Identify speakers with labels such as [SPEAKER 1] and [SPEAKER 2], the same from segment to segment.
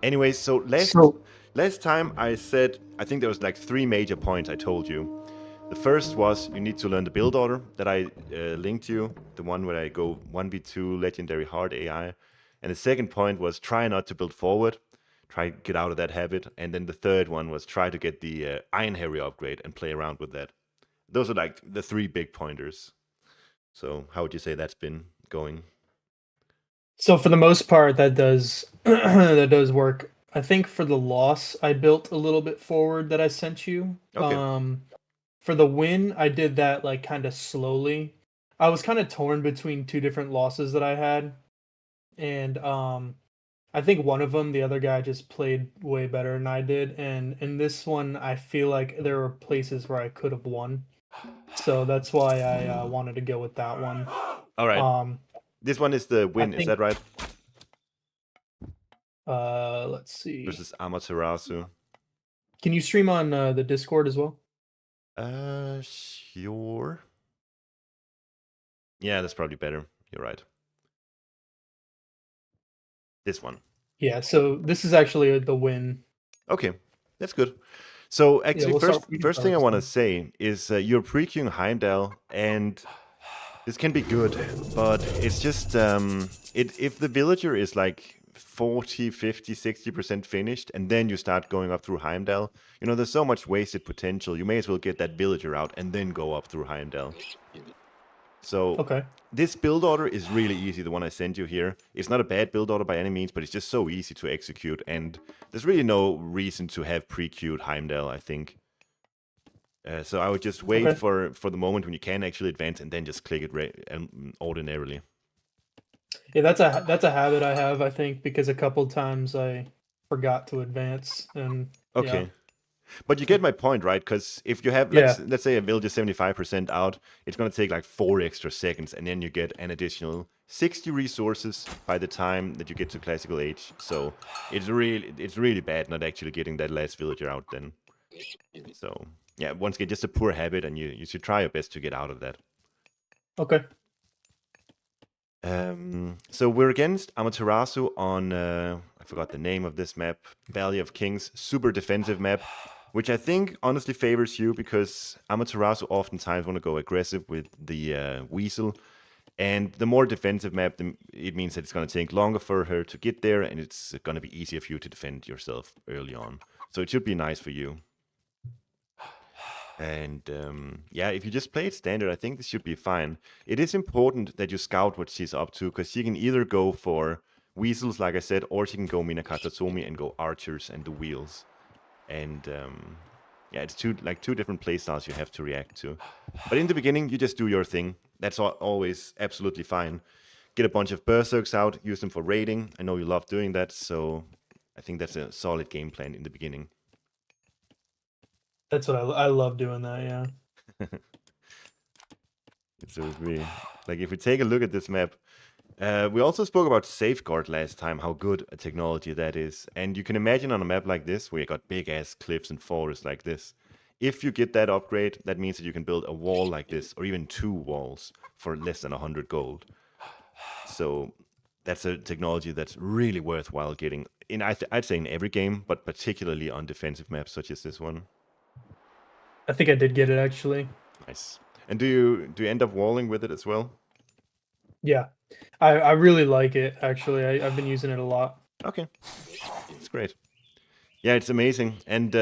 [SPEAKER 1] Anyway, so
[SPEAKER 2] So
[SPEAKER 1] last time I said, I think there was like 3 major points I told you. The first was you need to learn the build order that I linked you, the one where I go 1v2 legendary hard AI. And the second point was try not to build forward, try to get out of that habit. And then the third one was try to get the Iron Harry upgrade and play around with that. Those are like the 3 big pointers. So how would you say that's been going?
[SPEAKER 2] so for the most part, that does that does work. I think for the loss, I built a little bit forward that I sent you.
[SPEAKER 1] Okay.
[SPEAKER 2] For the win, I did that like kind of slowly. I was kind of torn between two different losses that I had, and I think one of them, the other guy just played way better than I did, and in this one, I feel like there were places where I could have won. So that's why I wanted to go with that one.
[SPEAKER 1] All right.
[SPEAKER 2] Um,
[SPEAKER 1] This one is the
[SPEAKER 2] I
[SPEAKER 1] win, is
[SPEAKER 2] think
[SPEAKER 1] that right?
[SPEAKER 2] let's see.
[SPEAKER 1] Versus Amaterasu.
[SPEAKER 2] Can you stream on the Discord as well?
[SPEAKER 1] Sure. Yeah, that's probably better. You're right. This one.
[SPEAKER 2] Yeah, so this is actually the win.
[SPEAKER 1] Okay, that's good. So
[SPEAKER 2] Yeah,
[SPEAKER 1] actually,
[SPEAKER 2] we'll start.
[SPEAKER 1] first
[SPEAKER 2] We can
[SPEAKER 1] first
[SPEAKER 2] start
[SPEAKER 1] thing
[SPEAKER 2] with
[SPEAKER 1] I
[SPEAKER 2] this
[SPEAKER 1] want to
[SPEAKER 2] one.
[SPEAKER 1] say is you're pre-queuing Heimdall, and this can be good, but it's just if the villager is like 40, 50, 60% finished, and then you start going up through Heimdall, there's so much wasted potential. You may as well get that villager out and then go up through Heimdall. So
[SPEAKER 2] Okay.
[SPEAKER 1] this build order is really easy, the one I sent you here. It's not a bad build order by any means, but it's just so easy to execute, and there's really no reason to have pre-queued Heimdall, I think. So I would just wait
[SPEAKER 2] Okay.
[SPEAKER 1] for the moment when you can actually advance, and then just click it ordinarily.
[SPEAKER 2] Yeah, that's a habit I have, I think, because a couple times I forgot to advance, and yeah,
[SPEAKER 1] Okay. But you get my point, right? Because if you have, let's
[SPEAKER 2] yeah,
[SPEAKER 1] let's say a build is 75% out, it's gonna take like 4 extra seconds, and then you get an additional 60 resources by the time that you get to classical age. So it's really bad not actually getting that last villager out then. So yeah, once again, just a poor habit, and you should try your best to get out of that.
[SPEAKER 2] okay.
[SPEAKER 1] So we're against Amaterasu on I forgot the name of this map, Valley of Kings, super defensive map, which I think honestly favors you because Amaterasu oftentimes want to go aggressive with the Weasel, and the more defensive map, it means that it's going to take longer for her to get there, and it's going to be easier for you to defend yourself early on. So it should be nice for you. And yeah, if you just play it standard, I think this should be fine. It is important that you scout what she's up to, because she can either go for weasels, like I said, or she can go Minakatatomi and go archers and the wheels. And yeah, it's two different playstyles you have to react to. But in the beginning, you just do your thing. That's always absolutely fine. Get a bunch of berserks out, use them for raiding. I know you love doing that, so I think that's a solid game plan in the beginning.
[SPEAKER 2] That's what I love doing that. Yeah.
[SPEAKER 1] So if we take a look at this map, we also spoke about Safeguard last time, how good a technology that is. And you can imagine on a map like this, where you got big ass cliffs and forests like this, if you get that upgrade, that means that you can build a wall like this, or even 2 walls for less than 100 gold. So that's a technology that's really worthwhile getting in. I'd say in every game, but particularly on defensive maps such as this one.
[SPEAKER 2] I think I did get it actually.
[SPEAKER 1] Nice. And do you end up walling with it as well?
[SPEAKER 2] Yeah, I really like it actually. I've been using it a lot.
[SPEAKER 1] Okay, that's great. Yeah, it's amazing. And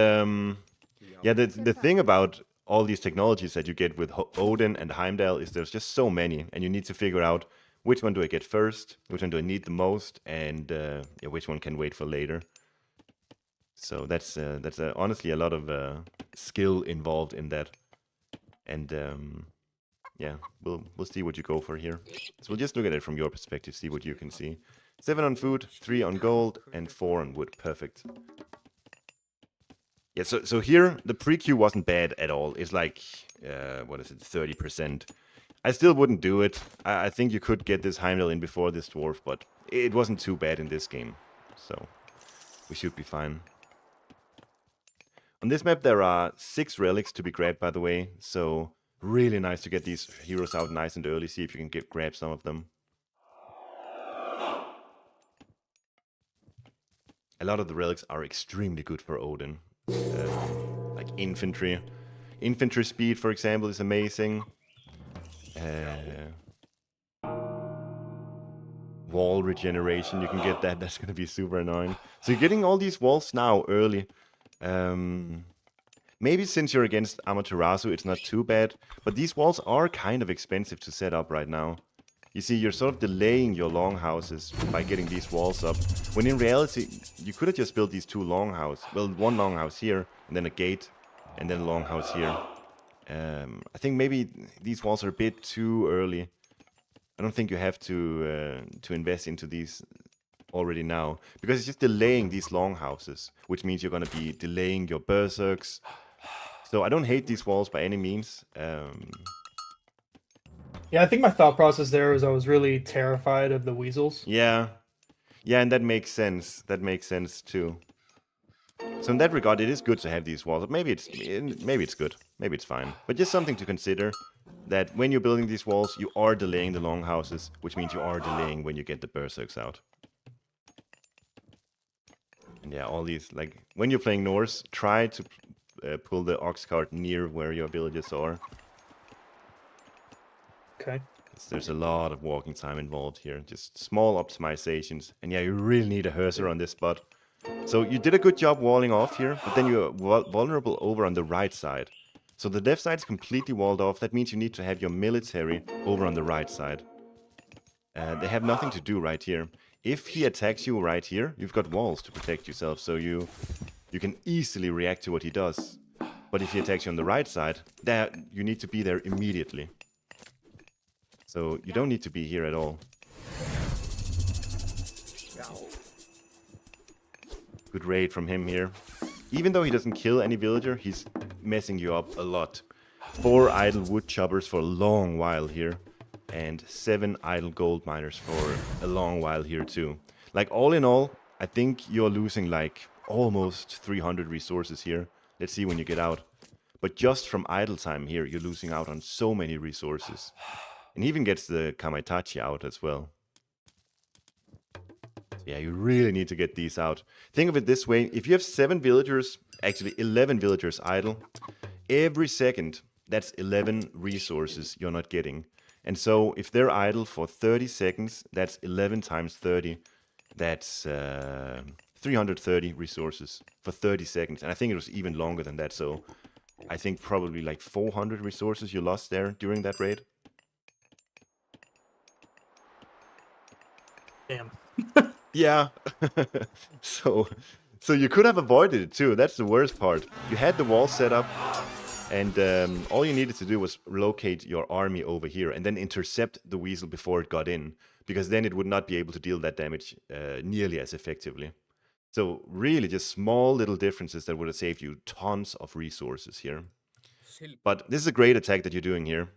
[SPEAKER 1] yeah, the thing about all these technologies that you get with Odin and Heimdall is there's just so many, and you need to figure out which one do I get first, which one do I need the most, and yeah, which one can wait for later. So that's honestly a lot of skill involved in that, and yeah, we'll see what you go for here. So we'll just look at it from your perspective, see what you can see. 7 on food, 3 on gold, and 4 on wood. Perfect. Yeah, so here the pre-queue wasn't bad at all. It's like what is it, 30%. I still wouldn't do it. I think you could get this Heimdall in before this dwarf, but it wasn't too bad in this game. So we should be fine. On this map there are 6 relics to be grabbed, by the way, so really nice to get these heroes out nice and early, see if you can grab some of them. A lot of the relics are extremely good for Odin. Like infantry. Infantry speed, for example, is amazing. Wall regeneration, you can get that. That's going to be super annoying. So you're getting all these walls now early. Maybe since you're against Amaterasu, it's not too bad. But these walls are kind of expensive to set up right now. You see, you're sort of delaying your longhouses by getting these walls up. When in reality, you could have just built these two longhouses. Well, one longhouse here, and then a gate, and then a longhouse here. I think maybe these walls are a bit too early. I don't think you have to invest into these already now, because it's just delaying these longhouses, which means you're going to be delaying your berserks. So I don't hate these walls by any means.
[SPEAKER 2] Yeah, I think my thought process there was I was really terrified of the weasels.
[SPEAKER 1] Yeah, and that makes sense. That makes sense too. So in that regard, it is good to have these walls. Maybe it's good. Maybe it's fine. But just something to consider, that when you're building these walls, you are delaying the longhouses, which means you are delaying when you get the berserks out. And yeah, all these, like, when you're playing Norse, try to pull the ox cart near where your villages are.
[SPEAKER 2] Okay.
[SPEAKER 1] There's a lot of walking time involved here. Just small optimizations. And yeah, you really need a Herser on this spot. So you did a good job walling off here, but then you're vulnerable over on the right side. So the left side is completely walled off. That means you need to have your military over on the right side. They have nothing to do right here. If he attacks you right here, you've got walls to protect yourself, so you can easily react to what he does. But if he attacks you on the right side, you need to be there immediately. So you don't need to be here at all. Good raid from him here. Even though he doesn't kill any villager, he's messing you up a lot. 4 idle wood choppers for a long while here. And 7 idle gold miners for a long while here too. Like, all in all, I think you're losing like almost 300 resources here. Let's see when you get out. But just from idle time here, you're losing out on so many resources. And he even gets the Kamaitachi out as well. Yeah, you really need to get these out. Think of it this way. If you have 7 villagers, actually 11 villagers idle, every second, that's 11 resources you're not getting. And so if they're idle for 30 seconds, that's 11 times 30. That's 330 resources for 30 seconds. And I think it was even longer than that. So I think probably like 400 resources you lost there during that raid.
[SPEAKER 2] Damn.
[SPEAKER 1] Yeah. So you could have avoided it too. That's the worst part. You had the wall set up, and all you needed to do was locate your army over here and then intercept the weasel before it got in, because then it would not be able to deal that damage nearly as effectively. So really just small little differences that would have saved you tons of resources here. But this is a great attack that you're doing here.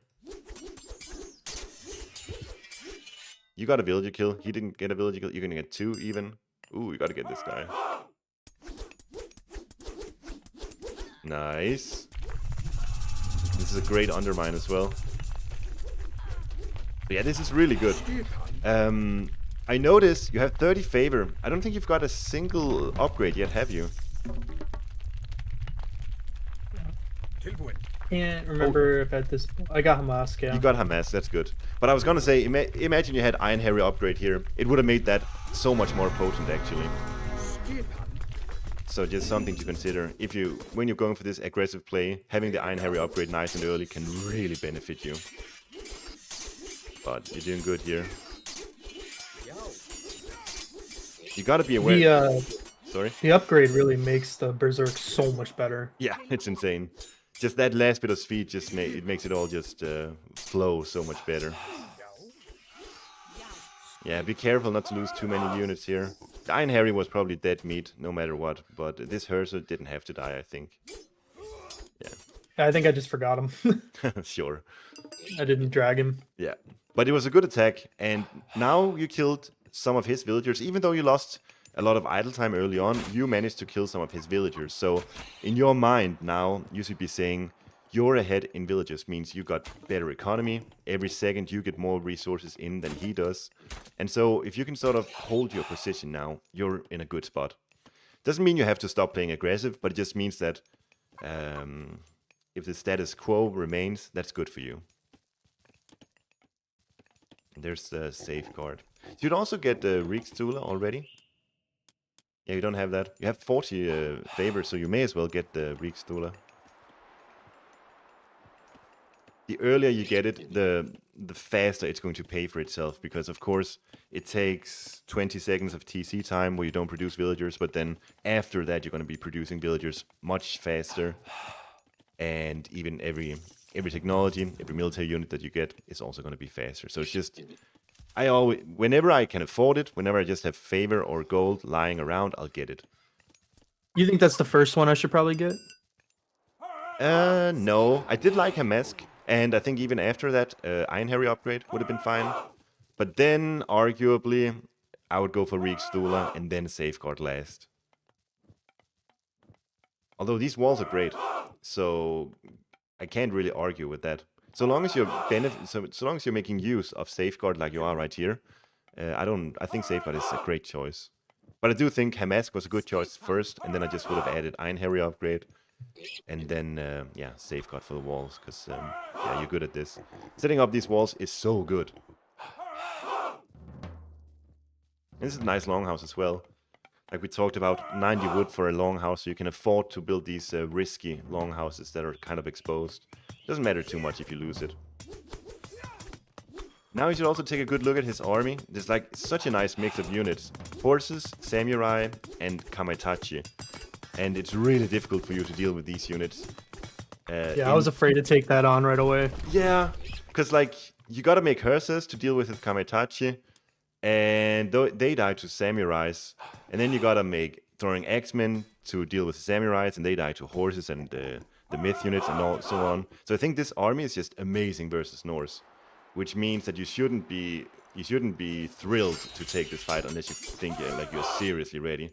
[SPEAKER 1] You got a villager kill. He didn't get a villager kill. You're gonna get 2 even. Ooh, you gotta get this guy. Nice. This is a great undermine as well. But yeah, this is really good. I notice you have 30 favor. I don't think you've got a single upgrade yet, have you?
[SPEAKER 2] Can't remember if at this... I got Hamas, yeah.
[SPEAKER 1] You got Hamas, that's good. But I was gonna say, imagine you had Iron Harry upgrade here. It would have made that so much more potent, actually. So just something to consider. When you're going for this aggressive play, having the Iron Harry upgrade nice and early can really benefit you. But you're doing good here. You gotta be aware. Sorry?
[SPEAKER 2] The upgrade really makes the Berserk so much better.
[SPEAKER 1] Yeah, it's insane. Just that last bit of speed just makes it all just flow so much better. Yeah, be careful not to lose too many units here. The Iron Harry was probably dead meat, no matter what, but this Herser didn't have to die, I think. Yeah.
[SPEAKER 2] I think I just forgot him.
[SPEAKER 1] Sure.
[SPEAKER 2] I didn't drag him.
[SPEAKER 1] Yeah. But it was a good attack, and now you killed some of his villagers. Even though you lost a lot of idle time early on, you managed to kill some of his villagers. So in your mind now, you should be saying, you're ahead in villages, means you got better economy. Every second you get more resources in than he does. And so if you can sort of hold your position now, you're in a good spot. Doesn't mean you have to stop playing aggressive, but it just means that if the status quo remains, that's good for you. There's the safeguard. You'd also get the Riekstula already. Yeah, you don't have that. You have 40 favor, so you may as well get the Riekstula. The earlier you get it, the faster it's going to pay for itself, because of course it takes 20 seconds of TC time where you don't produce villagers, but then after that you're going to be producing villagers much faster, and even every technology, every military unit that you get is also going to be faster. So it's just, I always, whenever I can afford it, whenever I just have favor or gold lying around, I'll get it.
[SPEAKER 2] You think that's the first one I should probably get?
[SPEAKER 1] No, I did like Hamask. And I think even after that, Iron Harry upgrade would have been fine. But then, arguably, I would go for Riekstula and then Safeguard last. Although these walls are great, so I can't really argue with that. So long as you're so long as you're making use of Safeguard like you are right here, I think Safeguard is a great choice. But I do think Hamask was a good choice first, and then I just would have added Iron Harry upgrade. And then, yeah, Safeguard for the walls, because, yeah, you're good at this. Setting up these walls is so good. And this is a nice longhouse as well. Like we talked about, 90 wood for a longhouse, so you can afford to build these risky longhouses that are kind of exposed. Doesn't matter too much if you lose it. Now you should also take a good look at his army. There's like such a nice mix of units. Horses, samurai, and kamaitachi. And it's really difficult for you to deal with these units.
[SPEAKER 2] Yeah, I was afraid to take that on right away.
[SPEAKER 1] Yeah, because like you gotta make hearses to deal with his Kamaitachi, and they die to samurais, and then you gotta make throwing axemen to deal with samurais, and they die to horses and the myth units and so on. So I think this army is just amazing versus Norse, which means that you shouldn't be thrilled to take this fight unless you think you're seriously ready.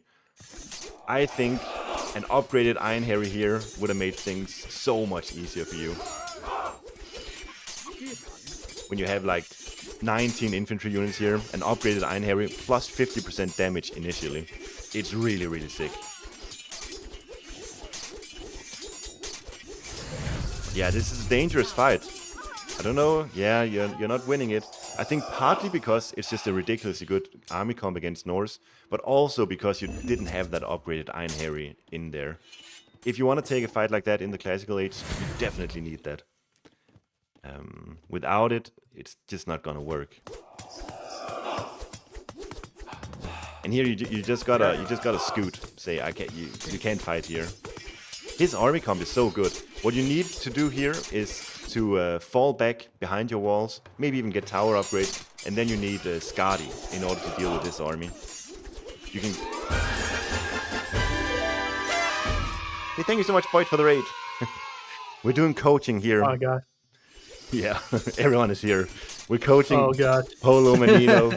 [SPEAKER 1] I think an upgraded Iron Harry here would have made things so much easier for you. When you have like 19 infantry units here, an upgraded Iron Harry plus 50% damage initially. It's really, really sick. Yeah, this is a dangerous fight. I don't know, yeah, you're not winning it. I think partly because it's just a ridiculously good army comp against Norse, but also because you didn't have that upgraded Iron Harry in there. If you want to take a fight like that in the Classical Age, you definitely need that. Without it, it's just not gonna work. And here you just gotta scoot. Say you can't fight here. His army comp is so good. What you need to do here is to fall back behind your walls, maybe even get tower upgrade, and then you need Skadi in order to deal with this army. You can. Hey, thank you so much, Boyd, for the raid. We're doing coaching here.
[SPEAKER 2] Oh god.
[SPEAKER 1] Yeah, everyone is here. We're coaching
[SPEAKER 2] Oh god.
[SPEAKER 1] Polo Menino,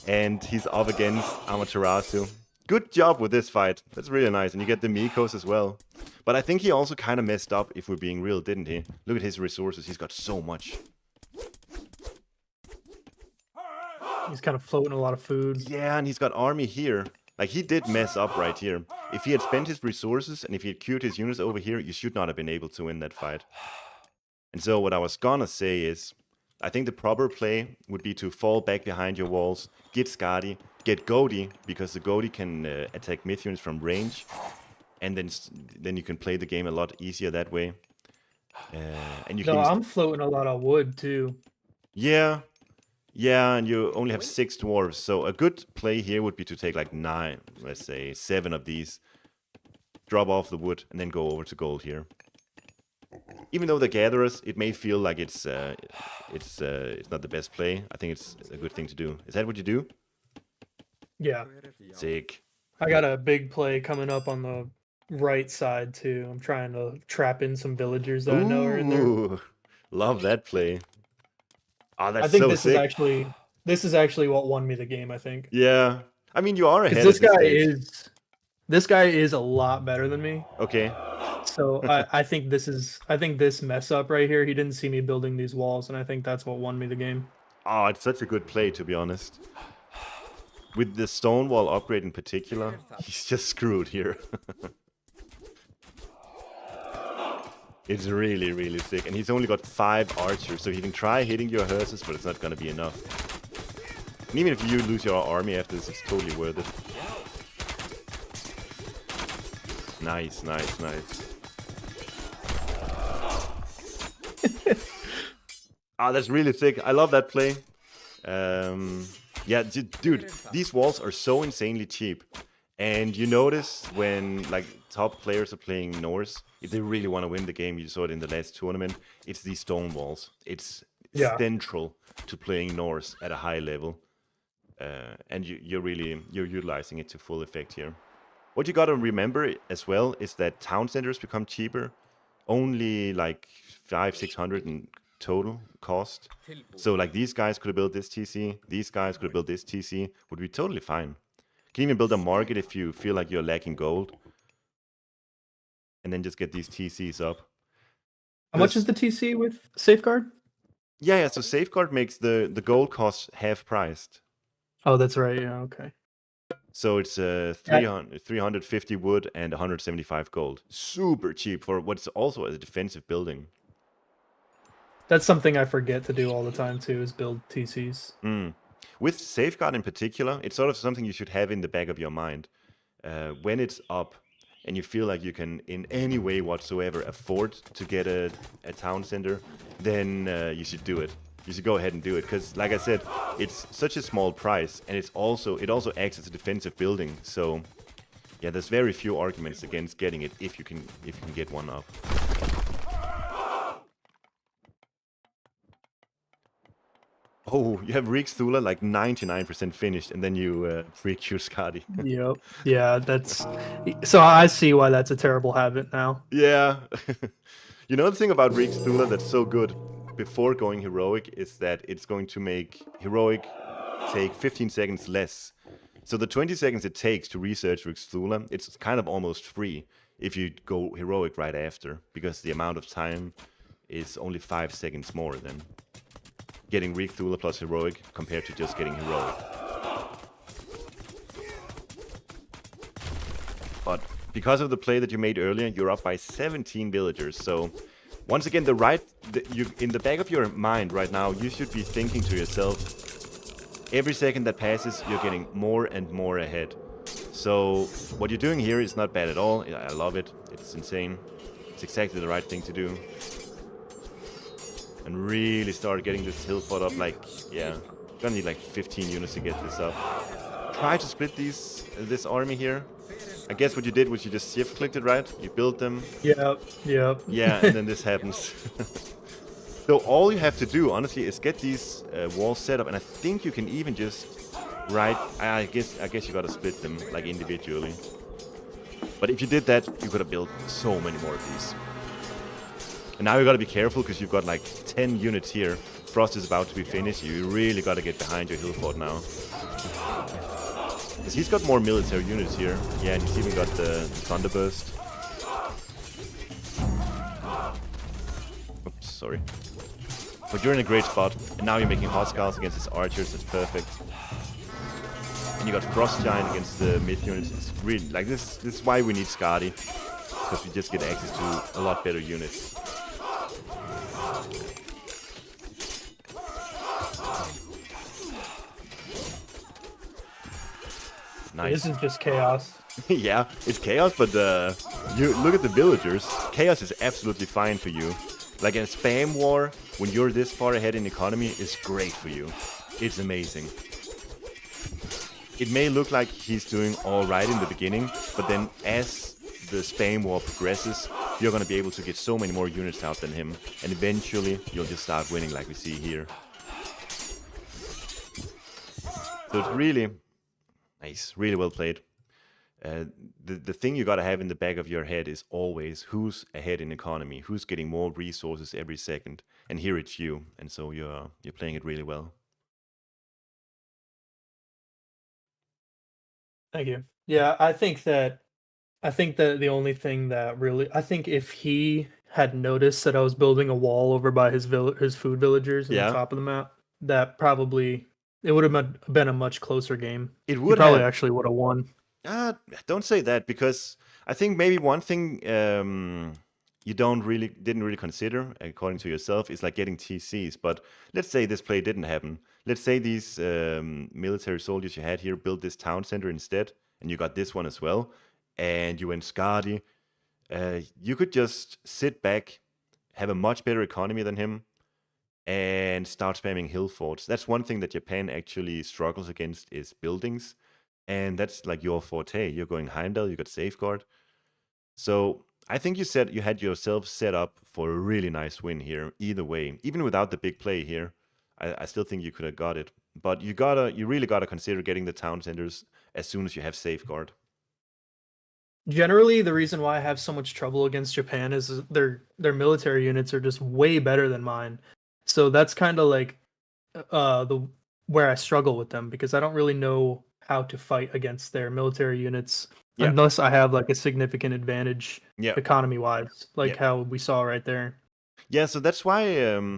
[SPEAKER 1] and he's up against Amaterasu. Good job with this fight. That's really nice, and you get the Mikos as well. But I think he also kind of messed up, if we're being real, didn't he? Look at his resources. He's got so much.
[SPEAKER 2] He's kind of floating a lot of food.
[SPEAKER 1] Yeah, and he's got army here. Like, he did mess up right here. If he had spent his resources and if he had queued his units over here, you should not have been able to win that fight. And so what I was gonna say is, I think the proper play would be to fall back behind your walls, get Skadi, get Godi, because the Godi can attack myth units from range, and then you can play the game a lot easier that way. And you
[SPEAKER 2] I'm floating a lot of wood too.
[SPEAKER 1] Yeah, and you only have 6 dwarves, so a good play here would be to take like 9, let's say 7 of these, drop off the wood, and then go over to gold here. Even though they're gatherers, it may feel like it's not the best play. I think it's a good thing to do. Is that what you do?
[SPEAKER 2] Yeah.
[SPEAKER 1] Sick.
[SPEAKER 2] I got a big play coming up on the right side too. I'm trying to trap in some villagers that I know are in there.
[SPEAKER 1] Love that play. Oh, that's
[SPEAKER 2] I think
[SPEAKER 1] so
[SPEAKER 2] this
[SPEAKER 1] sick.
[SPEAKER 2] this is actually what won me the game, I think.
[SPEAKER 1] Yeah. I mean, you are ahead.
[SPEAKER 2] This guy is a lot better than me.
[SPEAKER 1] Okay.
[SPEAKER 2] So I think this mess up right here, he didn't see me building these walls, and I think that's what won me the game.
[SPEAKER 1] Oh, it's such a good play, to be honest. with the stone wall upgrade in particular, he's just screwed here. It's really, really sick. And he's only got 5 archers, so he can try hitting your hearses, but it's not gonna be enough. And even if you lose your army after this, it's totally worth it. Nice, nice, nice. Ah, that's really sick. I love that play. Yeah, dude, these walls are so insanely cheap. And you notice when like top players are playing Norse, if they really want to win the game, you saw it in the last tournament, it's these stone walls. It's central to playing Norse at a high level. And you're utilizing it to full effect here. What you gotta remember as well is that town centers become cheaper, only like 500-600 in total cost. So like these guys could have built this TC, these guys could have built this TC, would be totally fine. You can even build a market if you feel like you're lacking gold, and then just get these TCs up.
[SPEAKER 2] How much is the TC with Safeguard?
[SPEAKER 1] Yeah, so Safeguard makes the gold cost half priced.
[SPEAKER 2] Oh, that's right. Yeah, okay.
[SPEAKER 1] So it's 350 wood and 175 gold. Super cheap for what's also a defensive building.
[SPEAKER 2] That's something I forget to do all the time too, is build TCs.
[SPEAKER 1] With Safeguard in particular, it's sort of something you should have in the back of your mind. When it's up and you feel like you can in any way whatsoever afford to get a town center, then you should do it. You should go ahead and do it, because like I said, it's such a small price, and it also acts as a defensive building. So yeah, there's very few arguments against getting it if you can get one up. Oh, you have Reeks Thula like 99% finished, and then you freak your Skadi.
[SPEAKER 2] Yep. Yeah, that's... So I see why that's a terrible habit now.
[SPEAKER 1] Yeah. You know the thing about Reeks Thula that's so good before going heroic is that it's going to make heroic take 15 seconds less. So the 20 seconds it takes to research Reeks Thula, it's kind of almost free if you go heroic right after, because the amount of time is only 5 seconds more than getting Reek Thula plus heroic compared to just getting heroic. But because of the play that you made earlier, you're up by 17 villagers. So once again, in the back of your mind right now, you should be thinking to yourself, every second that passes, you're getting more and more ahead. So what you're doing here is not bad at all. I love it. It's insane. It's exactly the right thing to do. And really start getting this hill fought up. Like, yeah, gonna need like 15 units to get this up. Try to split this army here. I guess what you did was you just shift clicked it, right? You built them.
[SPEAKER 2] Yep.
[SPEAKER 1] Yeah, and then this happens. So all you have to do, honestly, is get these walls set up, and I think you can even just I guess you gotta split them like individually. But if you did that, you could have built so many more of these. And now you gotta be careful, because you've got like 10 units here. Frost is about to be finished. You really gotta get behind your hill fort now. Because he's got more military units here. Yeah, and he's even got the Thunderburst. Oops, sorry. But you're in a great spot. And now you're making Hotkeys against his archers. That's perfect. And you got Frost Giant against the mid units. It's really, like, this is why we need Skadi. Because we just get access to a lot better units.
[SPEAKER 2] Nice. This is just chaos.
[SPEAKER 1] Yeah, it's chaos, but you look at the villagers. Chaos is absolutely fine for you. Like in a spam war, when you're this far ahead in economy, is great for you. It's amazing. It may look like he's doing all right in the beginning, but then as the spam war progresses, you're gonna be able to get so many more units out than him, and eventually you'll just start winning like we see here. So it's really nice, really well played. The thing you gotta have in the back of your head is always who's ahead in economy, who's getting more resources every second, and here it's you, and so you're playing it really well.
[SPEAKER 2] Thank you. Yeah, I think that the only thing that really, I think if he had noticed that I was building a wall over by his food villagers in the top of the map, that probably It would have been a much closer game.
[SPEAKER 1] It
[SPEAKER 2] You
[SPEAKER 1] would
[SPEAKER 2] probably
[SPEAKER 1] have.
[SPEAKER 2] actually would have won.
[SPEAKER 1] Don't say that because I think maybe one thing you didn't really consider, according to yourself, is like getting TCs. But let's say this play didn't happen. Let's say these military soldiers you had here built this town center instead, and you got this one as well, and you went Skadi. You could just sit back, have a much better economy than him, and start spamming hill forts. That's one thing that Japan actually struggles against is buildings, and that's like your forte. You're going Heimdall, you got safeguard. So I think you said you had yourself set up for a really nice win here. Either way, even without the big play here, I still think you could have got it. But you really gotta consider getting the town centers as soon as you have safeguard.
[SPEAKER 2] Generally, the reason why I have so much trouble against Japan is their military units are just way better than mine. So that's kind of like the where I struggle with them because I don't really know how to fight against their military units
[SPEAKER 1] Yeah,
[SPEAKER 2] unless I have like a significant advantage
[SPEAKER 1] yeah,
[SPEAKER 2] economy wise,
[SPEAKER 1] yeah.
[SPEAKER 2] like how we saw right there.
[SPEAKER 1] Yeah, so that's why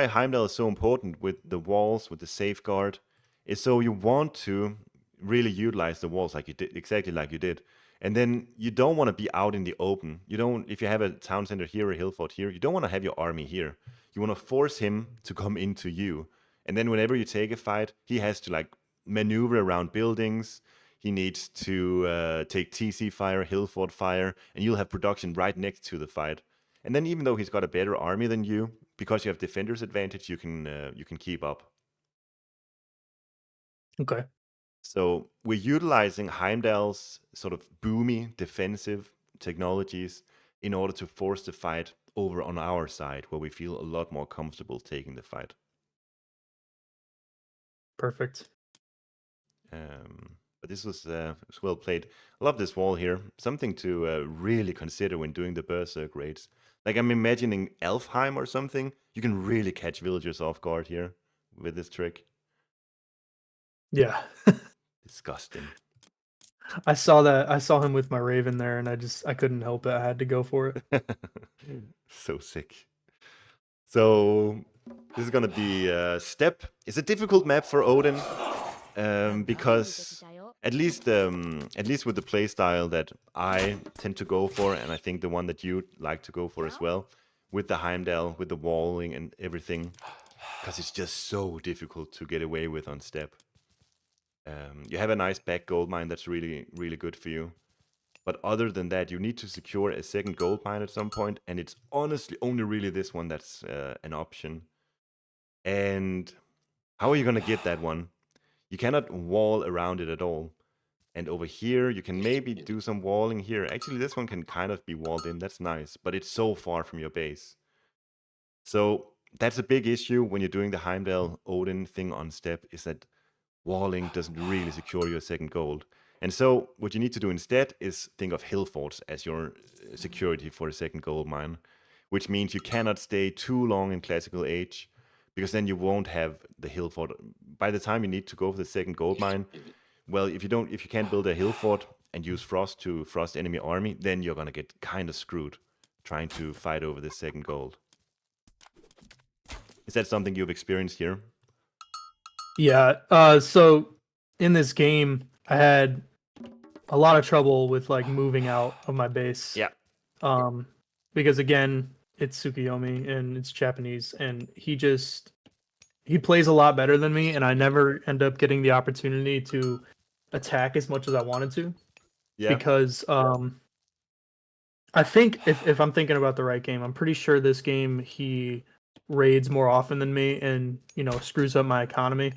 [SPEAKER 1] Heimdall is so important with the walls, with the safeguard, is so you want to really utilize the walls like you did, exactly like you did, and then you don't want to be out in the open. You don't, if you have a town center here, a hill fort here, you don't want to have your army here. You want to force him to come into you, and then whenever you take a fight, he has to like maneuver around buildings. He needs to take TC fire, hill fort fire, and you'll have production right next to the fight. And then even though he's got a better army than you, because you have defender's advantage, you can keep up.
[SPEAKER 2] Okay,
[SPEAKER 1] So we're utilizing Heimdall's sort of boomy defensive technologies in order to force the fight over on our side, where we feel a lot more comfortable taking the fight.
[SPEAKER 2] perfect.
[SPEAKER 1] But this was well played. I love this wall here. Something to really consider when doing the berserk raids. Like I'm imagining Elfheim or something. You can really catch villagers off guard here with this trick.
[SPEAKER 2] Yeah.
[SPEAKER 1] Disgusting.
[SPEAKER 2] I saw that. I saw him with my Raven there, and I couldn't help it. I had to go for it.
[SPEAKER 1] So sick. So this is gonna be Step. It's a difficult map for Odin because at least with the playstyle that I tend to go for, and I think the one that you like to go for as well, with the Heimdall, with the walling and everything, because it's just so difficult to get away with on Step. You have a nice back gold mine that's really really good for you. But other than that, you need to secure a second gold mine at some point, and it's honestly only really this one that's an option. And how are you gonna get that one? You cannot wall around it at all. And over here, you can maybe do some walling here. Actually, this one can kind of be walled in. That's nice, but it's so far from your base. So that's a big issue when you're doing the Heimdall Odin thing on step, is that walling doesn't really secure your second gold. And so what you need to do instead is think of hill forts as your security for a second gold mine, which means you cannot stay too long in classical age, because then you won't have the hill fort. By the time you need to go for the second gold mine, well, if you can't build a hill fort and use frost to frost enemy army, then you're gonna get kind of screwed trying to fight over the second gold. Is that something you've experienced here?
[SPEAKER 2] Yeah. So in this game, I had a lot of trouble with like moving out of my base.
[SPEAKER 1] Yeah.
[SPEAKER 2] Um, because again, it's Tsukiyomi and it's Japanese, and he plays a lot better than me, and I never end up getting the opportunity to attack as much as I wanted to
[SPEAKER 1] Yeah.
[SPEAKER 2] because I think if I'm thinking about the right game, I'm pretty sure this game he raids more often than me and screws up my economy.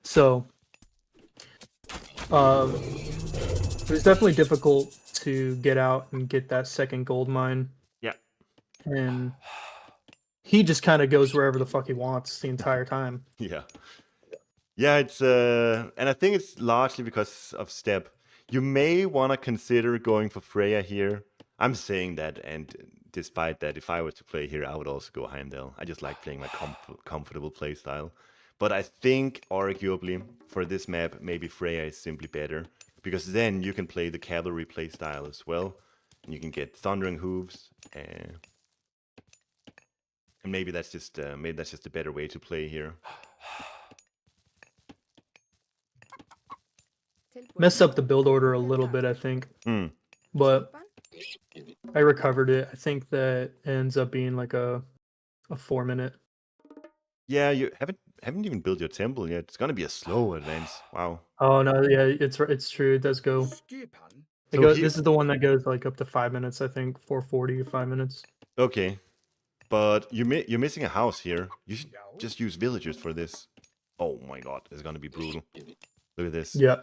[SPEAKER 2] So it was definitely difficult to get out and get that second gold mine,
[SPEAKER 1] Yeah.
[SPEAKER 2] and he just kind of goes wherever the fuck he wants the entire time.
[SPEAKER 1] Yeah. Yeah, it's and I think it's largely because of step. You may want to consider going for Freya here. I'm saying that, and despite that, if I were to play here, I would also go Heimdall. I just like playing my comfortable playstyle. But I think, arguably, for this map, maybe Freya is simply better, because then you can play the cavalry playstyle as well, and you can get thundering hooves, and maybe that's just a better way to play here.
[SPEAKER 2] Messed up the build order a little bit, I think,
[SPEAKER 1] Hmm.
[SPEAKER 2] but I recovered it. I think that ends up being like a 4-minute.
[SPEAKER 1] Yeah, you haven't even built your temple yet. It's gonna be a slow advance. Wow.
[SPEAKER 2] Oh no, yeah, it's true. It does go.
[SPEAKER 1] So here,
[SPEAKER 2] This is the one that goes like up to 5 minutes. I think 440 to 5 minutes.
[SPEAKER 1] okay, but you're missing a house here. You should just use villagers for this. Oh my god, it's gonna be brutal. Look at this.
[SPEAKER 2] Yeah.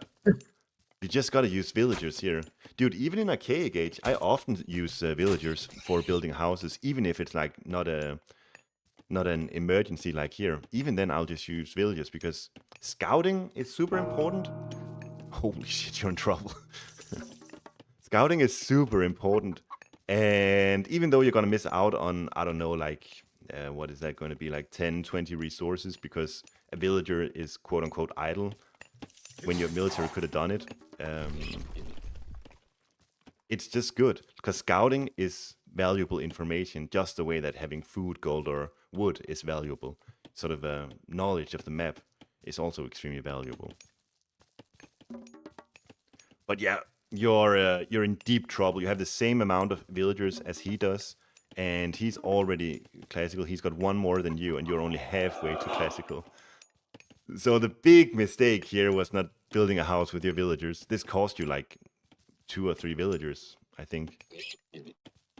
[SPEAKER 1] You just gotta use villagers here. Dude, even in Archaic Age, I often use villagers for building houses, even if it's like not an emergency like here. Even then, I'll just use villagers because scouting is super important. Holy shit, you're in trouble. Scouting is super important. And even though you're gonna miss out on, I don't know, like, what is that going to be, like 10, 20 resources because a villager is quote-unquote idle when your military could have done it. It's just good because scouting is valuable information just the way that having food, gold, or wood is valuable. Sort of knowledge of the map is also extremely valuable. But yeah, you're in deep trouble. You have the same amount of villagers as he does, and he's already classical. He's got one more than you, and you're only halfway to classical. So the big mistake here was not building a house with your villagers. This cost you like 2 or 3 villagers, I think.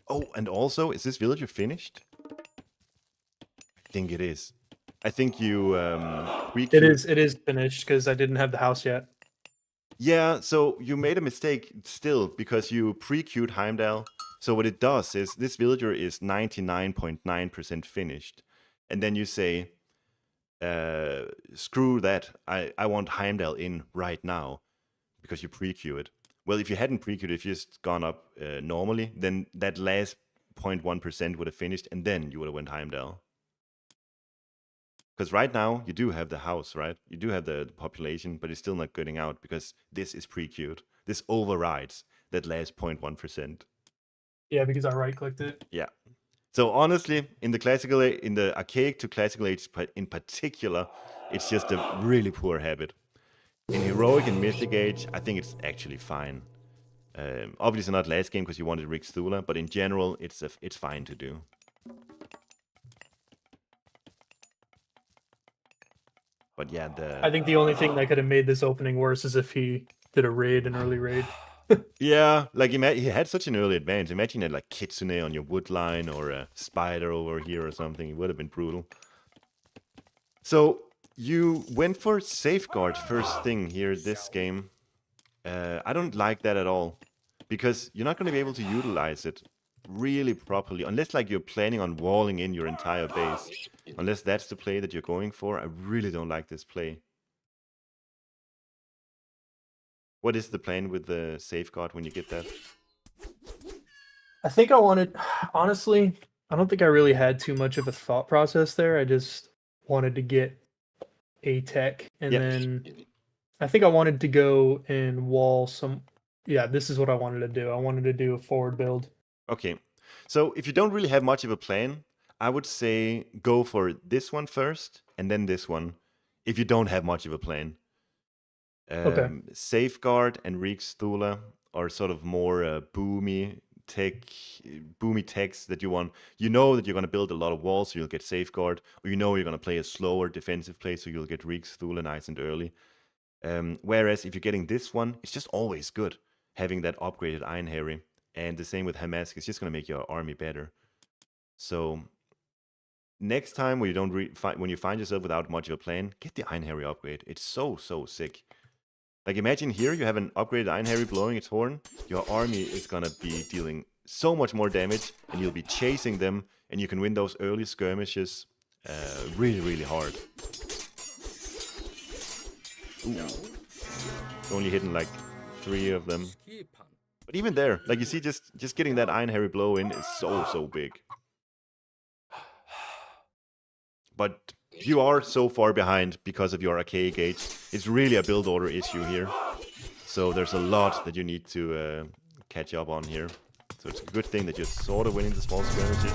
[SPEAKER 1] Oh, and also, is this villager finished? I think it is. I think you
[SPEAKER 2] It is finished because I didn't have the house yet.
[SPEAKER 1] Yeah, so you made a mistake still because you pre-queued Heimdall. So what it does is this villager is 99.9% finished. And then you say, screw that, I want Heimdall in right now because you pre-queue it. Well, if you hadn't pre-queued, if you just gone up normally, then that last 0.1% would have finished and then you would have went Heimdall. Because right now, you do have the house, right? You do have the population, but it's still not getting out because this is pre-queued. This overrides that last 0.1%.
[SPEAKER 2] Yeah, because I right-clicked it.
[SPEAKER 1] Yeah. So honestly, in the Archaic to Classical Age in particular, it's just a really poor habit. In Heroic and Mythic Age, I think it's actually fine. Obviously not last game because you wanted Rick Stula, but in general, it's fine to do. But yeah,
[SPEAKER 2] I think the only thing that could have made this opening worse is if he did a raid, an early raid.
[SPEAKER 1] Yeah, like he had such an early advance. Imagine it like Kitsune on your wood line or a spider over here or something. It would have been brutal. So you went for safeguard first thing here this game. I don't like that at all because you're not going to be able to utilize it really properly unless like you're planning on walling in your entire base. Unless that's the play that you're going for, I really don't like this play. What is the plan with the safeguard when you get that?
[SPEAKER 2] I think honestly, I don't think I really had too much of a thought process there. I just wanted to get a tech and then I think I wanted to go and wall some. Yeah, this is what I wanted to do. I wanted to do a forward build.
[SPEAKER 1] Okay, so if you don't really have much of a plan, I would say go for this one first and then this one if you don't have much of a plan.
[SPEAKER 2] Okay.
[SPEAKER 1] Safeguard and Reek's Thula are sort of more boomy techs that you want. You know that you're going to build a lot of walls, so you'll get Safeguard, or you know you're going to play a slower defensive play, so you'll get Reek's Thula nice and early. Whereas if you're getting this one, it's just always good having that upgraded Iron Harry. And the same with Hamask, it's just going to make your army better. So next time when you don't when you find yourself without much of a plan, get the Iron Harry upgrade. It's so sick. Like imagine here you have an upgraded Iron Harry blowing its horn. Your army is going to be dealing so much more damage and you'll be chasing them and you can win those early skirmishes really hard. Ooh. Only hitting like 3 of them. But even there, like you see, just getting that Iron Harry blow in is so big. But you are so far behind because of your Archaic Age. It's really a build order issue here. So there's a lot that you need to catch up on here. So it's a good thing that you're sort of winning the small skirmishes.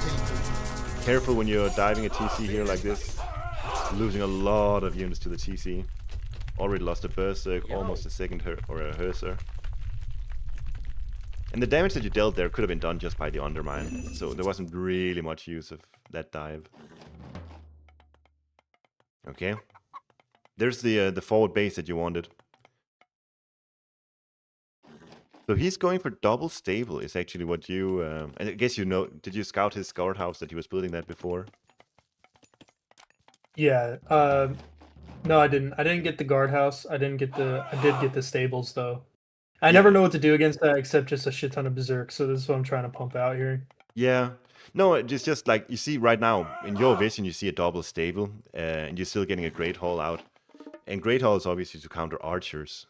[SPEAKER 1] Careful when you're diving a TC here like this. Losing a lot of units to the TC. Already lost a berserk, almost a second or a Herser. And the damage that you dealt there could have been done just by the undermine, so there wasn't really much use of that dive. Okay. There's the forward base that you wanted. So he's going for double stable is actually what you... I guess you know... Did you scout his guardhouse that he was building that before?
[SPEAKER 2] Yeah. No, I didn't. I didn't get the guardhouse. I did get the stables though. I never know what to do against that except just a shit ton of berserk. So this is what I'm trying to pump out here.
[SPEAKER 1] Yeah. No, it's just like you see right now in your vision, you see a double stable, and you're still getting a great hall out. And great hall is obviously to counter archers.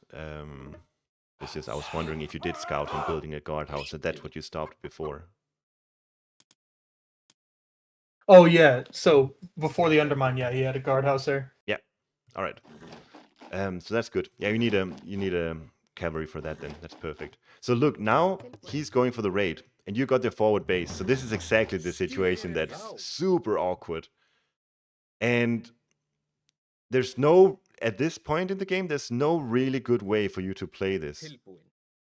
[SPEAKER 1] It's just I was wondering if you did scout him building a guardhouse, and that's what you stopped before.
[SPEAKER 2] Oh yeah. So before the undermine, yeah, he had a guardhouse there.
[SPEAKER 1] Yeah. All right. So that's good. Yeah, you need a cavalry for that then. That's perfect. So look, now he's going for the raid, and you got the forward base. So this is exactly the situation that's super awkward. And there's no, at this point in the game, there's no really good way for you to play this.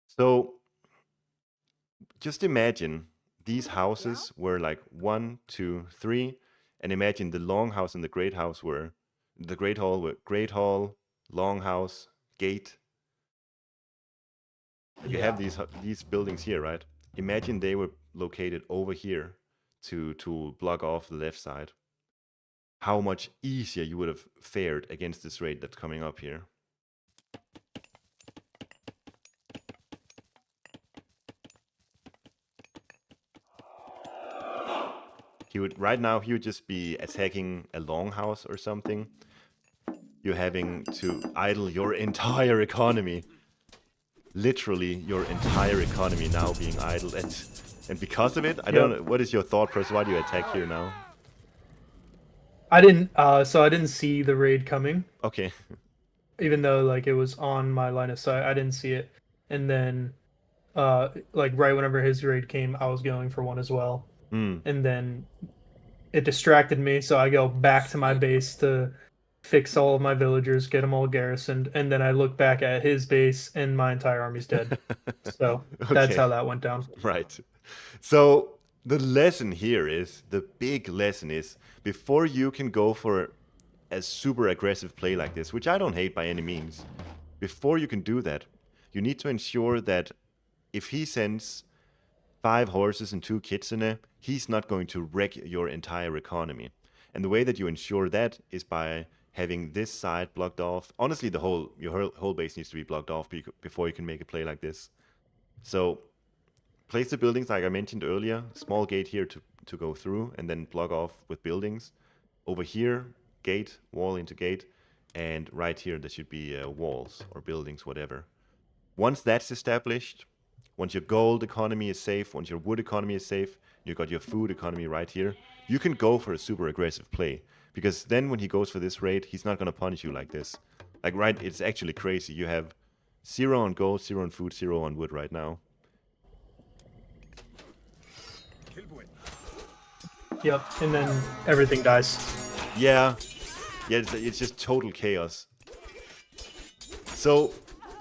[SPEAKER 1] So just imagine these houses were like 1, 2, 3, and imagine the long house and the great house were the great hall were great hall, long house, gate. You have these buildings here, right? Imagine they were located over here to block off the left side. How much easier you would have fared against this raid that's coming up here. Right now he would just be attacking a longhouse or something. You're having to idle your entire economy. Literally your entire economy now being idled, and because of it, I don't know, what is your thought process? Why do you attack here now?
[SPEAKER 2] I didn't see the raid coming.
[SPEAKER 1] Okay.
[SPEAKER 2] Even though like it was on my line of sight, I didn't see it. And then like right whenever his raid came, I was going for one as well. And then it distracted me, so I go back to my base to fix all of my villagers, get them all garrisoned, and then I look back at his base and my entire army's dead. So that's how that went down.
[SPEAKER 1] Right. So the lesson here is, the big lesson is, before you can go for a super aggressive play like this, which I don't hate by any means, before you can do that, you need to ensure that if he sends 5 horses and 2 kitsune, he's not going to wreck your entire economy. And the way that you ensure that is by having this side blocked off. Honestly, your whole base needs to be blocked off before you can make a play like this. So place the buildings like I mentioned earlier. Small gate here to go through, and then block off with buildings. Over here, gate, wall into gate, and right here there should be walls or buildings, whatever. Once that's established, once your gold economy is safe, once your wood economy is safe, you got your food economy right here, you can go for a super aggressive play. Because then when he goes for this raid, he's not going to punish you like this. Like, right, it's actually crazy. You have 0 on gold, 0 on food, 0 on wood right now.
[SPEAKER 2] Yep, and then everything dies.
[SPEAKER 1] Yeah, it's just total chaos. So,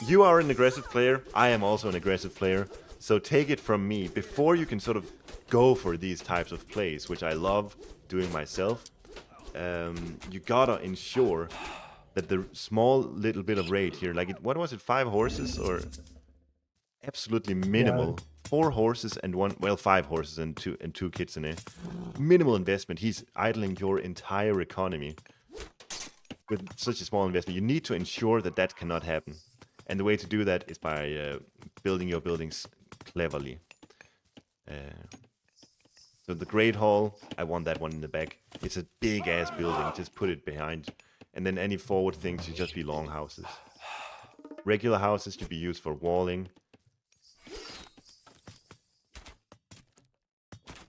[SPEAKER 1] you are an aggressive player, I am also an aggressive player, so take it from me, before you can sort of go for these types of plays, which I love doing myself, you gotta ensure that the small little bit of raid here, like, what was it, 5 horses, or absolutely minimal, 4 horses and 5 horses and two kitsune, minimal investment, he's idling your entire economy with such a small investment. You need to ensure that that cannot happen. And the way to do that is by building your buildings cleverly. So the Great Hall, I want that one in the back. It's a big ass building, just put it behind. And then any forward things should just be long houses. Regular houses should be used for walling.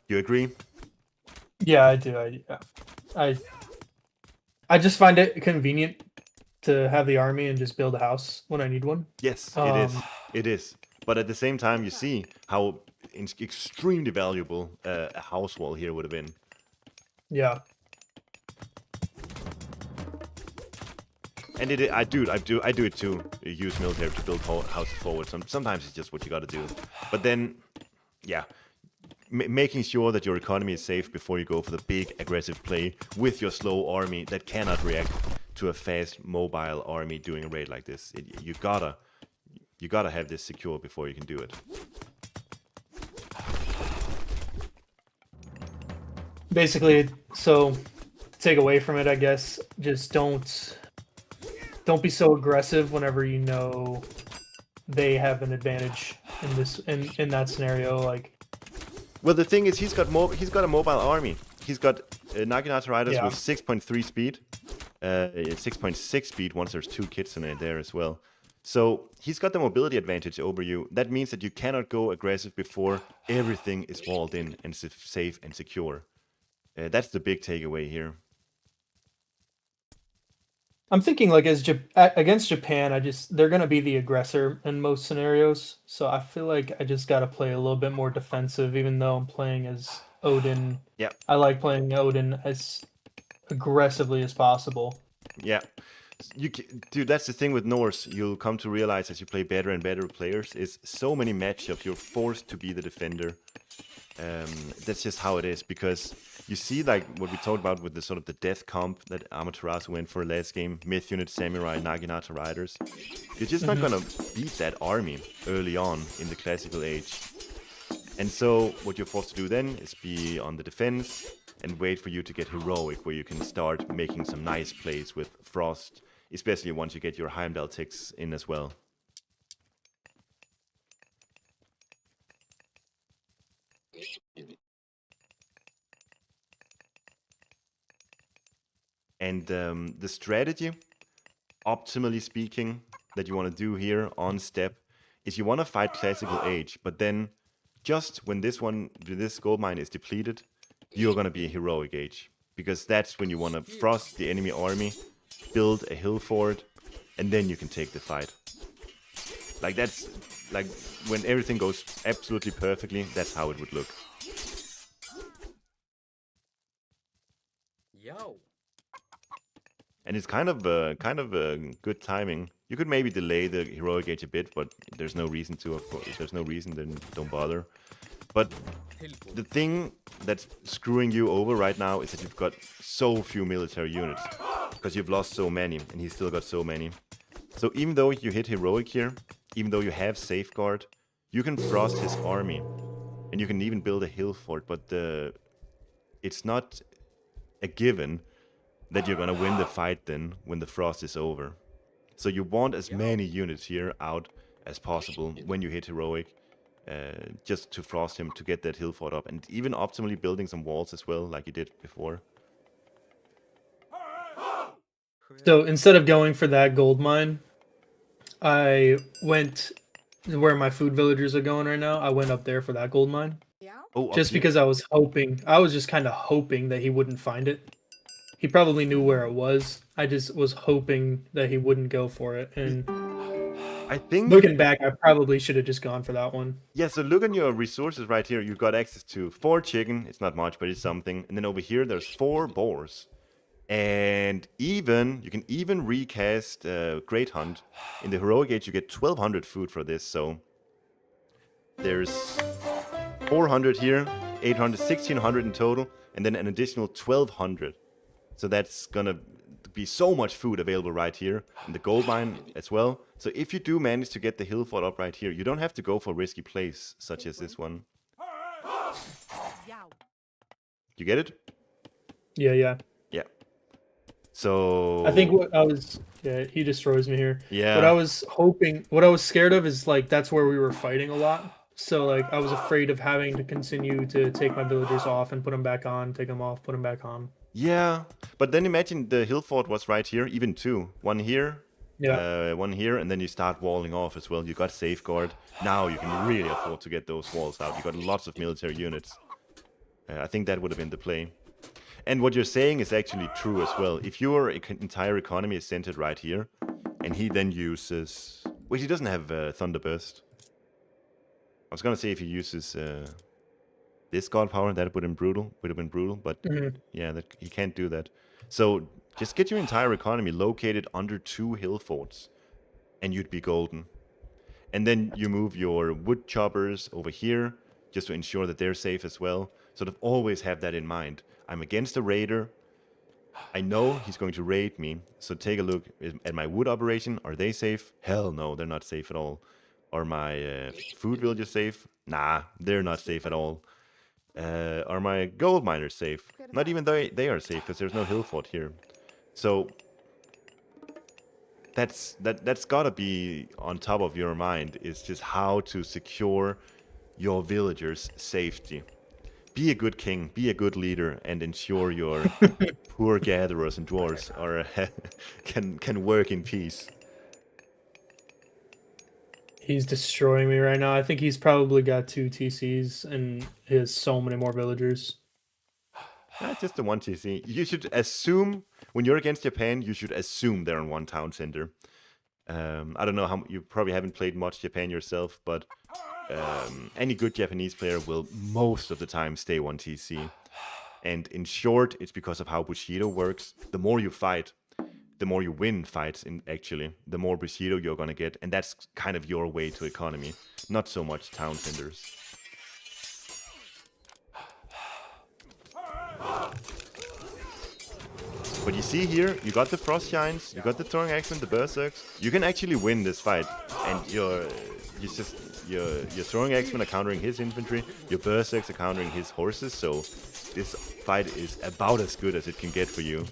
[SPEAKER 1] You agree?
[SPEAKER 2] Yeah, I do. I just find it convenient to have the army and just build a house when I need one.
[SPEAKER 1] Yes, it is. It is. But at the same time, you see how extremely valuable a house wall here would have been.
[SPEAKER 2] Yeah.
[SPEAKER 1] And I do it too. Use military to build houses forward. Sometimes it's just what you got to do. But then, yeah, making sure that your economy is safe before you go for the big aggressive play with your slow army that cannot react to a fast mobile army doing a raid like this. You gotta have this secure before you can do it.
[SPEAKER 2] Basically, so take away from it, I guess, just don't be so aggressive whenever you know they have an advantage in that scenario. Like,
[SPEAKER 1] well, the thing is, he's got a mobile army. He's got Naginata riders
[SPEAKER 2] Yeah.
[SPEAKER 1] with 6.3 speed, 6.6 speed once there's 2 kits in it there as well. So he's got the mobility advantage over you. That means that you cannot go aggressive before everything is walled in and safe and secure. That's the big takeaway here.
[SPEAKER 2] I'm thinking like against Japan, they're gonna be the aggressor in most scenarios. So I feel like I just gotta play a little bit more defensive, even though I'm playing as Odin.
[SPEAKER 1] Yeah.
[SPEAKER 2] I like playing Odin as aggressively as possible.
[SPEAKER 1] Yeah. Dude, that's the thing with Norse. You'll come to realize as you play better and better players, is so many matchups you're forced to be the defender. That's just how it is, because you see, like what we talked about with the sort of the death comp that Amaterasu went for last game, Myth Unit, Samurai, Naginata Riders. You're just not gonna beat that army early on in the classical age. And so what you're forced to do then is be on the defense and wait for you to get heroic, where you can start making some nice plays with Frost, especially once you get your Heimdall ticks in as well. And the strategy, optimally speaking, that you want to do here on step is you want to fight classical age, but then just when this gold mine is depleted, you're going to be a heroic age, because that's when you want to frost the enemy army, build a hill fort, and then you can take the fight. Like, that's like when everything goes absolutely perfectly, that's how it would look.
[SPEAKER 3] Yo.
[SPEAKER 1] And it's kind of good timing. You could maybe delay the heroic age a bit, but there's no reason to. Of course, if there's no reason, then don't bother. But the thing that's screwing you over right now is that you've got so few military units, because you've lost so many, and he's still got so many. So even though you hit heroic here, even though you have safeguard, you can frost his army, and you can even build a hill fort. But it's not a given that you're gonna win the fight then when the frost is over. So you want as many units here out as possible when you hit heroic, just to frost him, to get that hill fort up, and even optimally building some walls as well, like you did before.
[SPEAKER 2] So instead of going for that gold mine, I went where my food villagers are going right now. I went up there for that gold mine.
[SPEAKER 1] Oh,
[SPEAKER 2] Just because I was just kind of hoping that he wouldn't find it. He probably knew where it was. I just was hoping that he wouldn't go for it. And
[SPEAKER 1] I think
[SPEAKER 2] looking back, I probably should have just gone for that one.
[SPEAKER 1] Yeah, so look on your resources right here. You've got access to 4 chicken. It's not much, but it's something. And then over here, there's 4 boars. And you can even recast Great Hunt. In the Heroic Age, you get 1200 food for this. So there's 400 here, 800, 1600 in total, and then an additional 1200. So that's gonna be so much food available right here, and the gold mine as well. So if you do manage to get the hill fort up right here, you don't have to go for risky plays such as this one. You get it?
[SPEAKER 2] Yeah.
[SPEAKER 1] Yeah. So
[SPEAKER 2] I think he destroys me here.
[SPEAKER 1] Yeah.
[SPEAKER 2] What I was scared of is like that's where we were fighting a lot. So like I was afraid of having to continue to take my villagers off and put them back on, take them off, put them back on.
[SPEAKER 1] Yeah, but then imagine the hill fort was right here, even 2. One here,
[SPEAKER 2] Yeah.
[SPEAKER 1] one here, and then you start walling off as well. You got safeguard. Now you can really afford to get those walls out. You got lots of military units. I think that would have been the play. And what you're saying is actually true as well. If your entire economy is centered right here, and he then uses... Wait, he doesn't have Thunderburst. I was gonna say if he uses this god power, that would have been brutal. But yeah, he can't do that. So Just get your entire economy located under 2 hill forts, and you'd be golden. And then you move your wood choppers over here, just to ensure that they're safe as well. Sort of always have that in mind. I'm against a raider. I know he's going to raid me, so take a look at my wood operation. Are they safe? Hell no, they're not safe at all. Are my food villagers safe? Nah, they're not safe at all. Are my gold miners safe? Not even they are safe, because there's no hill fort here. So that's gotta be on top of your mind, is just how to secure your villagers' safety. Be a good king, be a good leader, and ensure your poor gatherers and dwarves are can work in peace.
[SPEAKER 2] He's destroying me right now. I think he's probably got 2 TCs and he has so many more villagers.
[SPEAKER 1] Just the one TC. You should assume when you're against Japan, you should assume they're in one town center. I don't know how you probably haven't played much Japan yourself, but any good Japanese player will most of the time stay one TC. And in short, it's because of how Bushido works. The more you fight, the more you win fights, actually, the more Bushido you're gonna get. And that's kind of your way to economy, not so much town centers. But you see here, you got the Frost Giants, you got the Throwing Axemen, the Berserks. You can actually win this fight, and your Throwing Axemen are countering his infantry, your Berserks are countering his horses, so this fight is about as good as it can get for you.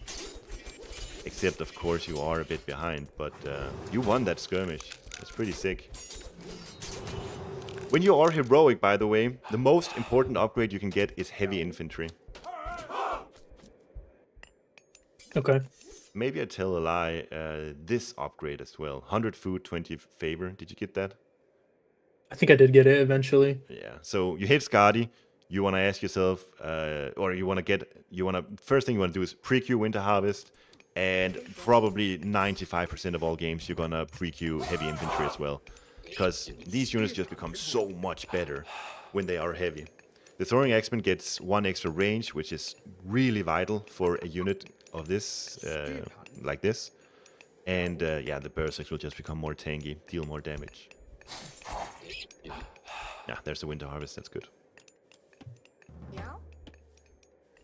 [SPEAKER 1] Except, of course, you are a bit behind, but you won that skirmish. That's pretty sick. When you are heroic, by the way, the most important upgrade you can get is heavy infantry.
[SPEAKER 2] Okay.
[SPEAKER 1] Maybe I tell a lie. This upgrade as well. 100 food, 20 favor. Did you get that?
[SPEAKER 2] I think I did get it eventually.
[SPEAKER 1] Yeah. So you hit Skadi. You want to ask yourself, or first thing you want to do is pre-queue Winter Harvest, and probably 95% of all games you're gonna pre-queue heavy infantry as well, because these units just become so much better when they are heavy. The Throwing Axeman gets 1 extra range, which is really vital for a unit of this, like this. And yeah, the Berserks will just become more tanky, deal more damage. Yeah, there's the Winter Harvest, that's good.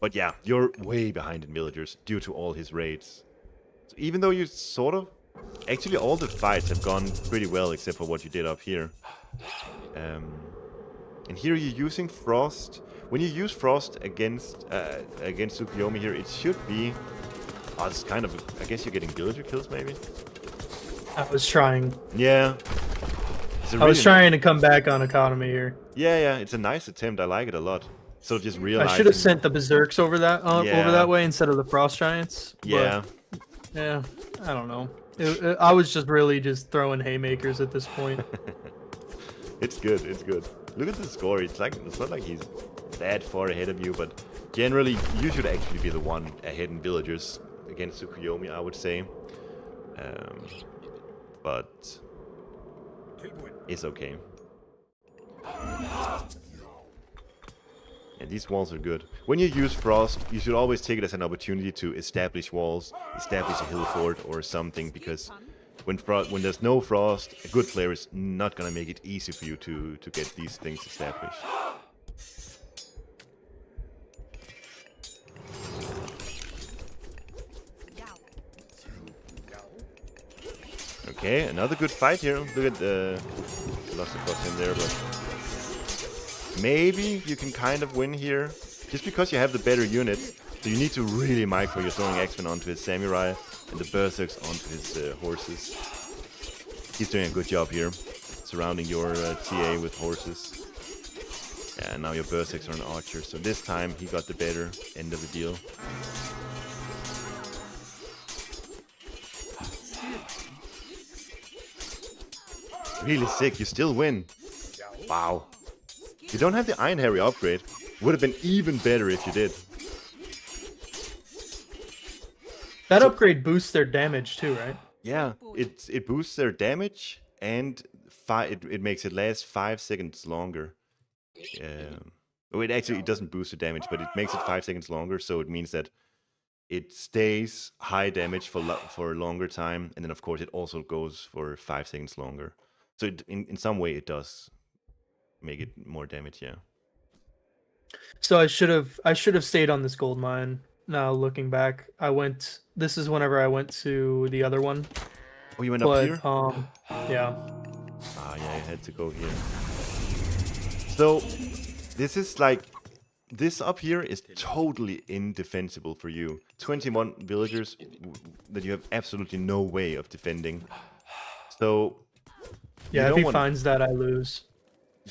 [SPEAKER 1] But yeah, you're way behind in villagers due to all his raids. So even though you sort of... Actually, all the fights have gone pretty well, except for what you did up here. And here you're using Frost. When you use Frost against Tsukuyomi here, it should be... Oh, it's kind of... I guess you're getting villager kills, maybe?
[SPEAKER 2] I was trying.
[SPEAKER 1] Yeah.
[SPEAKER 2] I was trying to come back on economy here.
[SPEAKER 1] Yeah, it's a nice attempt. I like it a lot. So just realizing...
[SPEAKER 2] I should have sent the Berserks over that way instead of the Frost Giants.
[SPEAKER 1] Yeah.
[SPEAKER 2] Yeah, I don't know. I was just really just throwing haymakers at this point.
[SPEAKER 1] It's good, it's good. Look at the score. It's not like he's that far ahead of you, but generally you should actually be the one ahead in villagers against Tsukuyomi, I would say. But it's okay. Yeah, these walls are good. When you use Frost, you should always take it as an opportunity to establish walls, establish a hill fort or something, because when there's no Frost, a good player is not gonna make it easy for you to get these things established. Okay, another good fight here. Look at the... Lost the cross in there, but... Maybe you can kind of win here, just because you have the better unit. So you need to really micro your Throwing Axeman onto his Samurai, and the Berserks onto his horses. He's doing a good job here, surrounding your TA with horses. Yeah, now your Berserks are an archer, so this time he got the better end of the deal. Really sick, you still win. Wow. You don't have the Iron Harry upgrade. Would have been even better if you did.
[SPEAKER 2] That upgrade boosts their damage too, right?
[SPEAKER 1] Yeah, it boosts their damage, and it makes it last 5 seconds longer. It doesn't boost the damage, but it makes it 5 seconds longer, so it means that it stays high damage for a longer time, and then of course it also goes for 5 seconds longer. So in some way it does make it more damage. Yeah.
[SPEAKER 2] So I should have stayed on this gold mine. Now looking back, I went. This is whenever I went to the other one,
[SPEAKER 1] Oh, you went up
[SPEAKER 2] but
[SPEAKER 1] here?
[SPEAKER 2] yeah.
[SPEAKER 1] Ah, yeah, I had to go here. So this is like this up here is totally indefensible for you. 21 villagers that you have absolutely no way of defending. So you
[SPEAKER 2] Yeah, if
[SPEAKER 1] don't
[SPEAKER 2] he
[SPEAKER 1] want.
[SPEAKER 2] finds that, I lose.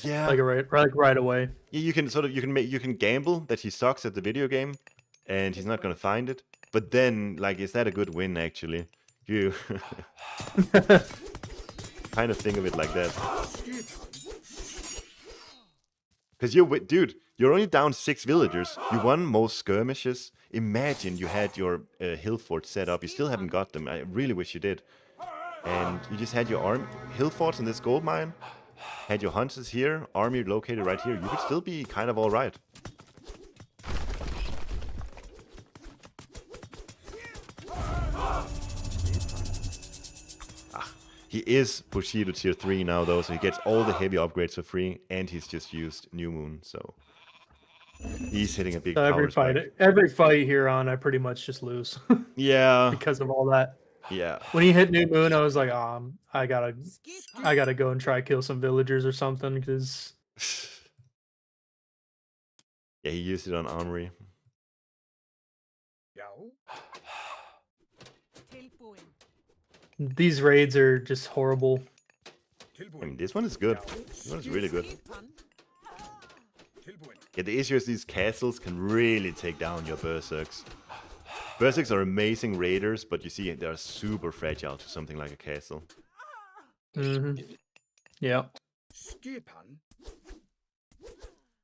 [SPEAKER 1] Yeah.
[SPEAKER 2] Like right away.
[SPEAKER 1] Yeah, you can sort of you can gamble that he sucks at the video game, and he's not gonna find it. But then, like, is that a good win actually? You kind of think of it like that. Because dude, you're only down 6 villagers. You won most skirmishes. Imagine you had your hill fort set up. You still haven't got them. I really wish you did. And you just had your hill forts in this gold mine. Had your hunters here, army located right here. You could still be kind of all right. He is Bushido tier 3 now though, so he gets all the heavy upgrades for free, and he's just used New Moon, so he's hitting a big
[SPEAKER 2] So
[SPEAKER 1] power spike.
[SPEAKER 2] every fight here on, I pretty much just lose
[SPEAKER 1] Yeah,
[SPEAKER 2] because of all that.
[SPEAKER 1] yeah.
[SPEAKER 2] When he hit New Moon, I was like, I gotta go and try kill some villagers or something because
[SPEAKER 1] Yeah, he used it on Armory.
[SPEAKER 2] these raids are just horrible.
[SPEAKER 1] I mean, this one is good. This one is really good. Yeah, the issue is these castles can really take down your berserks. Berserks are amazing raiders, but you see, they're super fragile to something like a castle.
[SPEAKER 2] Yeah.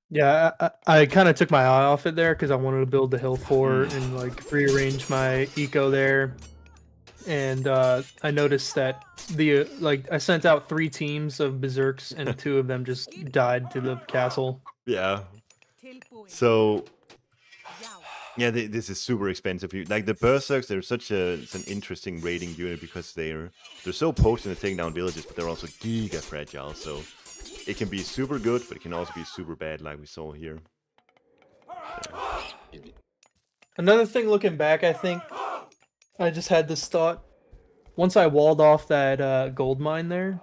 [SPEAKER 2] Yeah, I kind of took my eye off it there because I wanted to build the hill fort and like rearrange my eco there. And I noticed that I sent out 3 teams of berserks and 2 of them just died to the castle.
[SPEAKER 1] Yeah. So yeah, this is super expensive. Like the berserks, they're it's an interesting raiding unit because they're so potent at taking down villages, but they're also giga fragile. So it can be super good, but it can also be super bad, like we saw here.
[SPEAKER 2] Another thing, looking back, I think I just had this thought. Once I walled off that gold mine there,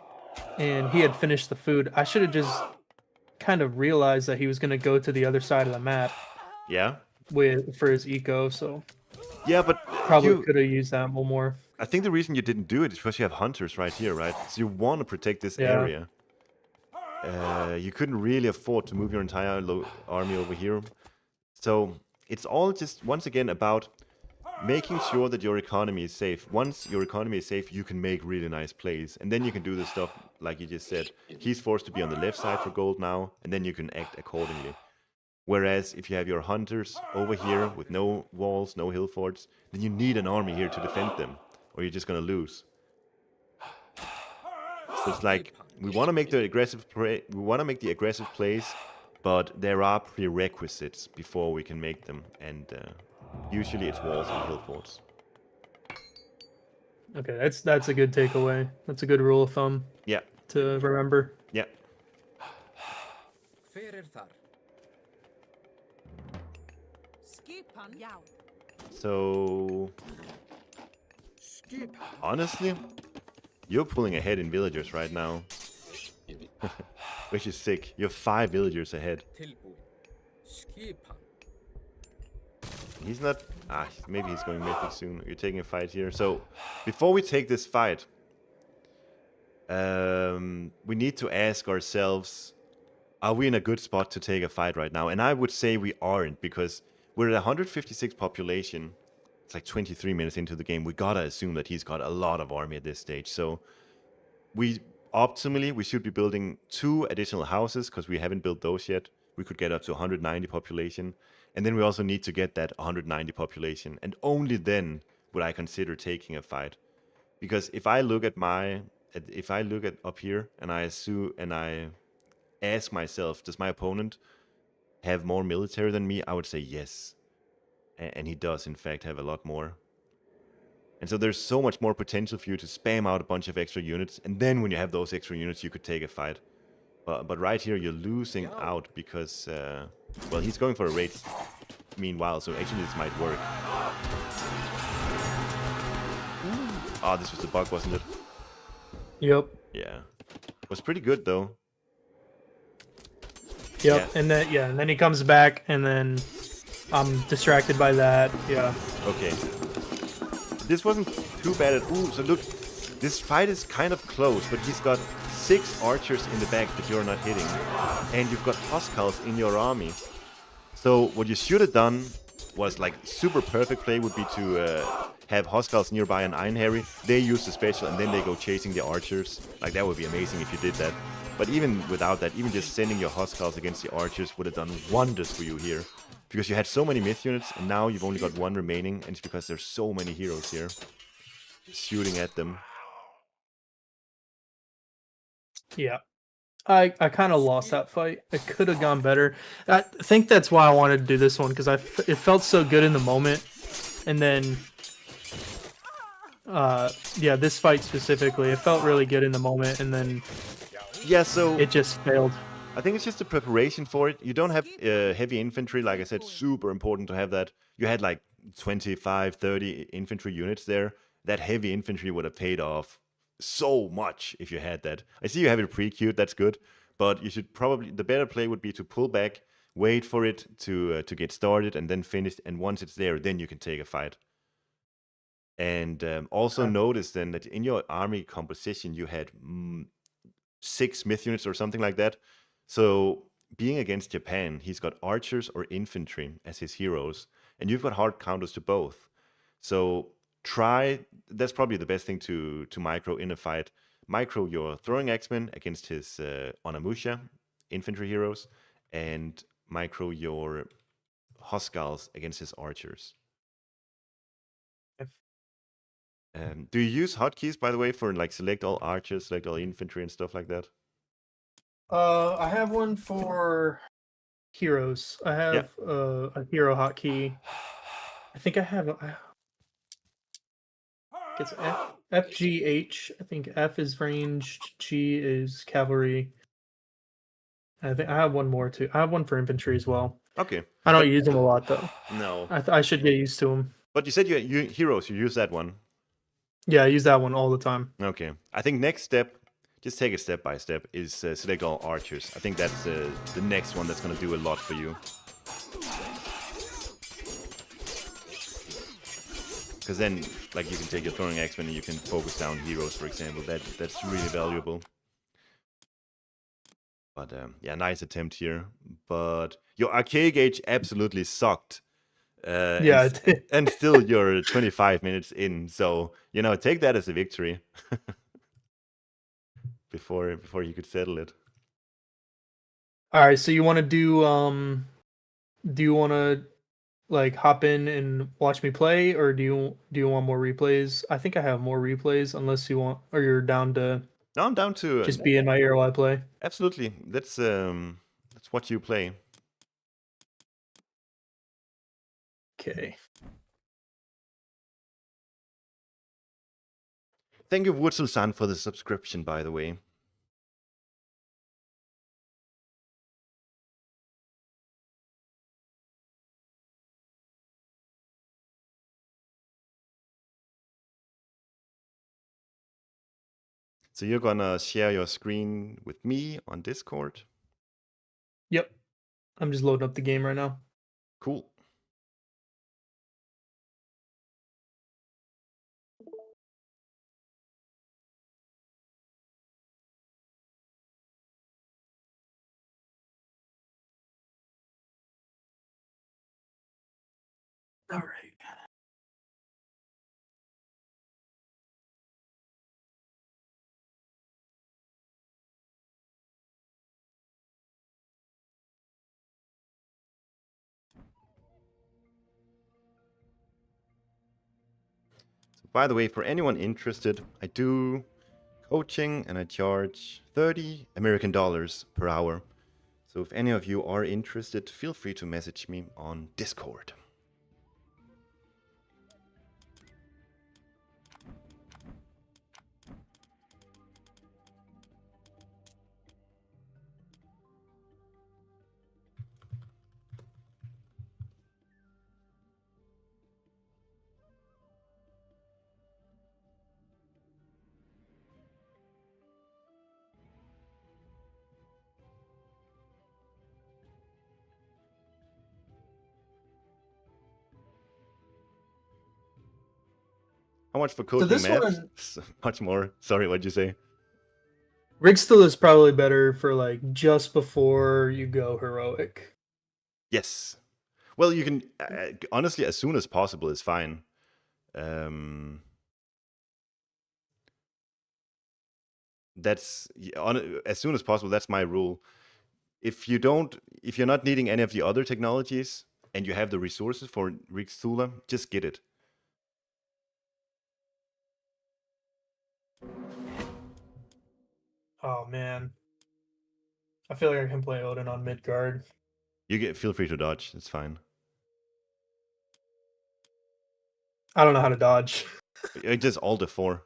[SPEAKER 2] and he had finished the food, I should have just kind of realized that he was going to go to the other side of the map.
[SPEAKER 1] Yeah.
[SPEAKER 2] For his eco, so
[SPEAKER 1] yeah, but
[SPEAKER 2] probably could have used that more.
[SPEAKER 1] I think the reason you didn't do it is because you have hunters right here, right? So you want to protect this area. You couldn't really afford to move your entire army over here. So it's all just, once again, about making sure that your economy is safe. Once your economy is safe, you can make really nice plays. And then you can do the stuff like you just said. He's forced to be on the left side for gold now, and then you can act accordingly. Whereas if you have your hunters over here with no walls, no hill forts, then you need an army here to defend them, or you're just gonna lose. So it's like we want to make the aggressive plays, but there are prerequisites before we can make them, and usually it's walls and hill forts.
[SPEAKER 2] Okay, that's a good takeaway. That's a good rule of thumb.
[SPEAKER 1] Yeah.
[SPEAKER 2] To remember.
[SPEAKER 1] Yeah. So honestly, you're pulling ahead in villagers right now. Which is sick. You're 5 villagers ahead. He's not... maybe he's going mythic soon. You're taking a fight here. So, before we take this fight, we need to ask ourselves, are we in a good spot to take a fight right now? And I would say we aren't, because we're at 156 population. It's like 23 minutes into the game. We gotta assume that he's got a lot of army at this stage. So, optimally, we should be building 2 additional houses, because we haven't built those yet. We could get up to 190 population. And then we also need to get that 190 population. And only then would I consider taking a fight. Because if I look at up here and I ask myself, does my opponent have more military than me? I would say yes. and he does in fact have a lot more. And so there's so much more potential for you to spam out a bunch of extra units, and then when you have those extra units, you could take a fight. But right here, you're losing out because, well, he's going for a raid meanwhile, so actually this might work. Oh, this was the bug, wasn't it?
[SPEAKER 2] Yep.
[SPEAKER 1] Yeah. It was pretty good, though.
[SPEAKER 2] Yep. Yeah. And then he comes back, and then I'm distracted by that. Yeah.
[SPEAKER 1] Okay. This wasn't too bad at all. So look, this fight is kind of close, but he's got 6 archers in the back that you're not hitting. And you've got Hotkeys in your army. So what you should have done was, like, super perfect play would be to have Hotkeys nearby an Iron Harry. They use the special and then they go chasing the archers. Like, that would be amazing if you did that. But even without that, even just sending your Hotkeys against the archers would have done wonders for you here. Because you had so many myth units, and now you've only got 1 remaining, and it's because there's so many heroes here. Shooting at them.
[SPEAKER 2] Yeah. I kind of lost that fight. It could have gone better. I think that's why I wanted to do this one, because it felt so good in the moment. And then, yeah, this fight specifically, it felt really good in the moment, and then
[SPEAKER 1] yeah, so
[SPEAKER 2] it just failed.
[SPEAKER 1] I think it's just the preparation for it. You don't have heavy infantry, like I said, super important to have that. You had like 25, 30 infantry units there. That heavy infantry would have paid off so much if you had that. I see you have it pre-queued, that's good. But you should probably, the better play would be to pull back, wait for it to get started, and then finish. And once it's there, then you can take a fight. And also notice then that in your army composition, you had 6 myth units or something like that. So being against Japan, he's got archers or infantry as his heroes, and you've got hard counters to both. So that's probably the best thing to micro in a fight. Micro your throwing axemen against his Onamusha infantry heroes, and micro your Hotkeys against his archers. Do you use hotkeys, by the way, for like select all archers, select all infantry and stuff like that?
[SPEAKER 2] I have one for heroes. I have a hero hotkey. I think I have it's F G H. I think F is ranged, G is cavalry. I think I have one more too. I have one for infantry as well.
[SPEAKER 1] Okay.
[SPEAKER 2] I don't use them a lot though.
[SPEAKER 1] No.
[SPEAKER 2] I should get used to them.
[SPEAKER 1] But you said you heroes, you use that one.
[SPEAKER 2] Yeah, I use that one all the time.
[SPEAKER 1] Okay. I think next step, just take it step by step, is select all archers. I think that's the next one that's going to do a lot for you. Because then, like, you can take your throwing axemen and you can focus down heroes, for example. That's really valuable. But yeah, nice attempt here. But your arcade gauge absolutely sucked.
[SPEAKER 2] Yeah, it did.
[SPEAKER 1] And still you're 25 minutes in, so take that as a victory. before you could settle it.
[SPEAKER 2] All right, so you want to do you want to like hop in and watch me play, or do you want more replays? I think I have more replays, unless you want, or you're down to.
[SPEAKER 1] No, I'm down to
[SPEAKER 2] just be in my ear while I play.
[SPEAKER 1] Absolutely, let's watch you play.
[SPEAKER 2] Okay.
[SPEAKER 1] Thank you, Wurzel-san, for the subscription, by the way. So you're gonna share your screen with me on Discord?
[SPEAKER 2] Yep. I'm just loading up the game right now.
[SPEAKER 1] Cool.
[SPEAKER 2] All right.
[SPEAKER 1] By the way, for anyone interested, I do coaching and I charge $30 per hour. So if any of you are interested, feel free to message me on Discord. How much for
[SPEAKER 2] So
[SPEAKER 1] coaching
[SPEAKER 2] this
[SPEAKER 1] maps?
[SPEAKER 2] one,
[SPEAKER 1] Much more. Sorry, what'd you say?
[SPEAKER 2] Rigstool is probably better for like just before you go heroic.
[SPEAKER 1] Yes. Well, you can honestly, as soon as possible is fine. Um, that's as soon as possible. That's my rule. If you're not needing any of the other technologies and you have the resources for Rigstool, just get it.
[SPEAKER 2] Oh man, I feel like I can play Odin on mid guard.
[SPEAKER 1] Feel free to dodge. It's fine.
[SPEAKER 2] I don't know how to dodge.
[SPEAKER 1] Just all the four.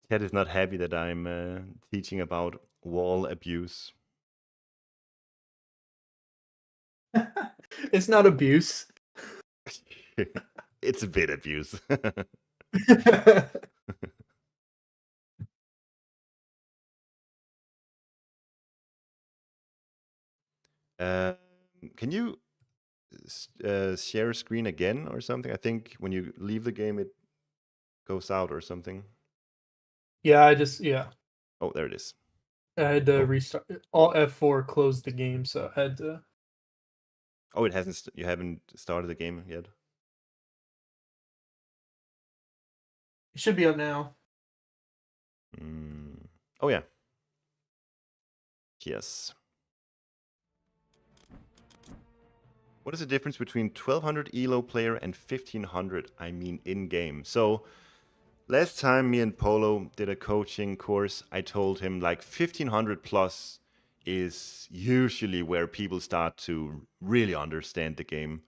[SPEAKER 1] Ted is not happy that I'm teaching about wall abuse.
[SPEAKER 2] It's not abuse.
[SPEAKER 1] It's a bit abuse. uh, can you share screen again or something? I think when you leave the game, it goes out or something.
[SPEAKER 2] Yeah.
[SPEAKER 1] Oh, there it is.
[SPEAKER 2] I had to restart. Alt F4 closed the game, so I had to.
[SPEAKER 1] Oh, it hasn't. You haven't started the game yet.
[SPEAKER 2] It should be up now.
[SPEAKER 1] Oh yeah. Yes. What is the difference between 1200 elo player and 1500? I mean, in game. So last time me and Polo did a coaching course, I told him like 1500 plus is usually where people start to really understand the game,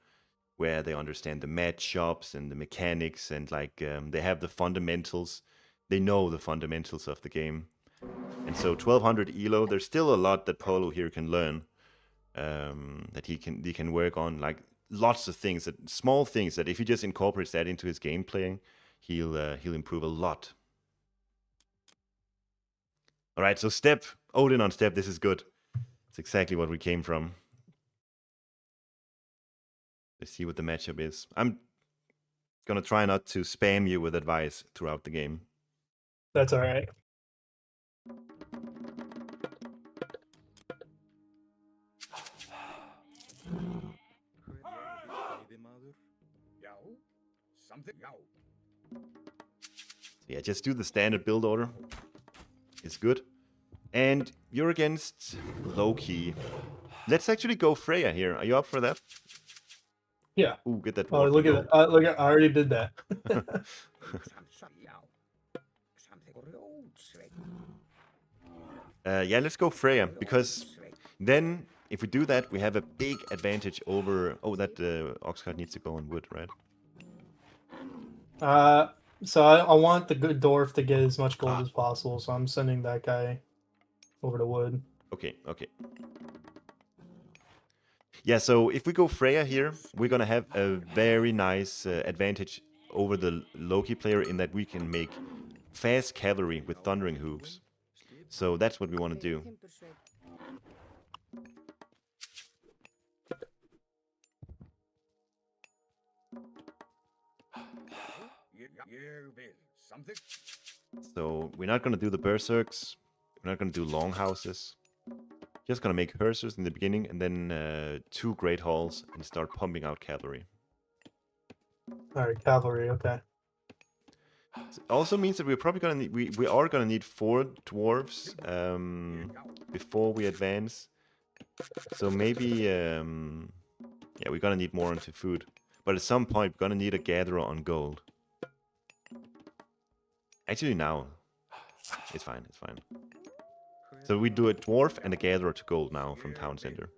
[SPEAKER 1] where they understand the matchups and the mechanics, and like they have the fundamentals. They know the fundamentals of the game. And so 1200 elo, there's still a lot that Polo here can learn, that he can work on, like lots of things, that small things that if he just incorporates that into his gameplay, he'll improve a lot. All right, so step Odin on step. This is good. It's exactly what we came from. Let's see what the matchup is. I'm gonna try not to spam you with advice throughout the game.
[SPEAKER 2] That's all right.
[SPEAKER 1] Yeah, just do the standard build order. It's good. And you're against Loki. Let's actually go Freya here. Are you up for that?
[SPEAKER 2] Yeah.
[SPEAKER 1] Ooh, get that
[SPEAKER 2] Oh,
[SPEAKER 1] dwarf
[SPEAKER 2] look
[SPEAKER 1] on
[SPEAKER 2] at that. Look at. I already did that.
[SPEAKER 1] Yeah, let's go Freya, because then if we do that, we have a big advantage over... Oh, that ox cart needs to go on wood, right?
[SPEAKER 2] So I want the good dwarf to get as much gold as possible, so I'm sending that guy over to wood.
[SPEAKER 1] Okay. Yeah, so if we go Freya here, we're gonna have a very nice advantage over the Loki player in that we can make fast cavalry with thundering hooves. So that's what we want to do. So we're not gonna do the berserks. We're not gonna do longhouses. Just gonna make hersers in the beginning, and then 2 great halls, and start pumping out cavalry.
[SPEAKER 2] All right, cavalry. Okay.
[SPEAKER 1] It also means that we're probably gonna need we are gonna need 4 dwarves before we advance. So maybe yeah, we're gonna need more into food. But at some point we're gonna need a gatherer on gold. Actually now. It's fine. So we do a dwarf and a gatherer to gold now from town center.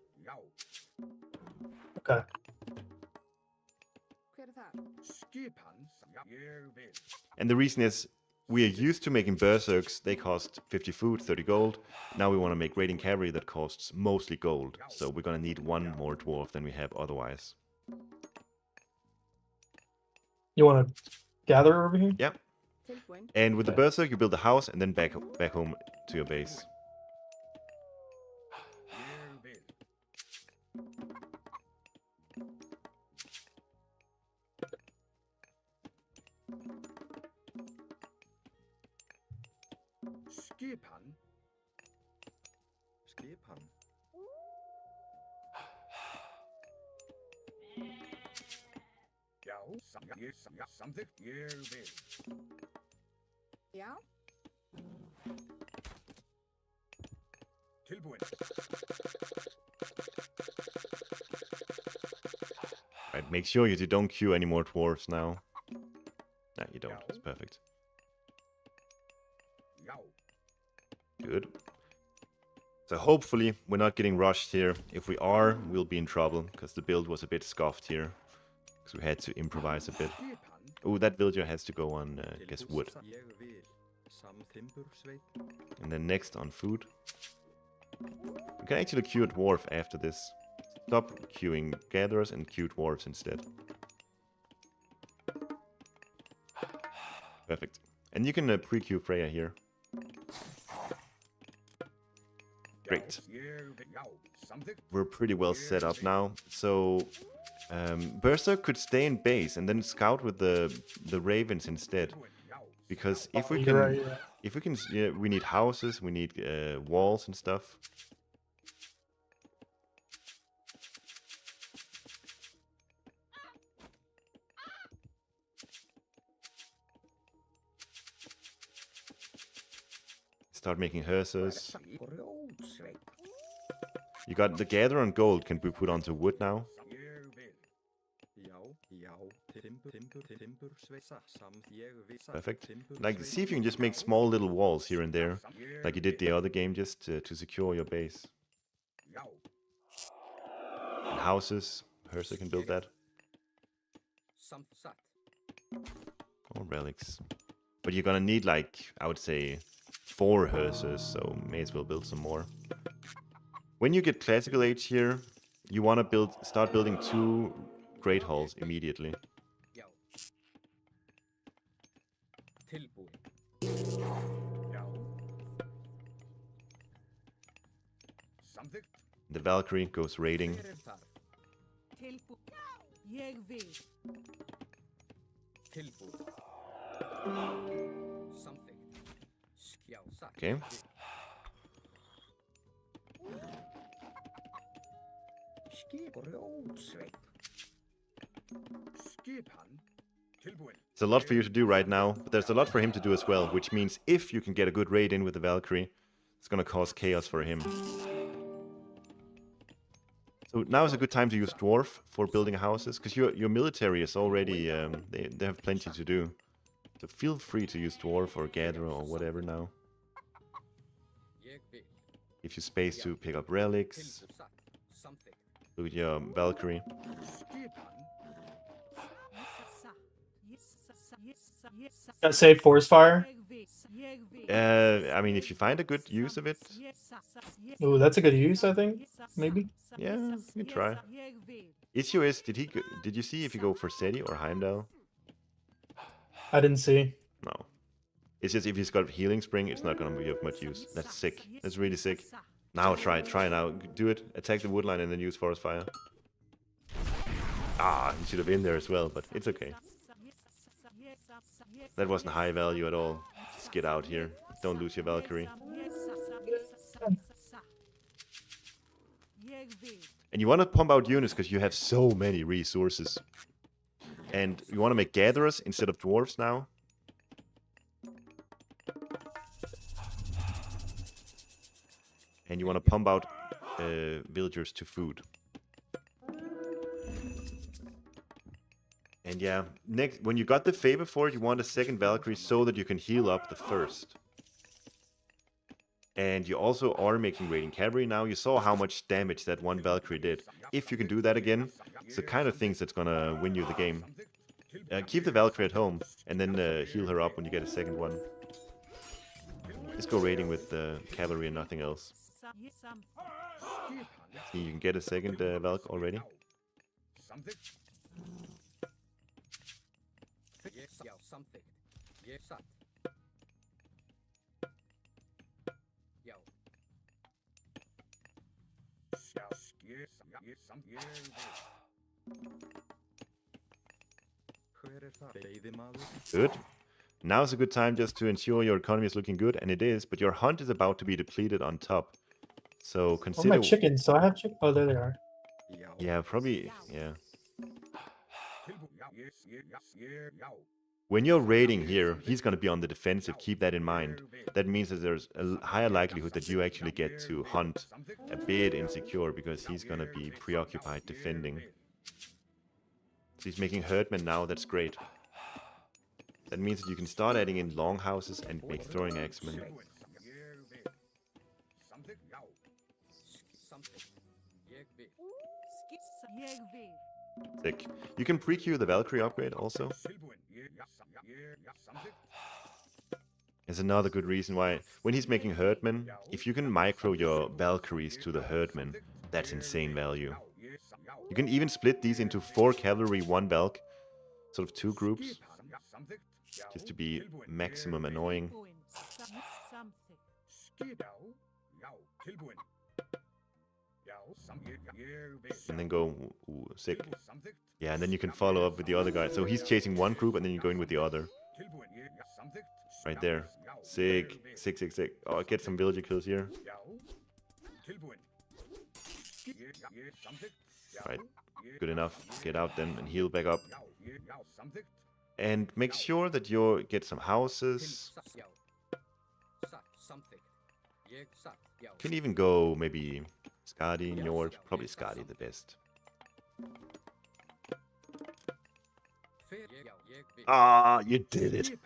[SPEAKER 2] Okay.
[SPEAKER 1] And the reason is we are used to making berserks. They cost 50 food, 30 gold. Now we want to make raiding cavalry that costs mostly gold. So we're going to need one more dwarf than we have otherwise.
[SPEAKER 2] You want to gather over here?
[SPEAKER 1] Yeah. And with the berserk, you build a house and then back home to your base.
[SPEAKER 3] Ja?
[SPEAKER 1] Right, make sure you don't queue any more dwarves now. No, you don't. It's perfect. Good. So hopefully we're not getting rushed here. If we are, we'll be in trouble, because the build was a bit scuffed here. Because we had to improvise a bit. Oh, that villager has to go on, I guess, wood. And then next on food. We can actually queue a dwarf after this. Stop queuing gatherers and queue dwarves instead. Perfect. And you can pre-queue Freya here. Great. We're pretty well set up now. So Berserk could stay in base and then scout with the ravens instead. Because if we can, yeah, we need houses, we need walls and stuff. Start making hearses. You got the gather on gold can be put onto wood now. Perfect. Like, see if you can just make small little walls here and there, like you did the other game, just to secure your base. And houses, Hersa can build that. Or relics. But you're gonna need, like, I would say 4 hearses, so may as well build some more. When you get classical age here, you want to start building 2 great halls immediately. The Valkyrie goes raiding. Okay. It's a lot for you to do right now, but there's a lot for him to do as well, which means if you can get a good raid in with the Valkyrie, it's gonna cause chaos for him. So now is a good time to use Dwarf for building houses, because your military is already, they have plenty to do. So feel free to use Dwarf or Gatherer or whatever now. Gives you space to pick up relics. Look at your Valkyrie.
[SPEAKER 2] Save forest fire.
[SPEAKER 1] I mean, if you find a good use of it.
[SPEAKER 2] Oh, that's a good use, I think. Maybe.
[SPEAKER 1] Yeah, you can try. Issue is, did you see if you go for Seti or Heimdall?
[SPEAKER 2] I didn't see.
[SPEAKER 1] No. It's just if he's got healing spring, it's not gonna be of much use. That's sick. That's really sick. Now try now. Do it. Attack the woodline and then use forest fire. Ah, he should have been there as well, but it's okay. That wasn't high value at all. Just get out here. Don't lose your Valkyrie. And you want to pump out units because you have so many resources. And you want to make gatherers instead of dwarves now. And you want to pump out villagers to food. And yeah, next when you got the favor for it, you want a second Valkyrie so that you can heal up the first. And you also are making raiding cavalry now. You saw how much damage that one Valkyrie did. If you can do that again, it's the kind of things that's gonna win you the game. Keep the Valkyrie at home, and then heal her up when you get a second one. Just go raiding with the cavalry and nothing else. See, you can get a second Valk already. Good. Now's a good time just to ensure your economy is looking good, and it is, but your hunt is about to be depleted on top. So
[SPEAKER 2] Oh,
[SPEAKER 1] consider...
[SPEAKER 2] my chickens. So I have chickens. Oh, there they are.
[SPEAKER 1] Yeah, probably, yeah. When you're raiding here, he's going to be on the defensive. Keep that in mind. That means that there's a higher likelihood that you actually get to hunt a bit insecure because he's going to be preoccupied defending. So he's making herdmen now. That's great. That means that you can start adding in longhouses and make throwing axemen. Sick. You can pre-queue the Valkyrie upgrade also. There's another good reason why. When he's making herdmen, if you can micro your Valkyries to the herdmen, that's insane value. You can even split these into 4 cavalry, 1 Valk. Sort of 2 groups. Just to be maximum annoying. And then go, ooh, sick. Yeah, and then you can follow up with the other guy. So he's chasing one group and then you're going with the other. Right there. Sick. Sick, sick, sick. Oh, get some villager kills here. Right. Good enough. Get out then and heal back up. And make sure that you get some houses. Can even go maybe Skadi, Njord. Probably Skadi the best. Ah, you did it.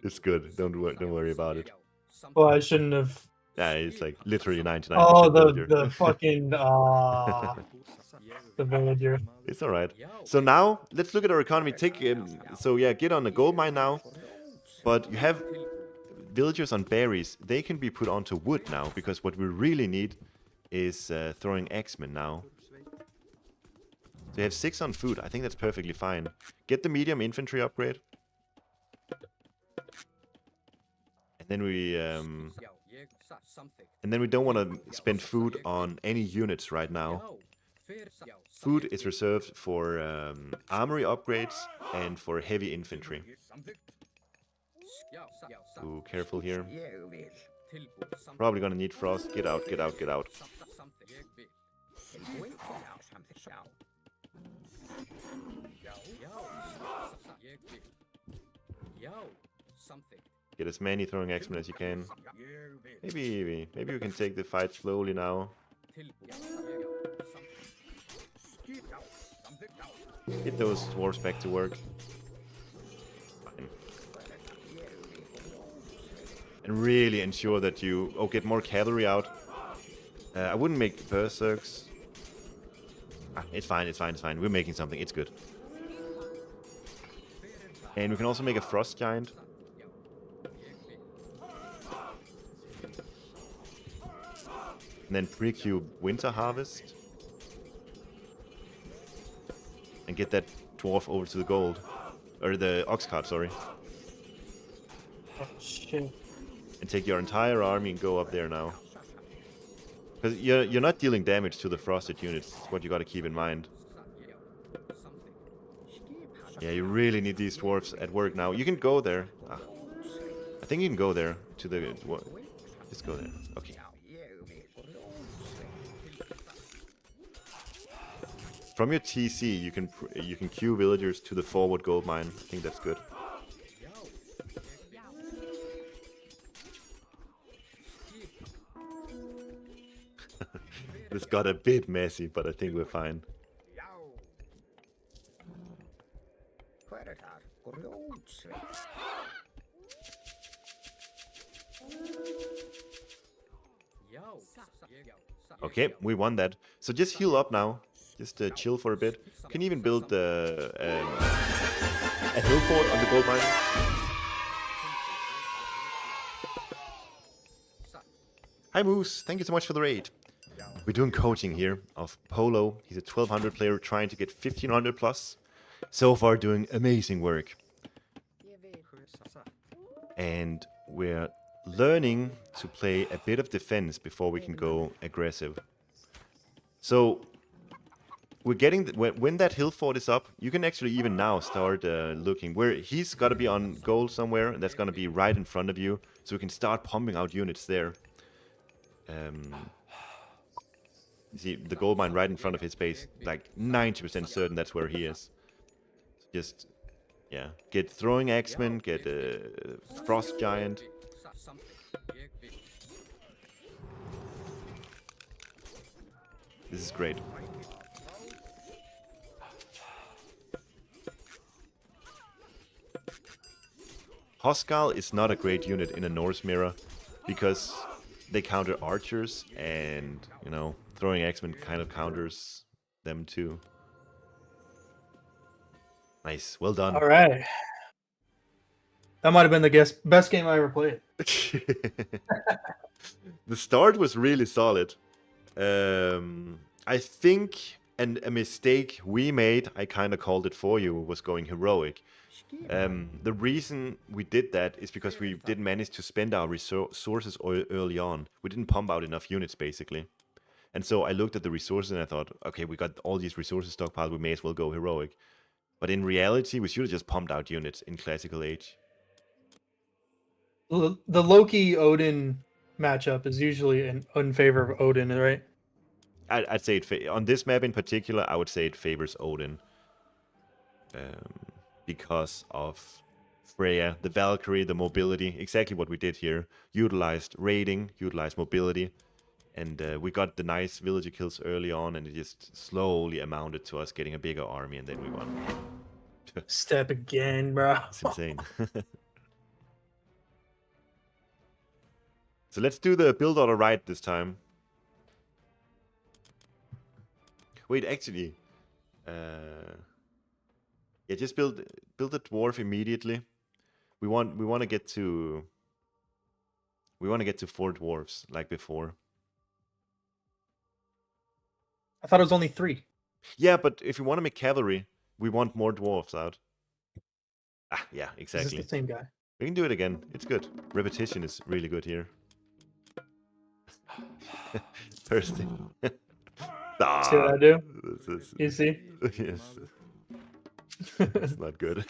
[SPEAKER 1] It's good. Don't worry about it.
[SPEAKER 2] Well, I shouldn't have.
[SPEAKER 1] Yeah, it's like literally 99%.
[SPEAKER 2] Oh,
[SPEAKER 1] villager.
[SPEAKER 2] the fucking the villager.
[SPEAKER 1] It's all right. So now let's look at our economy. So yeah, get on a gold mine now. But you have villagers on berries. They can be put onto wood now because what we really need is throwing axemen now. So you have 6 on food. I think that's perfectly fine. Get the medium infantry upgrade. And then we don't want to spend food on any units right now. Food is reserved for armory upgrades and for heavy infantry. Ooh, careful here. Probably gonna need frost. Get out, get out, get out. Get as many throwing axemen as you can. Maybe we can take the fight slowly now. Get those dwarves back to work. Fine. And really ensure that you get more cavalry out. I wouldn't make berserks. It's fine, it's fine, it's fine. We're making something, it's good. And we can also make a frost giant. And then pre-queue winter harvest. And get that dwarf over to the gold. Or the ox cart, sorry.
[SPEAKER 2] Oh, shit.
[SPEAKER 1] And take your entire army and go up there now. Because you're not dealing damage to the frosted units. That's what you gotta keep in mind. Yeah, you really need these dwarves at work now. You can go there. I think you can go there to the... Just go there. Okay. From your TC, you can queue villagers to the forward gold mine. I think that's good. This got a bit messy, but I think we're fine. Okay, we won that. So just heal up now. Just chill for a bit. Can even build a hill fort on the gold mine. Hi Moose, thank you so much for the raid. We're doing coaching here of Polo. He's a 1200 player trying to get 1500 plus. So far doing amazing work. And we're learning to play a bit of defense before we can go aggressive. So we're getting when that hill fort is up, you can actually even now start looking where he's got to be on gold somewhere, and that's going to be right in front of you, so we can start pumping out units there. You see the gold mine right in front of his base, like 90% certain that's where he is. Just yeah, get throwing axemen, get a frost giant. This is great. Hoscal is not a great unit in a Norse mirror because they counter archers, and you know, throwing axemen kind of counters them too. Nice, well done.
[SPEAKER 2] All right. That might have been the best game I ever played.
[SPEAKER 1] The start was really solid. I think a mistake we made, I kind of called it for you, was going heroic. The reason we did that is because we didn't manage to spend our resources early on. We didn't pump out enough units, basically. And so I looked at the resources and I thought, okay, we got all these resources stockpiled, we may as well go heroic. But in reality, we should have just pumped out units in Classical Age.
[SPEAKER 2] The Loki-Odin matchup is usually in favor of Odin, right?
[SPEAKER 1] I'd say on this map in particular, I would say it favors Odin. Because of Freya, the Valkyrie, the mobility, exactly what we did here. Utilized raiding, utilized mobility, and we got the nice villager kills early on, and it just slowly amounted to us getting a bigger army, and then we won.
[SPEAKER 2] Step again, bro.
[SPEAKER 1] It's insane. So let's do the build order right this time. Wait, actually, yeah, just build a dwarf immediately. We want to get to 4 dwarves like before.
[SPEAKER 2] I thought it was only 3.
[SPEAKER 1] Yeah, but if you want to make cavalry, we want more dwarves out. Ah, yeah, exactly.
[SPEAKER 2] This is the same guy.
[SPEAKER 1] We can do it again. It's good. Repetition is really good here. Thirsty.
[SPEAKER 2] See what I do? You see?
[SPEAKER 1] Yes. That's not good.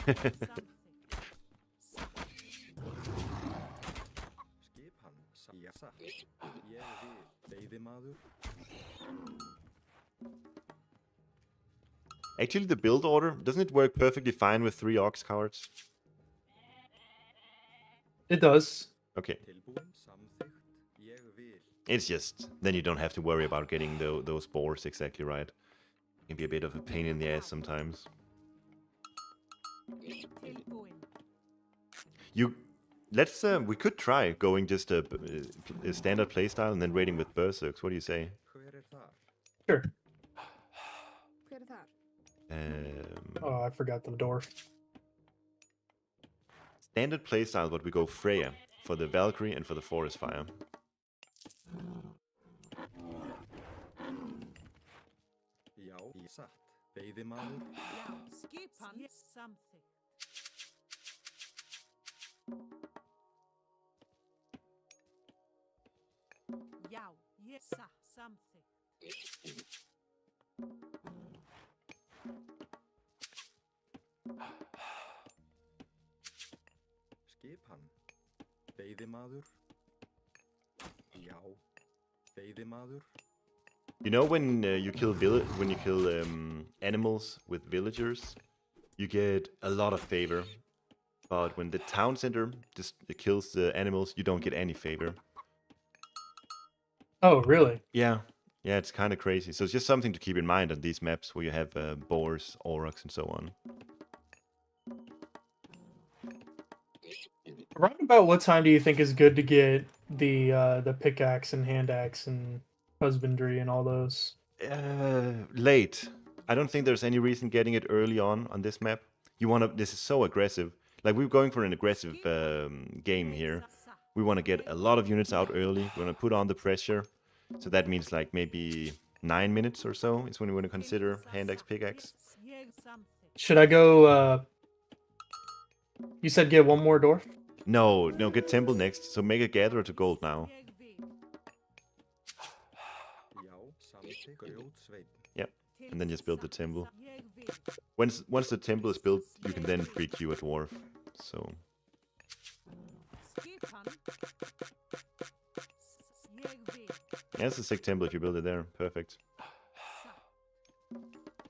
[SPEAKER 1] Actually, the build order, doesn't it work perfectly fine with 3 ox cards?
[SPEAKER 2] It does.
[SPEAKER 1] Okay. It's just, then you don't have to worry about getting those boars exactly right. It can be a bit of a pain in the ass sometimes. We could try going just a standard playstyle and then raiding with berserks. What do you say?
[SPEAKER 2] Sure.
[SPEAKER 1] Um,
[SPEAKER 2] Oh, I forgot the dwarf.
[SPEAKER 1] Standard playstyle, but we go Freya for the Valkyrie and for the Forest Fire. You know when you kill animals with villagers, you get a lot of favor. But when the town center just kills the animals, you don't get any favor.
[SPEAKER 2] Oh, really?
[SPEAKER 1] Yeah, it's kind of crazy. So it's just something to keep in mind on these maps where you have boars, aurochs, and so on.
[SPEAKER 2] Around about what time do you think is good to get the pickaxe and hand axe and husbandry and all those?
[SPEAKER 1] Late. I don't think there's any reason getting it early on this map. You want to. This is so aggressive. Like we're going for an aggressive game here. We want to get a lot of units out early. We want to put on the pressure. So that means like maybe 9 minutes or so is when we want to consider hand axe pickaxe.
[SPEAKER 2] Should I go? You said get one more dwarf.
[SPEAKER 1] No, get temple next. So make a gatherer to gold now. Yep, and then just build the temple. Once the temple is built, you can then pre-queue a dwarf. So yeah, it's a sick temple if you build it there. Perfect.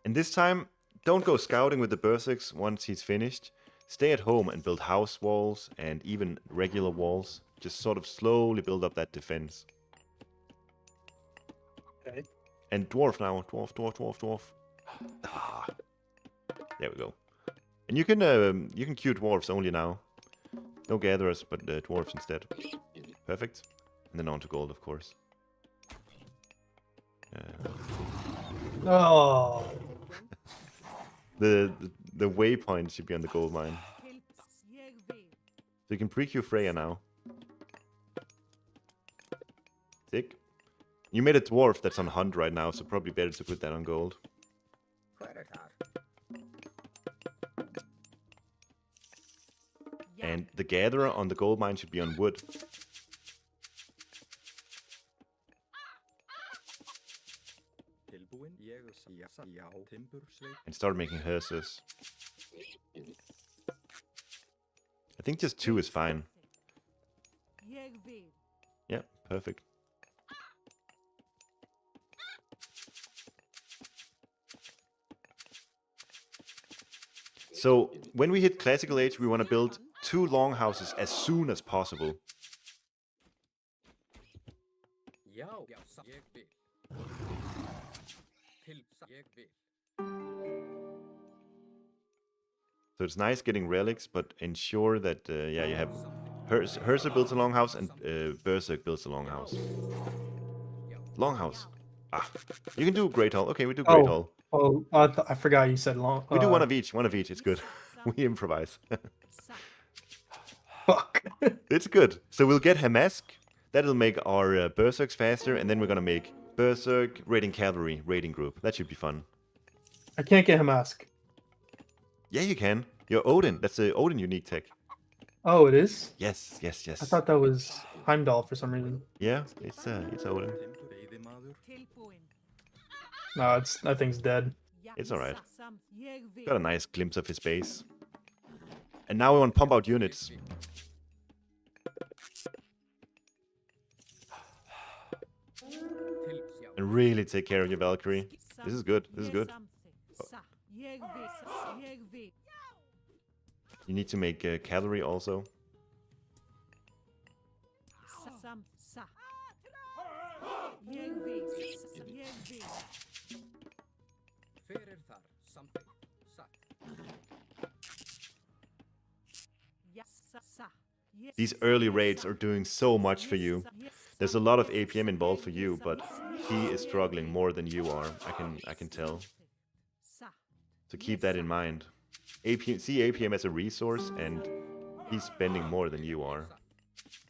[SPEAKER 1] And this time, don't go scouting with the Berserks once he's finished. Stay at home and build house walls and even regular walls. Just sort of slowly build up that defense.
[SPEAKER 2] Okay.
[SPEAKER 1] And dwarf now. Dwarf. Ah, there we go. And you can queue dwarves only now. No gatherers, but dwarves instead. Perfect. And then on to gold, of course.
[SPEAKER 2] Oh.
[SPEAKER 1] The waypoint should be on the gold mine. So you can pre-queue Freya now. Sick. You made a dwarf that's on hunt right now, so probably better to put that on gold. And the gatherer on the gold mine should be on wood. And start making hearses. I think just 2 is fine. Yeah, perfect. So when we hit classical age, we want to build 2 longhouses as soon as possible. So it's nice getting relics, but ensure that yeah, you have Hersa builds a longhouse and Berserk builds a longhouse. Longhouse. Ah, you can do Great Hall. Okay, we do Great Hall.
[SPEAKER 2] Oh, I forgot you said long.
[SPEAKER 1] We do one of each. One of each. It's good. We improvise.
[SPEAKER 2] Fuck.
[SPEAKER 1] It's good. So we'll get Hamask. That'll make our Berserks faster, and then we're gonna make Berserk, Raiding Cavalry, Raiding Group. That should be fun.
[SPEAKER 2] I can't get Hamask.
[SPEAKER 1] Yeah, you can. You're Odin. That's the Odin unique tech.
[SPEAKER 2] Oh, it is?
[SPEAKER 1] Yes.
[SPEAKER 2] I thought that was Heimdall for some reason.
[SPEAKER 1] Yeah, it's Odin.
[SPEAKER 2] No, that thing's dead.
[SPEAKER 1] It's alright. Got a nice glimpse of his base. And now we want to pump out units. And really take care of your Valkyrie. This is good. This is good. You need to make cavalry also. These early raids are doing so much for you. There's a lot of APM involved for you, but he is struggling more than you are. I can tell. So keep that in mind. See APM as a resource, and he's spending more than you are.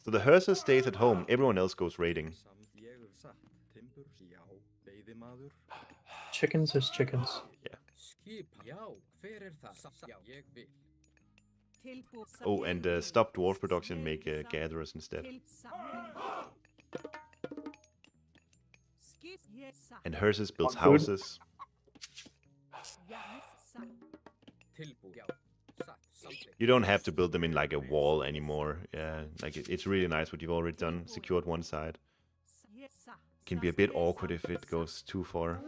[SPEAKER 1] So the Hersa stays at home, everyone else goes raiding.
[SPEAKER 2] Chickens is chickens.
[SPEAKER 1] Yeah. Oh, and stop dwarf production, make gatherers instead. And Herses builds houses. You don't have to build them in like a wall anymore. Yeah, like it's really nice what you've already done. Secured one side. Can be a bit awkward if it goes too far.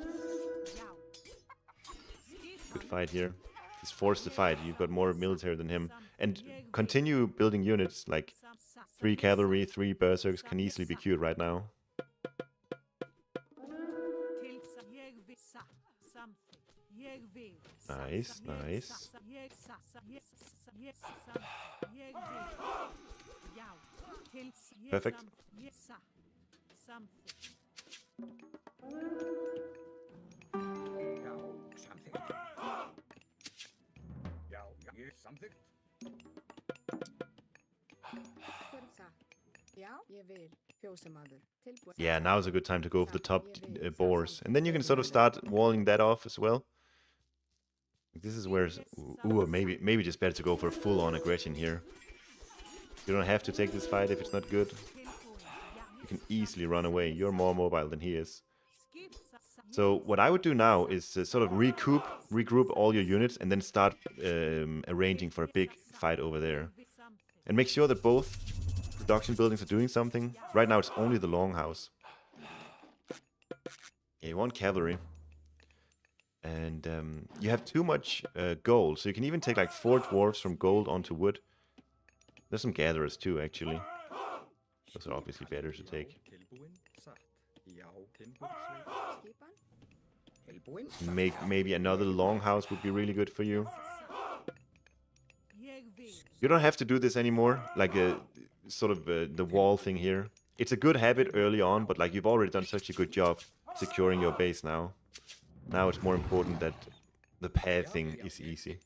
[SPEAKER 1] Good fight here. He's forced to fight. You've got more military than him. And continue building units, like 3 cavalry, 3 berserks can easily be queued right now. Nice. Perfect. Yeah, now is a good time to go for the top boars. And then you can sort of start walling that off as well. This is where... Ooh, maybe just better to go for full-on aggression here. You don't have to take this fight if it's not good. You can easily run away. You're more mobile than he is. So what I would do now is sort of regroup all your units and then start arranging for a big fight over there. And make sure that both production buildings are doing something. Right now it's only the longhouse. Yeah, you want cavalry. And you have too much gold, so you can even take like 4 dwarves from gold onto wood. There's some gatherers too, actually. Those are obviously better to take. Maybe another longhouse would be really good for you. You don't have to do this anymore, like the wall thing here. It's a good habit early on, but like you've already done such a good job securing your base now. Now it's more important that the pathing is easy.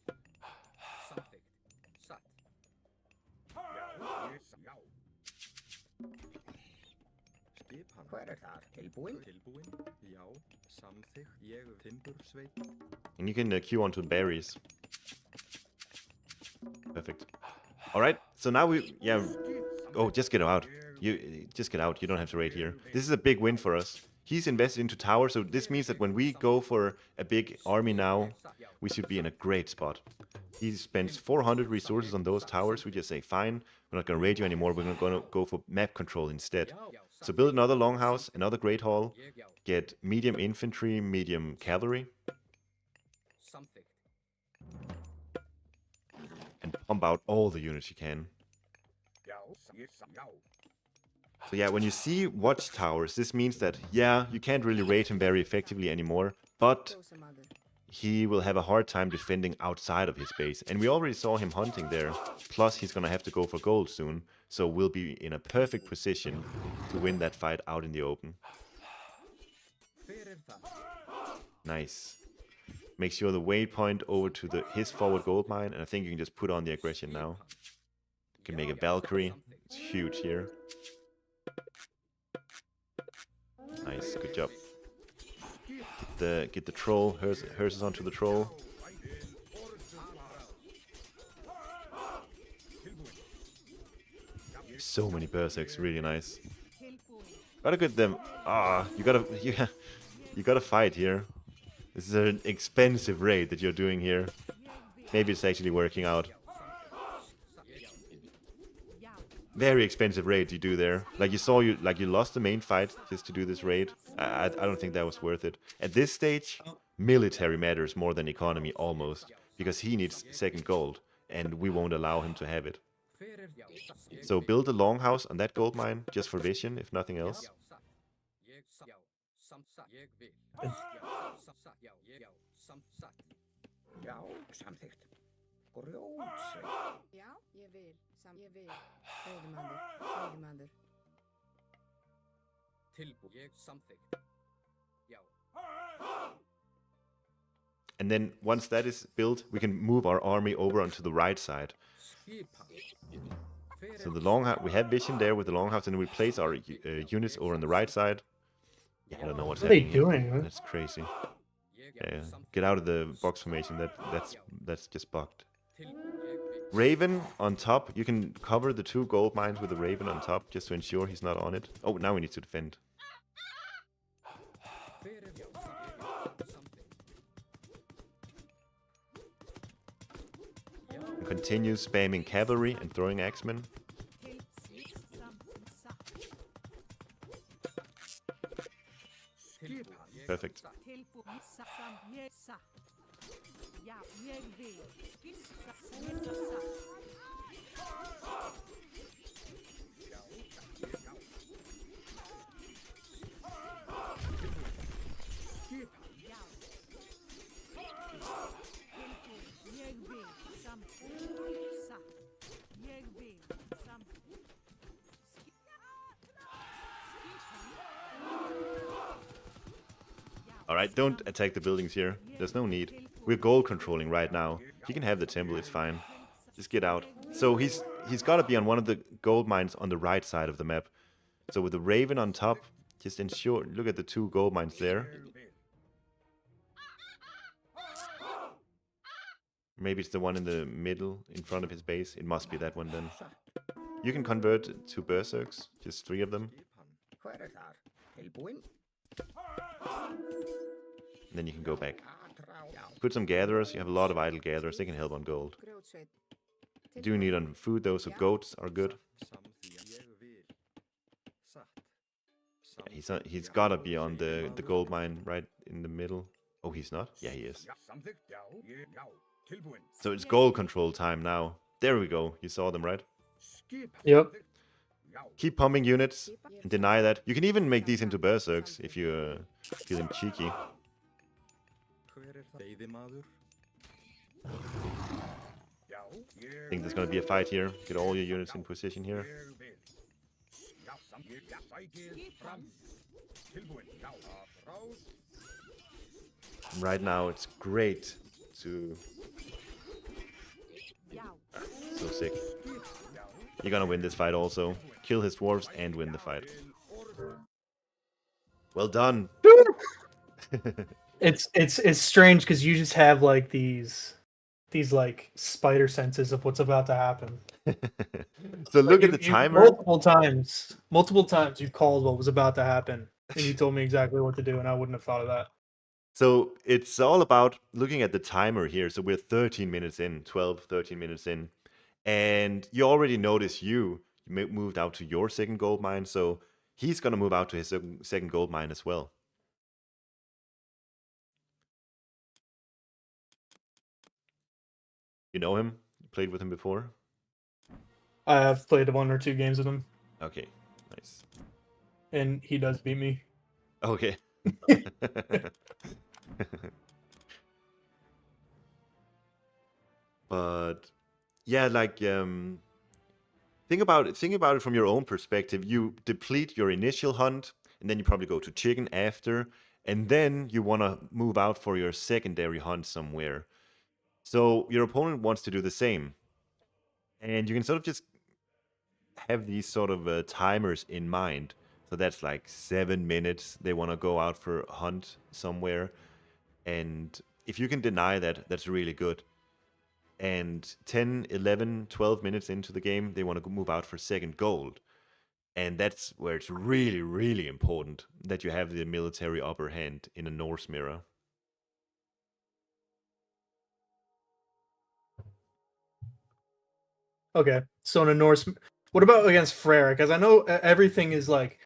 [SPEAKER 1] And you can queue onto berries. Perfect. Alright, so now oh, just get out. Just get out, you don't have to raid here. This is a big win for us. He's invested into tower, so this means that when we go for a big army now, we should be in a great spot. He spends 400 resources on those towers. We just say, fine, we're not going to raid you anymore. We're going to go for map control instead. So build another longhouse, another great hall, get medium infantry, medium cavalry, and pump out all the units you can. So yeah, when you see watchtowers, this means that, yeah, you can't really raid him very effectively anymore, but he will have a hard time defending outside of his base. And we already saw him hunting there, plus he's gonna have to go for gold soon, so we'll be in a perfect position to win that fight out in the open. Nice. Make sure the waypoint over to his forward gold mine, and I think you can just put on the aggression now. You can make a Valkyrie, it's huge here. Nice, good job. Get the troll, hearses onto the troll. So many berserks, really nice. Gotta get them. You gotta fight here. This is an expensive raid that you're doing here. Maybe it's actually working out. Very expensive raid you do there. Like you lost the main fight just to do this raid. I don't think that was worth it. At this stage, military matters more than economy almost, because he needs second gold, and we won't allow him to have it. So build a longhouse on that gold mine just for vision, if nothing else. And then once that is built, we can move our army over onto the right side. So the longhouse, we have vision there with the longhouse, and we place our units over on the right side. Yeah, I don't know what's happening.
[SPEAKER 2] What are they doing? Huh?
[SPEAKER 1] That's crazy. Yeah, get out of the box formation. That's just bugged. Raven on top. You can cover the 2 gold mines with the Raven on top just to ensure he's not on it. Oh, now we need to defend. Continue spamming cavalry and throwing axemen. Perfect. Alright, don't attack the buildings here. There's no need. We're gold controlling right now. He can have the temple, it's fine. Just get out. So he's got to be on one of the gold mines on the right side of the map. So with the Raven on top, just ensure... Look at the 2 gold mines there. Maybe it's the one in the middle, in front of his base. It must be that one then. You can convert to berserks, just 3 of them. And then you can go back. Put some gatherers. You have a lot of idle gatherers. They can help on gold. You do need on food though, so goats are good. Yeah, he's gotta be on the gold mine right in the middle. Oh, he's not? Yeah, he is. So it's gold control time now. There we go. You saw them, right?
[SPEAKER 2] Yep.
[SPEAKER 1] Keep pumping units and deny that. You can even make these into berserks if you feeling cheeky. I think there's gonna be a fight here. Get all your units in position here. Right now it's great to... so sick. You're gonna win this fight also. Kill his dwarves and win the fight. Well done.
[SPEAKER 2] It's strange because you just have like these like spider senses of what's about to happen.
[SPEAKER 1] So look
[SPEAKER 2] Like,
[SPEAKER 1] at the timer.
[SPEAKER 2] Multiple times you called what was about to happen, and you told me exactly what to do, and I wouldn't have thought of that.
[SPEAKER 1] So it's all about looking at the timer here. So we're 13 minutes in, 12, 13 minutes in. And you already noticed you moved out to your second gold mine. So he's going to move out to his second gold mine as well. You know him? You played with him before?
[SPEAKER 2] I have played 1 or 2 games with him,
[SPEAKER 1] Okay, nice.
[SPEAKER 2] and he does beat me.
[SPEAKER 1] Okay. But yeah, like think about it from your own perspective. You deplete your initial hunt, and then you probably go to chicken after, and then you want to move out for your secondary hunt somewhere. So your opponent wants to do the same, and you can sort of just have these sort of timers in mind. So that's like 7 minutes. They want to go out for a hunt somewhere, and if you can deny that, that's really good. And 10, 11, 12 minutes into the game, they want to move out for second gold. And that's where it's really, really important that you have the military upper hand in a Norse mirror.
[SPEAKER 2] Okay, so in a Norse, what about against Freyr? Because I know everything is like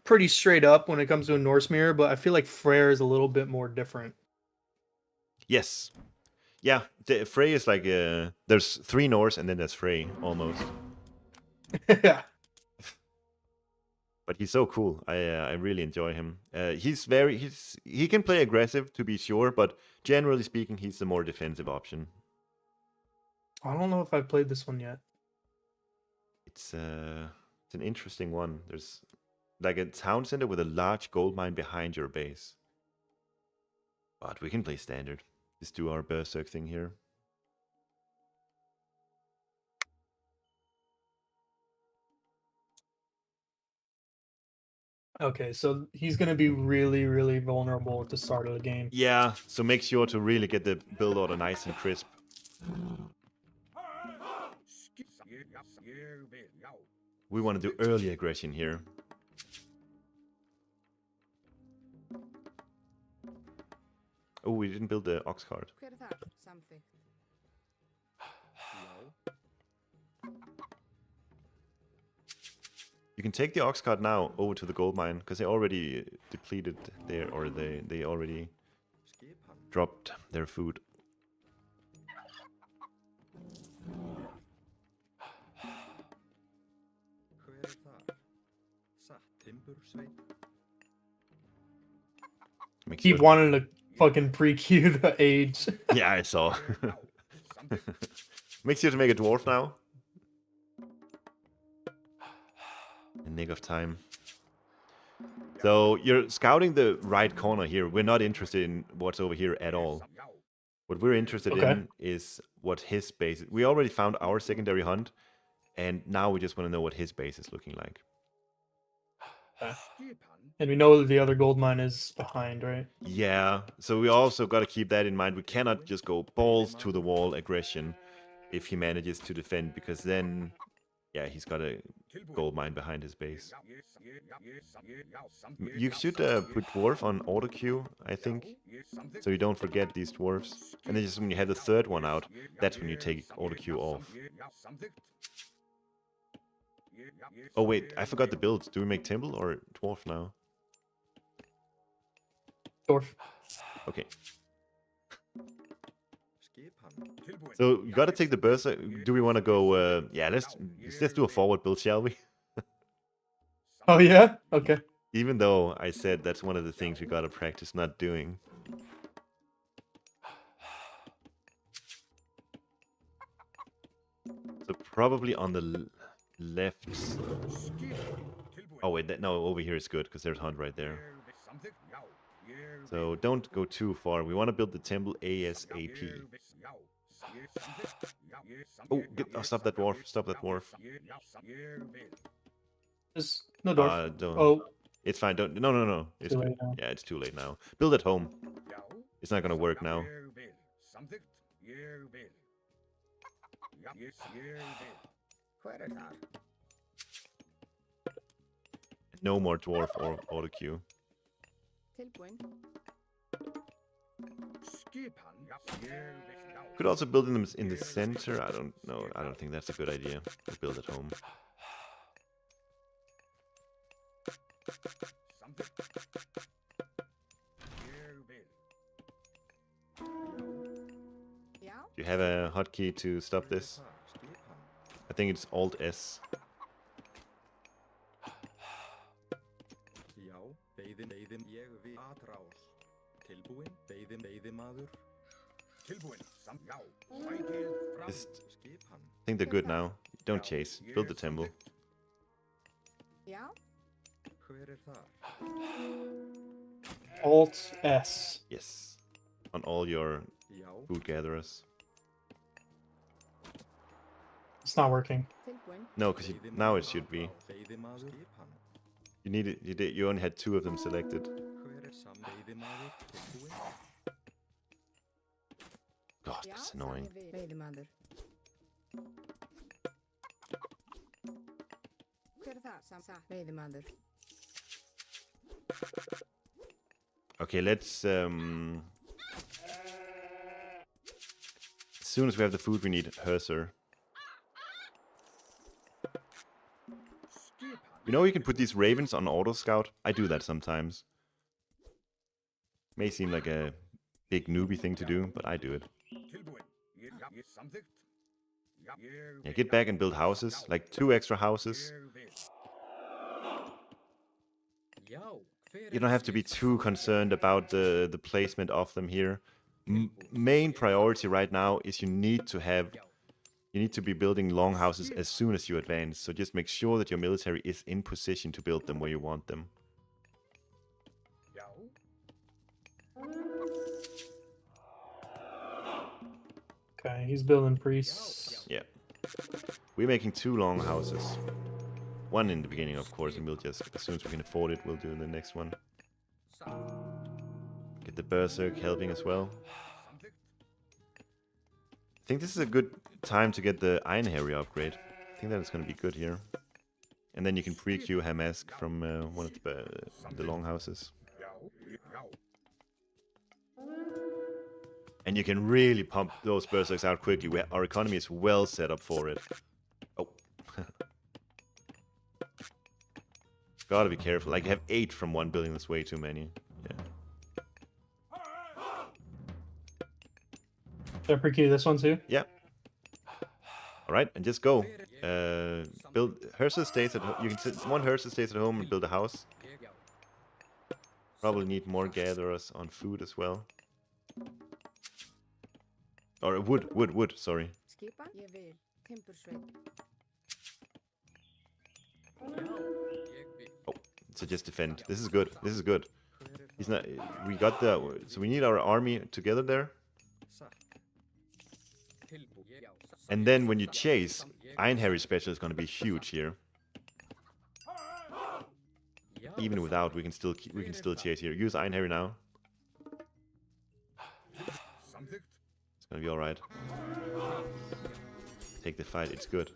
[SPEAKER 2] pretty straight up when it comes to a Norse mirror, but I feel like Freyr is a little bit more different.
[SPEAKER 1] Yes. Yeah, the Frey is like, there's 3 Norse and then there's Frey, almost.
[SPEAKER 2] Yeah.
[SPEAKER 1] But he's so cool. I really enjoy him. He can play aggressive, to be sure, but generally speaking, he's the more defensive option.
[SPEAKER 2] I don't know if I've played this one yet.
[SPEAKER 1] It's an interesting one. There's like a town center with a large gold mine behind your base. But we can play standard. Just do our berserk thing here.
[SPEAKER 2] Okay, so he's gonna be really, really vulnerable at the start of the game.
[SPEAKER 1] Yeah, so make sure to really get the build order nice and crisp. We want to do early aggression here. Oh, we didn't build the ox cart. You can take the ox cart now over to the gold mine, because they already depleted there, or they already dropped their food.
[SPEAKER 2] He wanted to fucking pre-queue the age.
[SPEAKER 1] Yeah, I saw. Makes you to make a dwarf now. In nick of time. So you're scouting the right corner here. We're not interested in what's over here at all. What we're interested in is what his base is. We already found our secondary hunt, and now we just want to know what his base is looking like.
[SPEAKER 2] And we know that the other gold mine is behind, right?
[SPEAKER 1] Yeah, so we also got to keep that in mind. We cannot just go balls to the wall aggression if he manages to defend, because then, yeah, he's got a gold mine behind his base. You should put dwarf on auto queue, I think, so you don't forget these dwarves. And then just when you have the third one out, that's when you take auto queue off. Oh wait, I forgot the build. Do we make temple or dwarf now?
[SPEAKER 2] Dwarf.
[SPEAKER 1] Okay. So you gotta take the berserk. Do we want to go? Yeah, let's do a forward build, shall we?
[SPEAKER 2] Oh yeah. Okay.
[SPEAKER 1] Even though I said that's one of the things we gotta practice not doing. So probably on the left. Oh wait, no, over here is good because there's hunt right there. So don't go too far. We want to build the temple ASAP. Oh, stop that dwarf! Stop that dwarf!
[SPEAKER 2] There's no dwarf.
[SPEAKER 1] Don't.
[SPEAKER 2] Oh,
[SPEAKER 1] it's fine. Don't. No. It's
[SPEAKER 2] too
[SPEAKER 1] good.
[SPEAKER 2] late now.
[SPEAKER 1] Yeah, it's too late now. Build at home. It's not gonna work now. No more dwarf or auto queue. Could also build them in the center. I don't know. I don't think that's a good idea to build at home. Do you have a hotkey to stop this? I think it's Alt S. Just, I think they're good now. Don't chase. Build the temple.
[SPEAKER 2] Alt S.
[SPEAKER 1] Yes. On all your food gatherers.
[SPEAKER 2] It's not working.
[SPEAKER 1] No, because now it should be. You need it. You only had 2 of them selected. God, that's annoying. Okay, let's as soon as we have the food we need, Herser. You know you can put these ravens on auto scout? I do that sometimes. May seem like a big newbie thing to do, but I do it. Yeah, get back and build houses, like 2 extra houses. You don't have to be too concerned about the placement of them here. Main priority right now is you need to be building long houses as soon as you advance. So just make sure that your military is in position to build them where you want them.
[SPEAKER 2] Okay, he's building priests.
[SPEAKER 1] Yeah. We're making 2 long houses. 1 in the beginning, of course, and we'll just, as soon as we can afford it, we'll do the next one. Get the Berserk helping as well. I think this is a good time to get the Iron Harry upgrade. I think that it's going to be good here. And then you can pre-queue Hamask from one of the longhouses. And you can really pump those Berserks out quickly. Our economy is well set up for it. Oh. Gotta be careful. Like, I have 8 from 1 building. That's way too many. Yeah.
[SPEAKER 2] Should I pre-queue this one too?
[SPEAKER 1] Yeah. Alright, and just go. Build Hersa stays at home. You can sit 1 Hersa stays at home and build a house. Probably need more gatherers on food as well. Or wood, sorry.
[SPEAKER 3] Skipan, ég vil. Timbursveit.
[SPEAKER 1] Oh, so just defend. This is good. This is good. He's not. We got the. So we need our army together there. And then when you chase, Iron Harry special is going to be huge here. Even without, we can still chase here. Use Iron Harry now. It's going to be all right. Take the fight. It's good.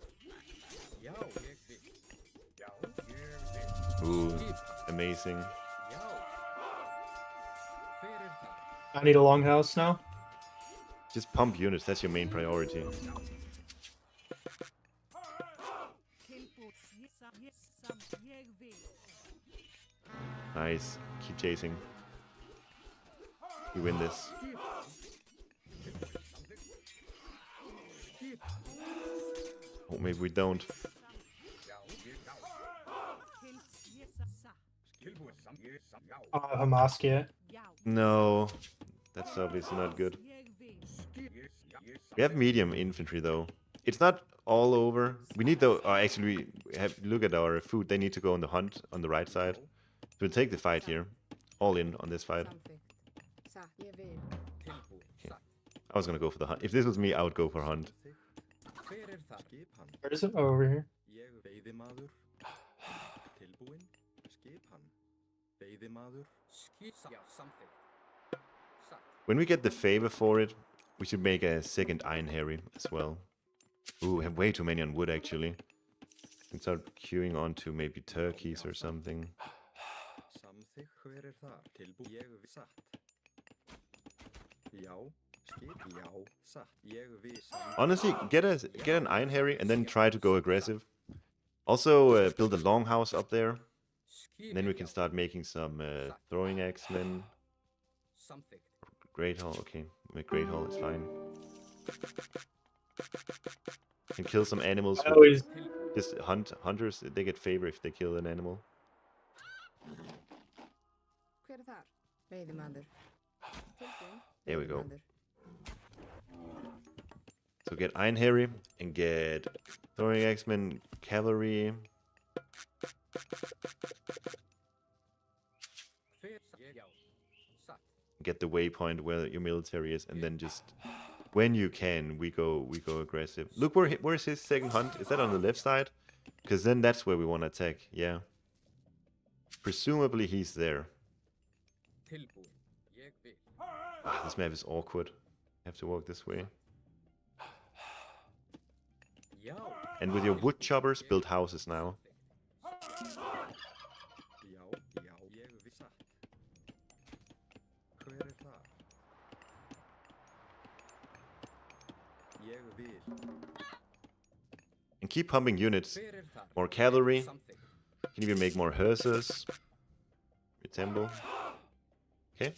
[SPEAKER 1] Ooh, amazing.
[SPEAKER 2] I need a longhouse now.
[SPEAKER 1] Just pump units. That's your main priority. Nice. Keep chasing. You win this. Oh, maybe we don't.
[SPEAKER 2] Hamas yet.
[SPEAKER 1] No. That's obviously not good. We have medium infantry though. It's not all over. We need though. Actually, we have look at our food. They need to go on the hunt on the right side. We'll take the fight here. All in on this fight. Okay. I was gonna go for the hunt. If this was me, I would go for hunt.
[SPEAKER 2] Where is it? Oh, over here.
[SPEAKER 1] When we get the favor for it, we should make a second Iron Harry as well. Ooh, we have way too many on wood actually. We can start queuing on to maybe turkeys or something. Honestly, get an Iron Harry and then try to go aggressive. Also, build a longhouse up there. And then we can start making some throwing axemen. Great Hall, okay. Make Great Hall, it's fine. Can kill some animals. With just hunters, they get favor if they kill an animal. There we go. So get Iron Harry and get throwing axemen, cavalry. Get the waypoint where your military is, and then just when you can, we go aggressive. Look where's his second hunt? Is that on the left side? Because then that's where we want to attack. Yeah. Presumably he's there. Ah, this map is awkward. Have to walk this way. And with your wood choppers, build houses now. And keep pumping units. More cavalry. Can even make more hearses. Resemble. Okay.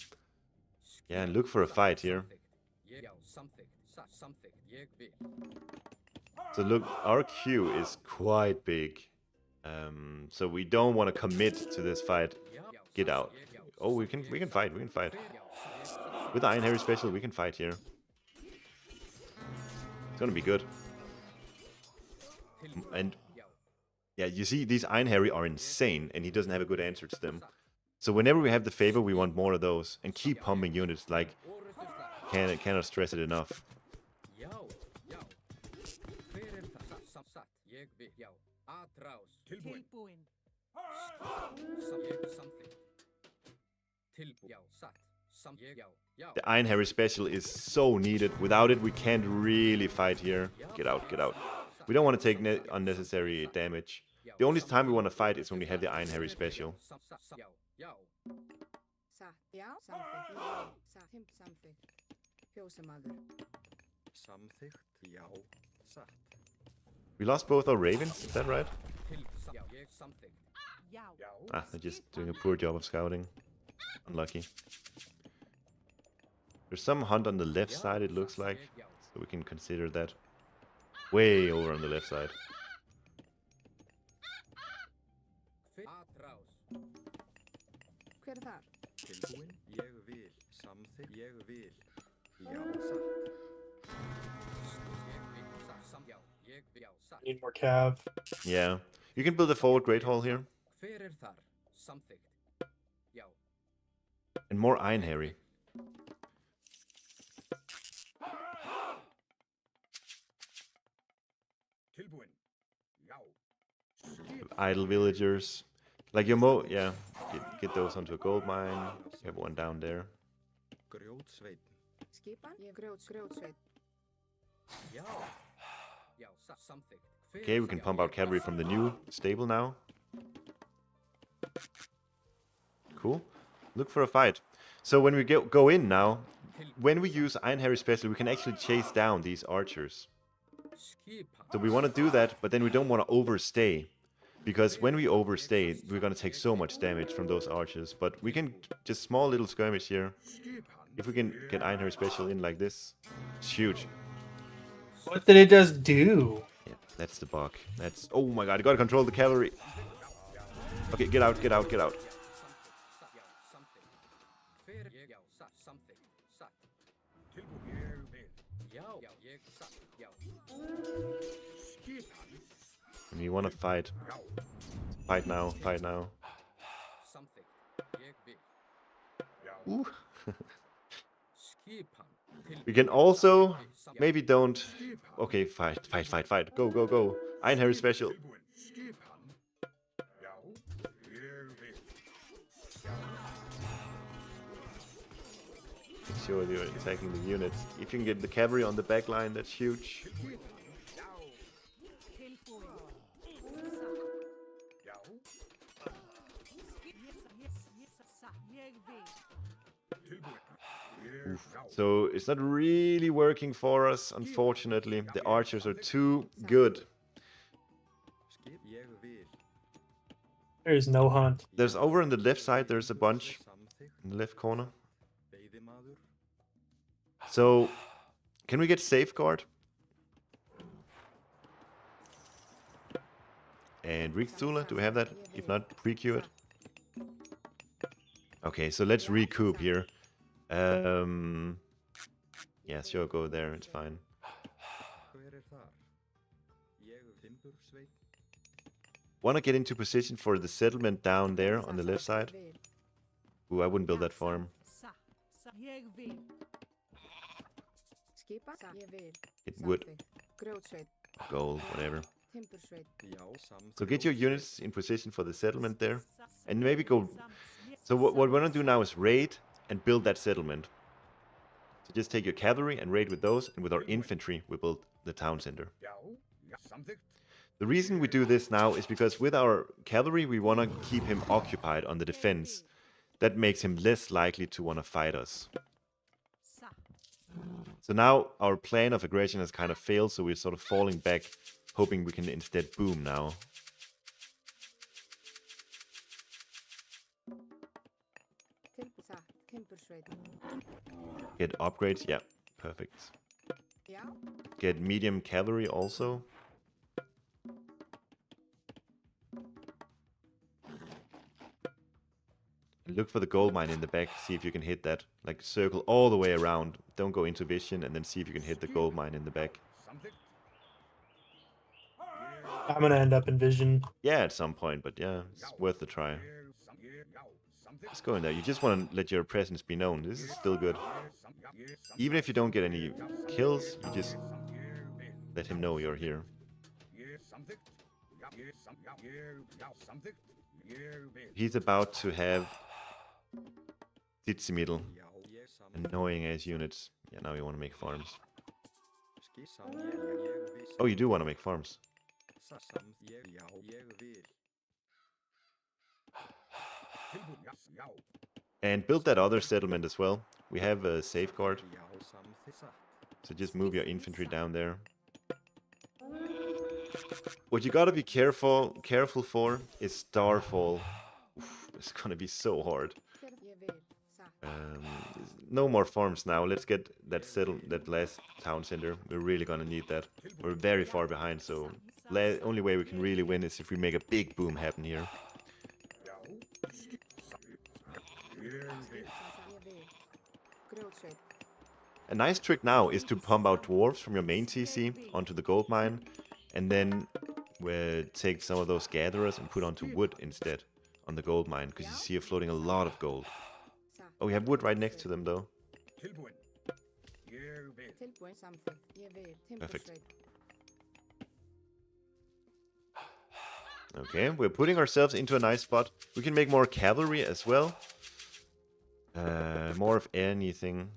[SPEAKER 1] Yeah, and look for a fight here. So look, our queue is quite big. So we don't want to commit to this fight. Get out. Oh, we can fight. We can fight. With the Iron Harry special, we can fight here. It's gonna be good. And yeah, you see, these Iron Harry are insane, and he doesn't have a good answer to them. So whenever we have the favor, we want more of those, and keep pumping units. Like, cannot stress it enough. The Iron Harry special is so needed. Without it, we can't really fight here. Get out, get out. We don't want to take unnecessary damage. The only time we want to fight is when we have the Iron Harry special. We lost both our ravens, is that right? Ah, they're just doing a poor job of scouting. Unlucky. There's some hunt on the left side, it looks like. So we can consider that. Way over on the left side.
[SPEAKER 2] Need more cav.
[SPEAKER 1] Yeah. You can build a forward Great Hall here. And more Iron Harry. Idle villagers. Like your yeah. Get those onto a gold mine. You have one down there. Okay, we can pump out cavalry from the new stable now. Cool. Look for a fight. So when we go in now, when we use Iron Harry special, we can actually chase down these archers. So we want to do that, but then we don't want to overstay. Because when we overstay, we're going to take so much damage from those archers. But we can just small little skirmish here. If we can get Iron Harry special in like this, it's huge.
[SPEAKER 2] What did it just do?
[SPEAKER 1] Yeah, that's the bug. That's... Oh my god, you gotta control the cavalry. Okay, get out, get out, get out. And we wanna fight. Fight now, fight now. Ooh. We can also... Maybe don't... Okay, fight, fight, fight, fight. Go, go, go. Iron Harry special. Make sure you're attacking the units. If you can get the cavalry on the back line, that's huge. Oof. So it's not really working for us, unfortunately. The archers are too good.
[SPEAKER 2] There's no hunt.
[SPEAKER 1] There's over on the left side, there's a bunch in the left corner. So, can we get safeguard? And Rixula, do we have that? If not, pre-queue it. Okay, so let's recoup here. Yeah, sure, go there, it's fine. Want to get into position for the settlement down there on the left side? Ooh, I wouldn't build that farm. It would. Gold, whatever. So get your units in position for the settlement there. And maybe go... So what we're going to do now is raid and build that settlement. So just take your cavalry and raid with those, and with our infantry we build the town center. The reason we do this now is because with our cavalry we want to keep him occupied on the defense. That makes him less likely to want to fight us. So now our plan of aggression has kind of failed, so we're sort of falling back, hoping we can instead boom now. Get upgrades, yeah, perfect. Get medium cavalry also. Look for the gold mine in the back, see if you can hit that. Like circle all the way around. Don't go into vision, and then see if you can hit the gold mine in the back.
[SPEAKER 2] I'm gonna end up in vision.
[SPEAKER 1] Yeah, at some point, but yeah, it's worth the try. Just go in there. You just want to let your presence be known. This is still good. Even if you don't get any kills, you just let him know you're here. He's about to have Middle. Annoying ass units. Yeah, now you want to make farms. Oh, you do want to make farms. And build that other settlement as well. We have a safeguard. So just move your infantry down there. What you gotta be careful for is Starfall. Oof, it's gonna be so hard. No more farms now. Let's get that last town center. We're really gonna need that. We're very far behind, so only way we can really win is if we make a big boom happen here. A nice trick now is to pump out dwarves from your main TC onto the gold mine And then we'll take some of those gatherers and put onto wood instead on the gold mine, because you see it floating a lot of gold. Oh, we have wood right next to them though.
[SPEAKER 3] Tilbúin samþykkt. Ég vil.
[SPEAKER 1] Perfect.
[SPEAKER 3] Timbursveit.
[SPEAKER 1] Okay, we're putting ourselves into a nice spot. We can make more cavalry as well. More of anything.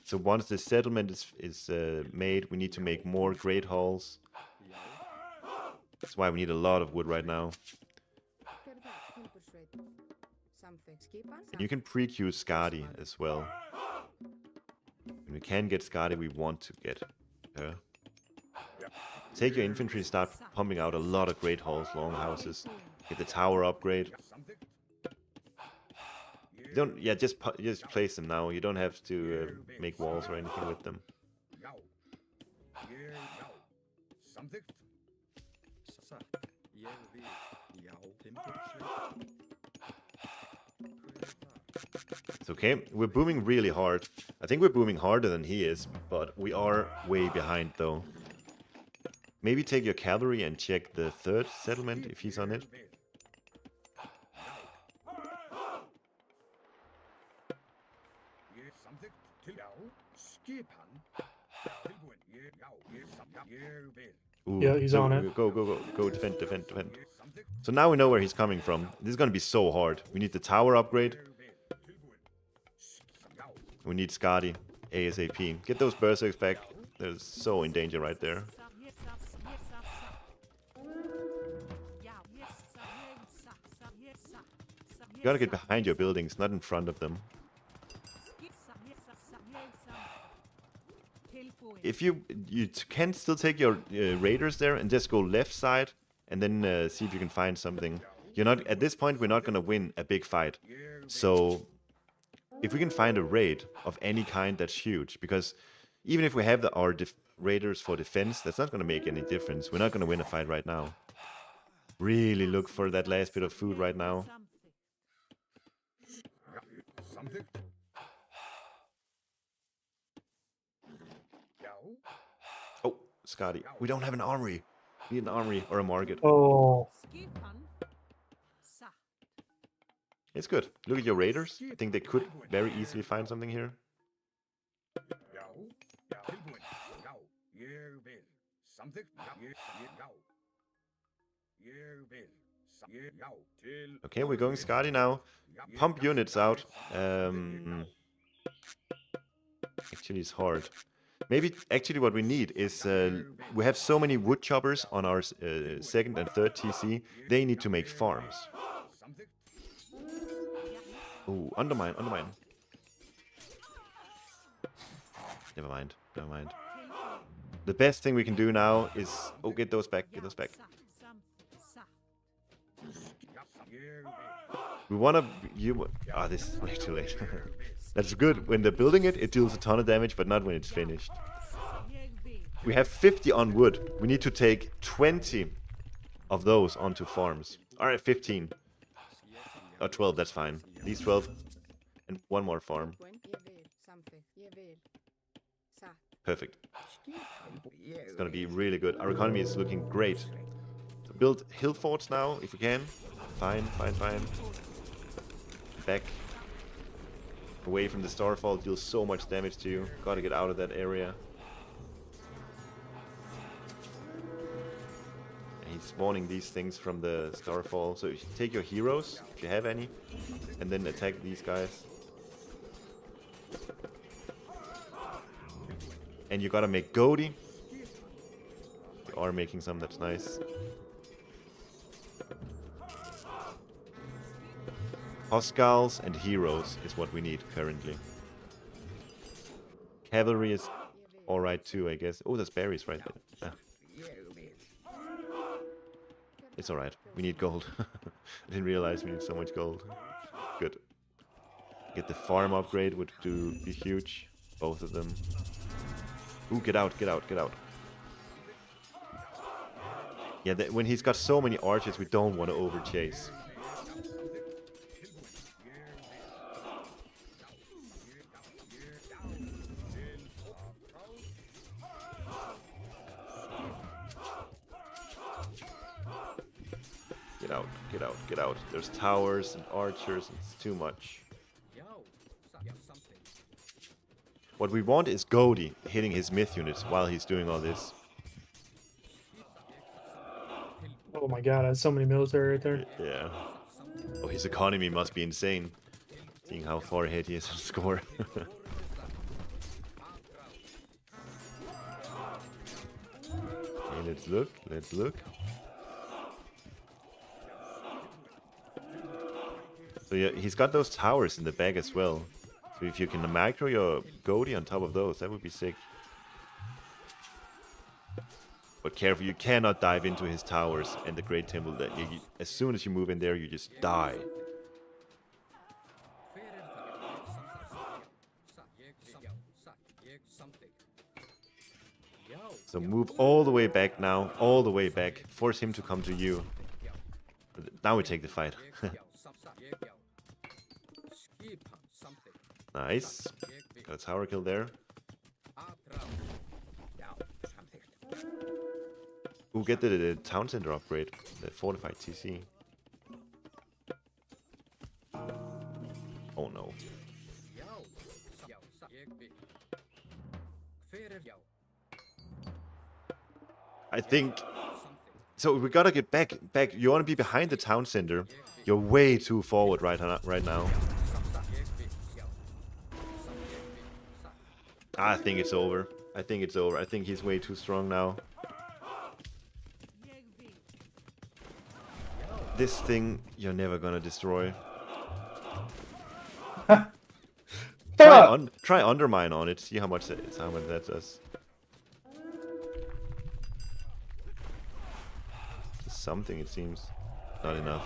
[SPEAKER 1] So once the settlement is made, we need to make more great halls. That's why we need a lot of wood right now.
[SPEAKER 3] Gerðu það. Timbursveit. Samþykkt. Skipan.
[SPEAKER 1] And you can pre-queue Skadi as well. When we can get Skadi, we want to get her. Take your infantry and start pumping out a lot of great halls, longhouses. Get the tower upgrade. You don't, yeah, just place them now. You don't have to make walls or anything with them. It's okay. We're booming really hard. I think we're booming harder than he is, but we are way behind though. Maybe take your cavalry and check the third settlement if he's on it. Ooh,
[SPEAKER 2] Yeah, he's on it.
[SPEAKER 1] Go, defend. So now we know where he's coming from. This is gonna be so hard. We need the tower upgrade. We need Skadi ASAP. Get those berserks back. They're so in danger right there. You gotta get behind your buildings, not in front of them. If you can still take your raiders there and just go left side and then see if you can find something. You're not at this point. We're not gonna win a big fight. So if we can find a raid of any kind, that's huge. Because even if we have our raiders for defense, that's not gonna make any difference. We're not gonna win a fight right now. Really look for that last bit of food right now. Oh, Skadi. We don't have an armory. We need an armory or a market.
[SPEAKER 2] Oh,
[SPEAKER 1] It's good. Look at your raiders. I think they could very easily find something here. Okay, we're going Skadi now. Pump units out. Actually, it's hard. Maybe actually what we need is we have so many wood choppers on our second and third TC. They need to make farms. Oh, undermine. Never mind. The best thing we can do now is get those back. We wanna this is way too late. That's good. When they're building it, it deals a ton of damage, but not when it's finished. We have 50 on wood. We need to take 20 of those onto farms. Alright, 15. Or 12, that's fine. These 12 and one more farm. Perfect. It's gonna be really good. Our economy is looking great. So build hill forts now, if we can. Fine. Back. Away from the starfall, deals so much damage to you. Gotta get out of that area. And he's spawning these things from the starfall. So you take your heroes, if you have any, and then attack these guys. And you gotta make Goaty. You are making some, that's nice. Hoscals and heroes is what we need currently. Cavalry is alright too, I guess. Oh, there's berries right there. It's alright. We need gold. I didn't realize we need so much gold. Good. Get the farm upgrade would be huge. Both of them. Ooh, get out. Yeah, when he's got so many archers, we don't want to overchase. out, get out, get out. There's towers and archers, it's too much. What we want is Goldie hitting his myth units while he's doing all this.
[SPEAKER 2] Oh my god, I have so many military right there.
[SPEAKER 1] Yeah. Oh, his economy must be insane, seeing how far ahead he is on score. Okay, let's look, let's look. So yeah, he's got those towers in the back as well. So if you can macro your Goldie on top of those, that would be sick. But careful, you cannot dive into his towers and the Great Temple. That as soon as you move in there, you just die. So move all the way back now, all the way back. Force him to come to you. Now we take the fight. Nice. Got a tower kill there. Ooh, get the town center upgrade. The fortified TC. Oh no. I think... So we gotta get back. You wanna be behind the town center. You're way too forward right now. I think it's over. I think he's way too strong now. This thing you're never gonna destroy. Try undermine on it. See how much that does. Something, it seems. Not enough.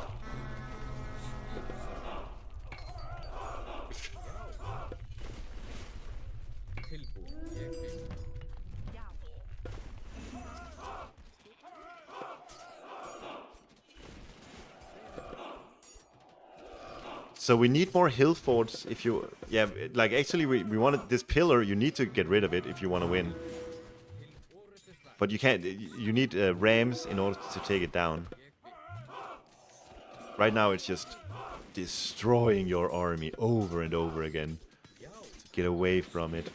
[SPEAKER 1] So we need more hill forts if you... Yeah, like actually we wanted this pillar, you need to get rid of it if you want to win. But you can't, you need rams in order to take it down. Right now it's just destroying your army over and over again. To get away from it.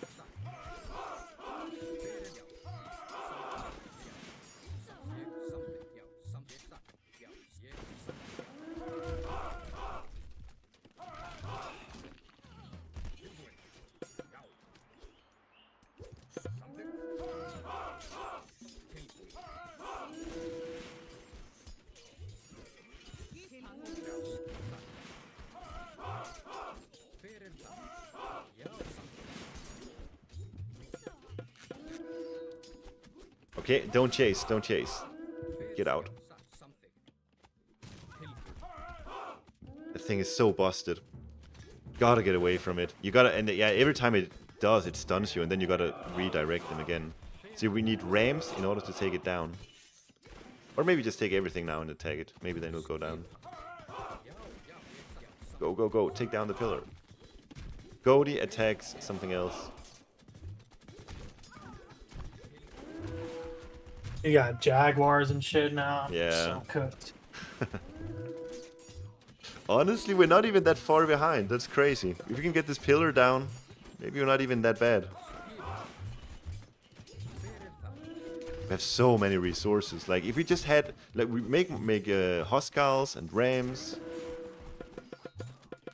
[SPEAKER 1] Okay, don't chase. Get out. The thing is so busted. Gotta get away from it. You gotta, and yeah, every time it does, it stuns you, and then you gotta redirect them again. So we need rams in order to take it down. Or maybe just take everything now and attack it. Maybe then it'll go down. Go. Take down the pillar. Goldie attacks something else.
[SPEAKER 2] You got jaguars and shit now.
[SPEAKER 1] Yeah.
[SPEAKER 2] So cooked.
[SPEAKER 1] Honestly, we're not even that far behind. That's crazy. If we can get this pillar down, maybe we're not even that bad. We have so many resources. Like, if we just had... Like, we make Hotkeys and Rams.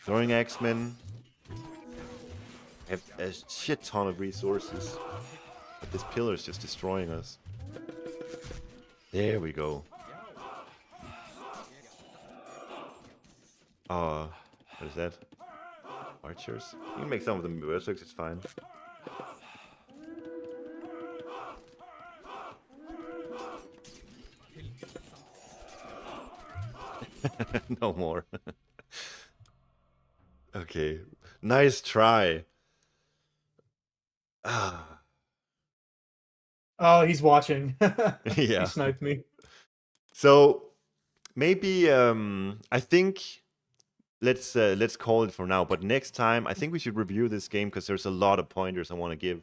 [SPEAKER 1] Throwing Axemen. We have a shit ton of resources. But this pillar is just destroying us. There we go. What is that? Archers? You can make some of them berserks, it's fine. No more. Okay. Nice try.
[SPEAKER 2] Oh, he's watching.
[SPEAKER 1] Yeah.
[SPEAKER 2] He sniped me.
[SPEAKER 1] So maybe I think let's call it for now. But next time, I think we should review this game because there's a lot of pointers I want to give.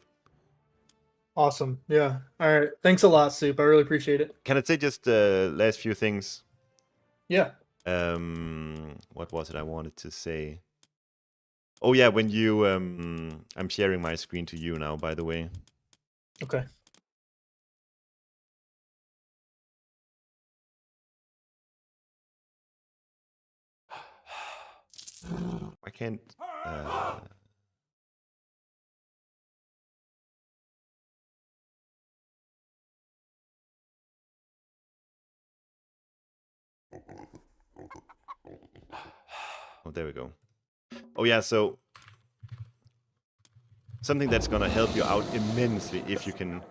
[SPEAKER 2] Awesome. Yeah. All right. Thanks a lot, Soup. I really appreciate it.
[SPEAKER 1] Can I say just the last few things?
[SPEAKER 2] Yeah.
[SPEAKER 1] What was it I wanted to say? Oh yeah, when you I'm sharing my screen to you now, by the way.
[SPEAKER 2] Okay.
[SPEAKER 1] I can't. Oh, there we go. Oh yeah, so something that's gonna help you out immensely if you can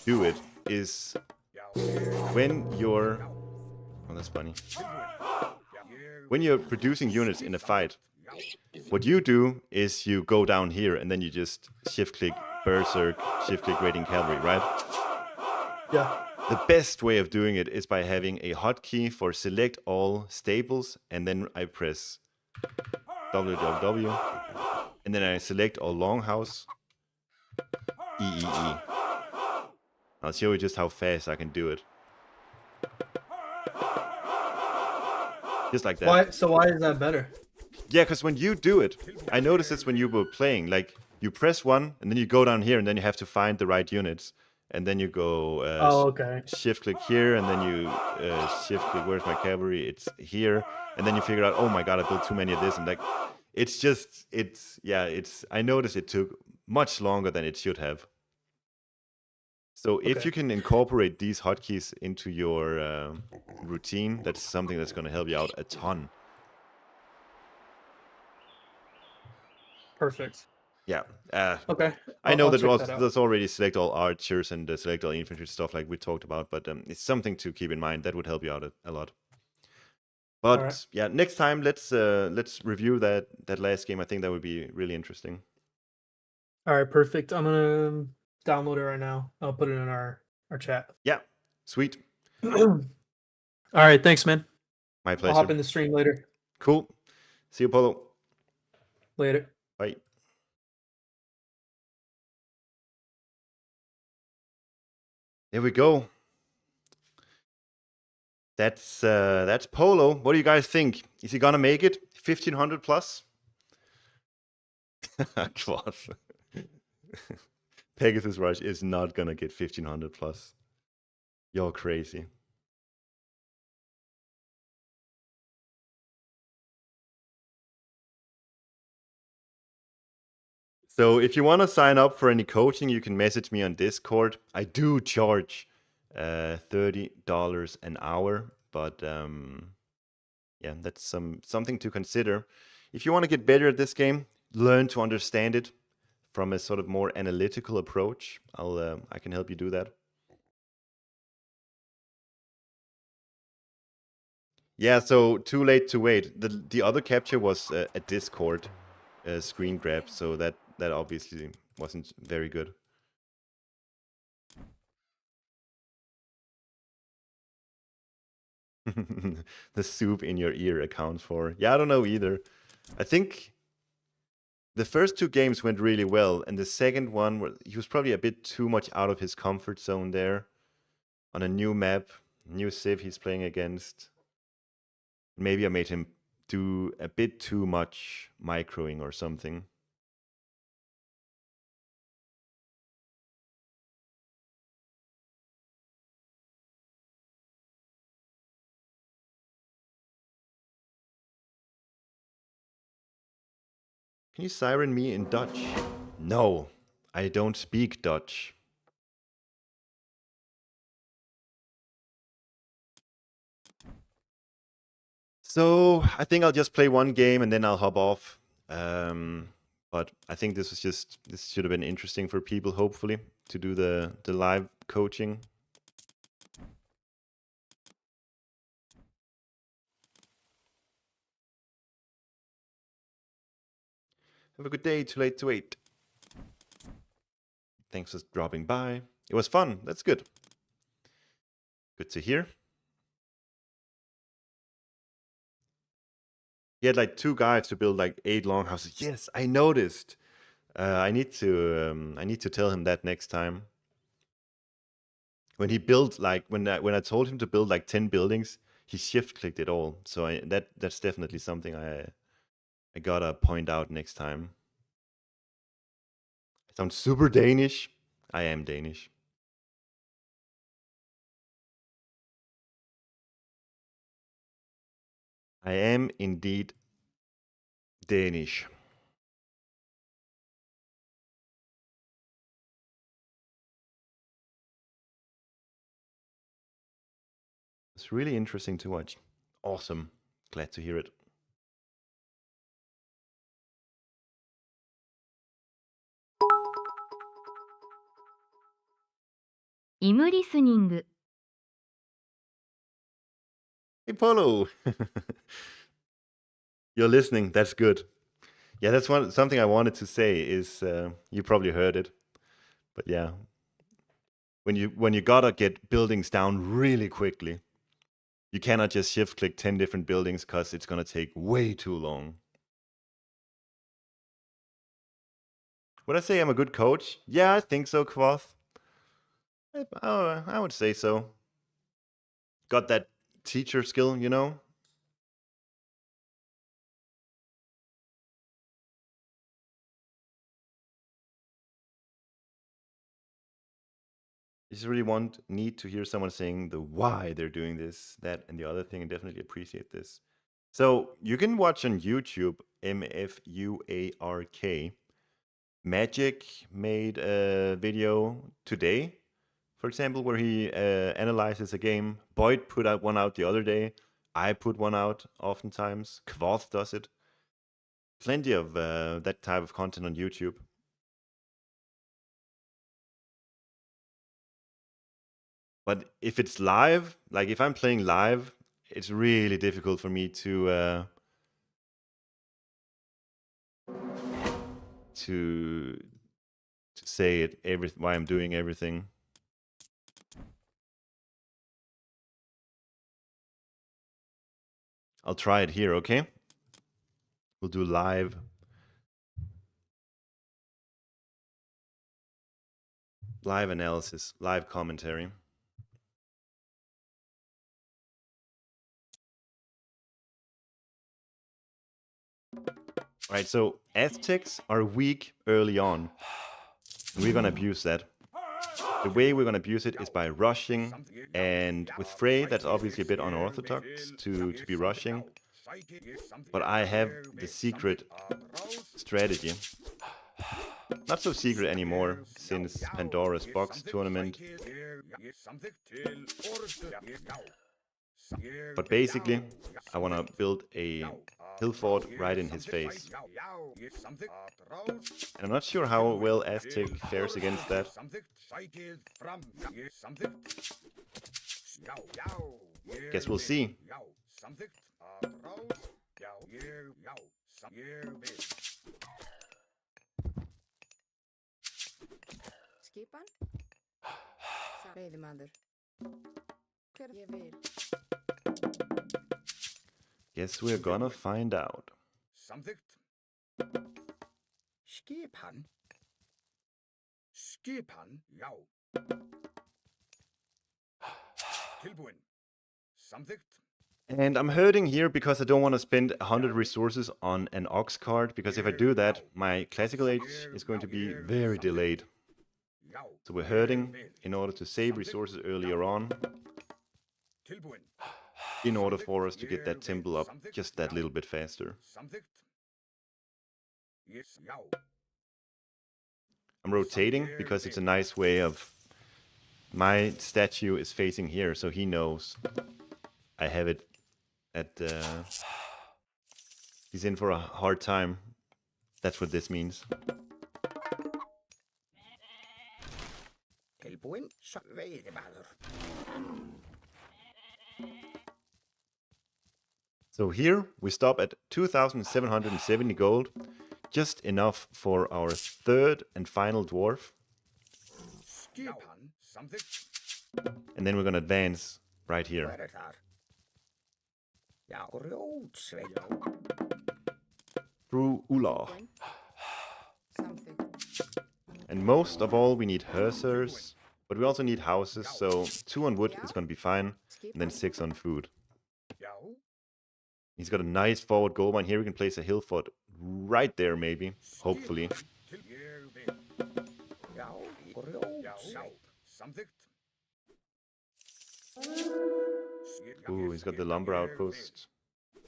[SPEAKER 1] do it is when you're. Oh, that's funny. When you're producing units in a fight, what you do is you go down here and then you just shift-click Berserk, shift-click Raiding Cavalry, right?
[SPEAKER 2] Yeah.
[SPEAKER 1] The best way of doing it is by having a hotkey for select all staples, and then I press www, and then I select all longhouse, EEE. I'll show you just how fast I can do it. Just like that.
[SPEAKER 2] Why is that better?
[SPEAKER 1] Yeah, because when you do it, I noticed this when you were playing, like, you press 1, and then you go down here, and then you have to find the right units. And then you go
[SPEAKER 2] Okay.
[SPEAKER 1] shift-click here, and then you shift-click, where's my cavalry? It's here. And then you figure out, oh my god, I built too many of this. And like, I noticed it took much longer than it should have. So if
[SPEAKER 2] Okay.
[SPEAKER 1] you can incorporate these hotkeys into your routine, that's something that's going to help you out a ton.
[SPEAKER 2] Perfect.
[SPEAKER 1] Yeah.
[SPEAKER 2] Okay.
[SPEAKER 1] I know
[SPEAKER 2] I'll
[SPEAKER 1] that
[SPEAKER 2] check that out.
[SPEAKER 1] there's already select all archers and select all infantry stuff like we talked about, but it's something to keep in mind. That would help you out a lot. But
[SPEAKER 2] Alright.
[SPEAKER 1] yeah, next time let's review that last game. I think that would be really interesting.
[SPEAKER 2] All right, perfect. I'm gonna download it right now. I'll put it in our chat.
[SPEAKER 1] Yeah, sweet.
[SPEAKER 2] All right, thanks, man.
[SPEAKER 1] My
[SPEAKER 2] I'll
[SPEAKER 1] pleasure.
[SPEAKER 2] hop in the stream later.
[SPEAKER 1] Cool. See you, Polo.
[SPEAKER 2] Later.
[SPEAKER 1] Bye. There we go. That's Polo. What do you guys think? Is he gonna make it 1500 plus? Quaff. Pegasus Rush is not gonna get 1500 plus. You're crazy. So if you want to sign up for any coaching, you can message me on Discord. I do charge $30 an hour, but yeah, that's something to consider. If you want to get better at this game, learn to understand it from a sort of more analytical approach. I can help you do that. Yeah, so too late to wait. The other capture was a Discord screen grab, so that obviously wasn't very good. The soup in your ear accounts for. Yeah, I don't know either. I think the first 2 games went really well, and the second one, he was probably a bit too much out of his comfort zone there. On a new map, new civ he's playing against. Maybe I made him do a bit too much microing or something. Can you siren me in Dutch? No, I don't speak Dutch. So I think I'll just play one game and then I'll hop off. But I think this should have been interesting for people, hopefully, to do the live coaching. Have a good day. Too late to wait. Thanks for dropping by. It was fun. That's good. Good to hear. He had like 2 guys to build like 8 longhouses. Yes, I noticed. I need to tell him that next time. When he built like when I told him to build like 10 buildings, he shift clicked it all. So that's definitely something I gotta point out next time. I sound super Danish. I am Danish. I am indeed Danish. It's really interesting to watch. Awesome. Glad to hear it.
[SPEAKER 4] Im listening.
[SPEAKER 1] Hey, Polo. You're listening. That's good. Yeah, that's something I wanted to say is you probably heard it. But yeah, when you gotta get buildings down really quickly, you cannot just shift click 10 different buildings because it's gonna take way too long. Would I say I'm a good coach? Yeah, I think so, Kvoth. I would say so. Got that teacher skill, you know? You just really need to hear someone saying the why they're doing this, that, and the other thing, and definitely appreciate this. So you can watch on YouTube, MFUARK. Magic made a video today, for example, where he analyzes a game. Boyd put one out the other day. I put one out oftentimes. Kvoth does it. Plenty of that type of content on YouTube. But if it's live, like if I'm playing live, it's really difficult for me to say it why I'm doing everything. I'll try it here, okay? We'll do live analysis, live commentary. Right, so Aztecs are weak early on. We're gonna abuse that. The way we're gonna abuse it is by rushing, and with Frey, that's obviously a bit unorthodox to be rushing. But I have the secret strategy. Not so secret anymore, since Pandora's Box tournament. But basically, I wanna build a hill fort right in his face. And I'm not sure how well Aztec fares against that. Guess we'll see.
[SPEAKER 3] Skipan? Veiðimaður. Hver ég vil.
[SPEAKER 1] Guess we're gonna find out.
[SPEAKER 5] Skipan? Skipan? Já. Tilbúin. Samþykkt.
[SPEAKER 1] And I'm hurting here because I don't want to spend 100 resources on an ox card, because if I do that, my classical age is going to be very delayed. So we're hurting in order to save resources earlier on, in order for us to get that temple up just that little bit faster. I'm rotating because it's a nice way of... My statue is facing here, so he knows I have it at... He's in for a hard time. That's what this means.
[SPEAKER 5] Tilbúin. Veiðimaður.
[SPEAKER 1] So here we stop at 2,770 gold, just enough for our third and final dwarf.
[SPEAKER 5] Skipan? Samþykkt.
[SPEAKER 1] And then we're gonna advance right here.
[SPEAKER 5] Hver þar? Já, grjótsveit.
[SPEAKER 1] Through Ula.
[SPEAKER 3] Samþykkt.
[SPEAKER 1] And most of all we need hersers, but we also need houses, so 2 on wood is gonna be fine, and then 6 on food. He's got a nice forward goal mine. Here we can place a hill fort right there, maybe. Hopefully.
[SPEAKER 5] Ég vil. Já, grjótsveip. Samþykkt.
[SPEAKER 1] Ooh, he's got the lumber outpost.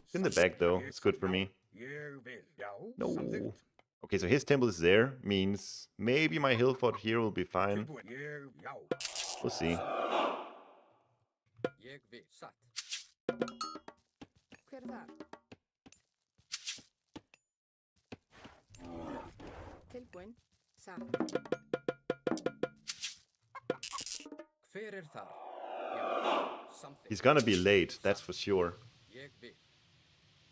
[SPEAKER 1] It's in the back though. It's good for me.
[SPEAKER 5] Ég vil. Já,
[SPEAKER 1] No.
[SPEAKER 5] samþykkt.
[SPEAKER 1] Okay, so his temple is there. Means maybe my hill fort here will be fine.
[SPEAKER 5] Tilbúin. Ég, já.
[SPEAKER 1] We'll see.
[SPEAKER 5] Ég vil. Satt.
[SPEAKER 3] Hver er þar? Tilbúin. Satt.
[SPEAKER 5] Hver er þar? Já, samþykkt.
[SPEAKER 1] He's gonna be late, that's for sure.
[SPEAKER 5] Ég vil.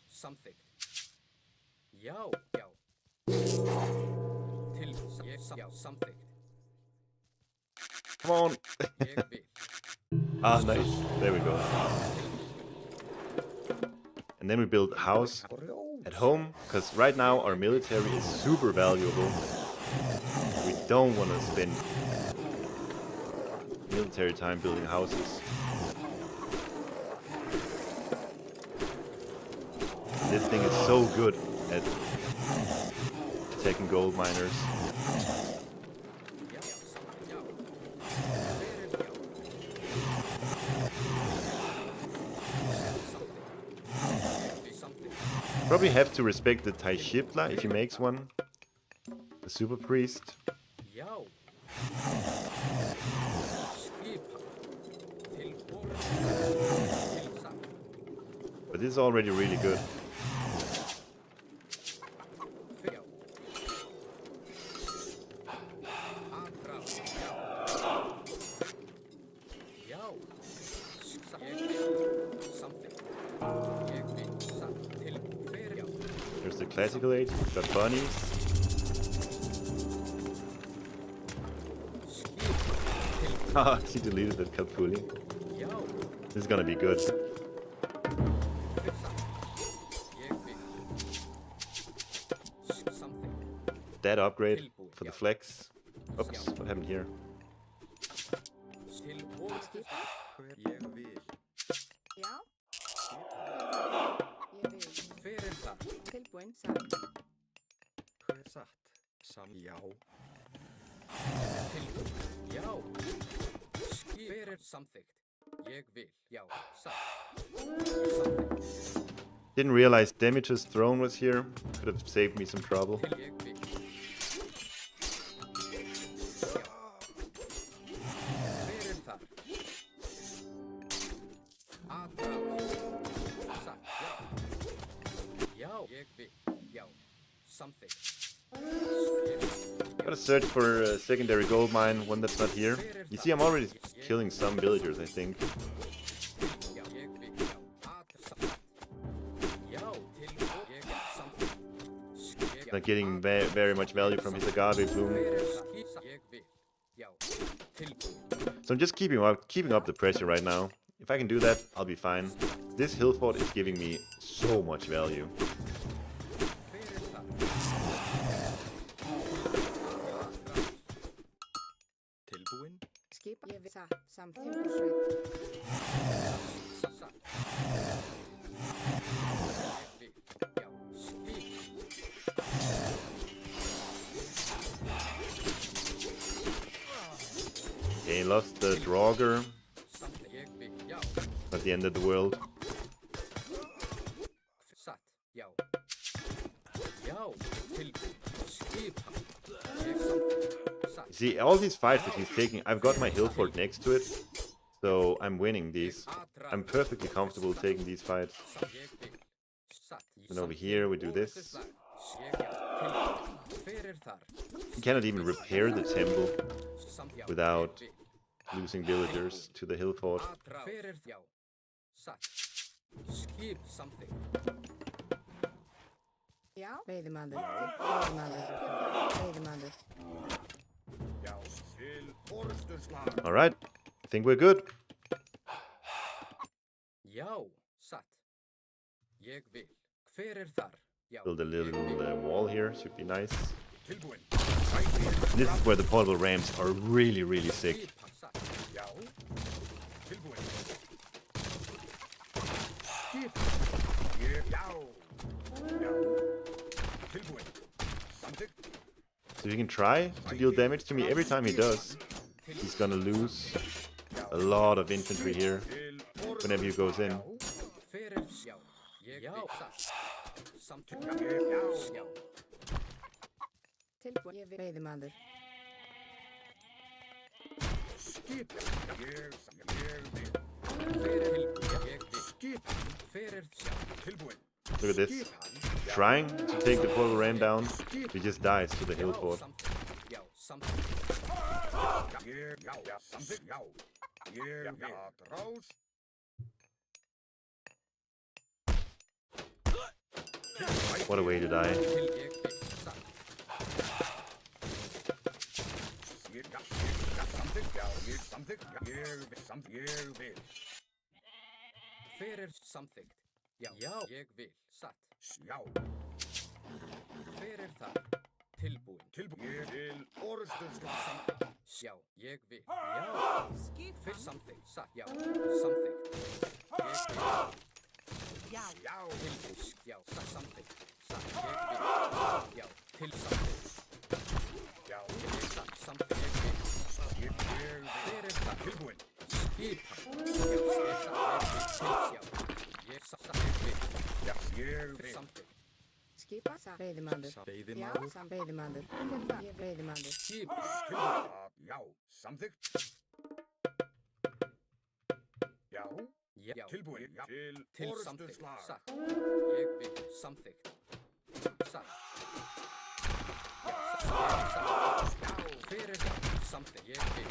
[SPEAKER 5] Samþykkt. Já, já. Já, samþykkt.
[SPEAKER 1] Come on.
[SPEAKER 5] Ég vil.
[SPEAKER 1] Ah, nice. There we go. And then we build a house at home, because right now our military is super valuable. We don't want to spend military time building houses. This thing is so good at attacking gold miners. Probably have to respect the Taishipla if he makes one. The super priest.
[SPEAKER 5] Já. Skipa. Tilbúin. Tilsatt.
[SPEAKER 1] But this is already really good.
[SPEAKER 5] Já. Aðrá. Já. Já. Ég vil. Samþykkt. Ég vil. Satt. Tilbúin. Hver, já.
[SPEAKER 1] Here's the classical age. Got bunnies. Ah, he deleted that Kalpuli.
[SPEAKER 5] Já.
[SPEAKER 1] This is gonna be good.
[SPEAKER 5] Ég vil. Samþykkt.
[SPEAKER 1] That upgrade for the flex. Oops, what happened here?
[SPEAKER 5] Tilbúin. Ég vil.
[SPEAKER 3] Já. Ég vil.
[SPEAKER 5] Hver er það?
[SPEAKER 3] Tilbúin. Satt.
[SPEAKER 5] Hver satt? Já. Tilbúin. Já. Hver er samþykkt? Ég vil. Já. Satt. Samþykkt.
[SPEAKER 1] Didn't realize Demeter's throne was here. Could have saved me some trouble.
[SPEAKER 5] Ég vil. Já. Hver er þar? Aðrá. Satt. Já. Já. Ég vil. Já. Samþykkt.
[SPEAKER 1] Gotta search for a secondary gold mine, one that's not here. You see, I'm already killing some villagers, I think.
[SPEAKER 5] Já. Ég vil. Já. Satt. Já. Tilbúin. Ég vil. Samþykkt.
[SPEAKER 1] Not getting very much value from his agave bloom.
[SPEAKER 5] Ég vil. Já. Tilbúin.
[SPEAKER 1] So I'm just keeping up the pressure right now. If I can do that, I'll be fine. This hill fort is giving me so much value.
[SPEAKER 5] Hver er það? Tilbúin.
[SPEAKER 3] Skip. Ég vil. Satt. Samt. Timbursveit.
[SPEAKER 5] Satt. Ég vil. Já. Skip.
[SPEAKER 1] Okay, lost the Draugr.
[SPEAKER 5] Samt. Ég vil. Já.
[SPEAKER 1] Not the end of the world.
[SPEAKER 5] Satt. Já. Já. Tilbúin. Skipa. Ég samþykkt. Satt.
[SPEAKER 1] See, all these fights that he's taking, I've got my hill fort next to it. So I'm winning these. I'm perfectly comfortable taking these fights.
[SPEAKER 5] Ég vil. Satt.
[SPEAKER 1] And over here we do this.
[SPEAKER 5] Ég já. Tilbúin. Hver er þar?
[SPEAKER 1] You cannot even repair the temple
[SPEAKER 5] Samt. Já.
[SPEAKER 1] without
[SPEAKER 5] Ég vil.
[SPEAKER 1] losing villagers to the hill fort.
[SPEAKER 5] Hver er já. Satt. Skip samþykkt.
[SPEAKER 3] Já. Veiðimaður. Veiðimaður. Veiðimaður.
[SPEAKER 5] Já. Til orðsturslag.
[SPEAKER 1] Alright, I think we're good.
[SPEAKER 5] Já. Satt. Ég vil. Hver er þar? Já.
[SPEAKER 1] Build a little wall here, should be nice.
[SPEAKER 5] Tilbúin.
[SPEAKER 1] This is where the portable rams are really, really sick.
[SPEAKER 5] Skipa. Satt. Já. Tilbúin. Skip. Ég
[SPEAKER 1] So you can try to deal damage to me. Every time he does, he's gonna lose a lot of infantry here whenever he goes in.
[SPEAKER 3] Veiðimaður.
[SPEAKER 1] Look at this. Trying to take the purple ram down, he just dies to the hill fort. What a way to die.
[SPEAKER 5] Samþykkt. Já, ég vil. Satt. Já. Hver það? Tilbúin. Ég vil orðstöðslega. Já, ég vil. Já. Hver samþykkt? Satt. Já. Samþykkt. Ég vil. Já. Tilbúin. Já. Samþykkt. Satt. Ég vil. Já. Til samþykkt. Já. Ég vil. Satt. Samþykkt. Ég vil. Hver það? Tilbúin. Skipa.
[SPEAKER 3] Skipa. Veiðimaður. Já, veiðimaður. Veiðimaður.
[SPEAKER 5] Já, samþykkt. Já, tilbúin. Til samþykkt. Satt. Ég vil. Samþykkt. Satt. Já, fyrir samþykkt. Ég vil.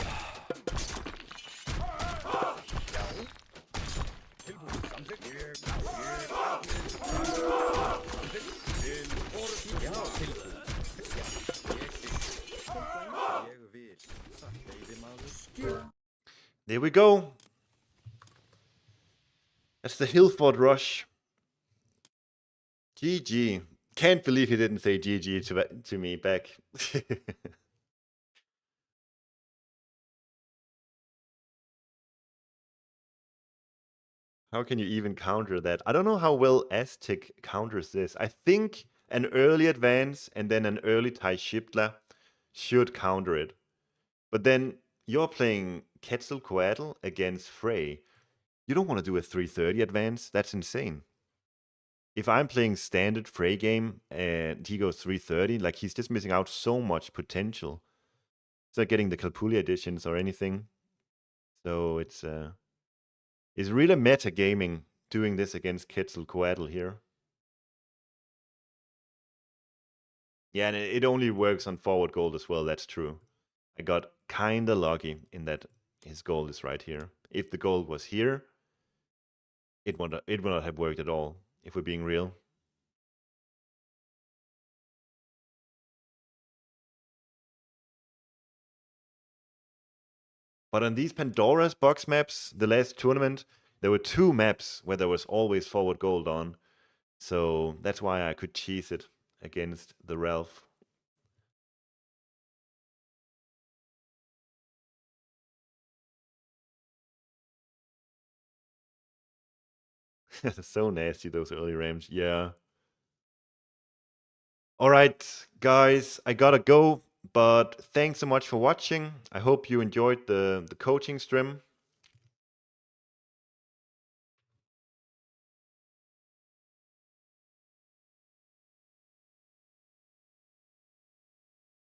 [SPEAKER 5] Já. Tilbúin. Samþykkt.
[SPEAKER 1] There we go. That's the Hillfort rush. GG. Can't believe he didn't say GG to me back. How can you even counter that? I don't know how well Aztec counters this. I think an early advance and then an early Tai Shipla should counter it. But then you're playing Quetzalcoatl against Frey. You don't want to do a 330 advance. That's insane. If I'm playing standard Frey game and he goes 330, like he's just missing out so much potential. It's not getting the Calpulli editions or anything. So it's really meta gaming doing this against Quetzalcoatl here. Yeah, and it only works on forward gold as well, that's true. I got kinda lucky in that his gold is right here. If the gold was here, it would not have worked at all, if we're being real. But on these Pandora's box maps, the last tournament, there were 2 maps where there was always forward gold on. So that's why I could cheese it against the Ralph. So nasty, those early rams. Yeah. Alright, guys, I gotta go. But thanks so much for watching. I hope you enjoyed the coaching stream.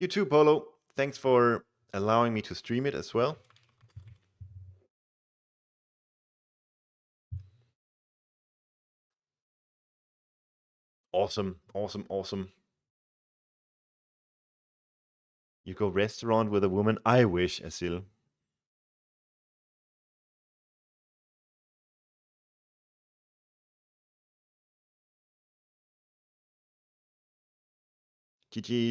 [SPEAKER 1] You too, Polo. Thanks for allowing me to stream it as well. Awesome, awesome, awesome. You go restaurant with a woman? I wish, Asil. GG.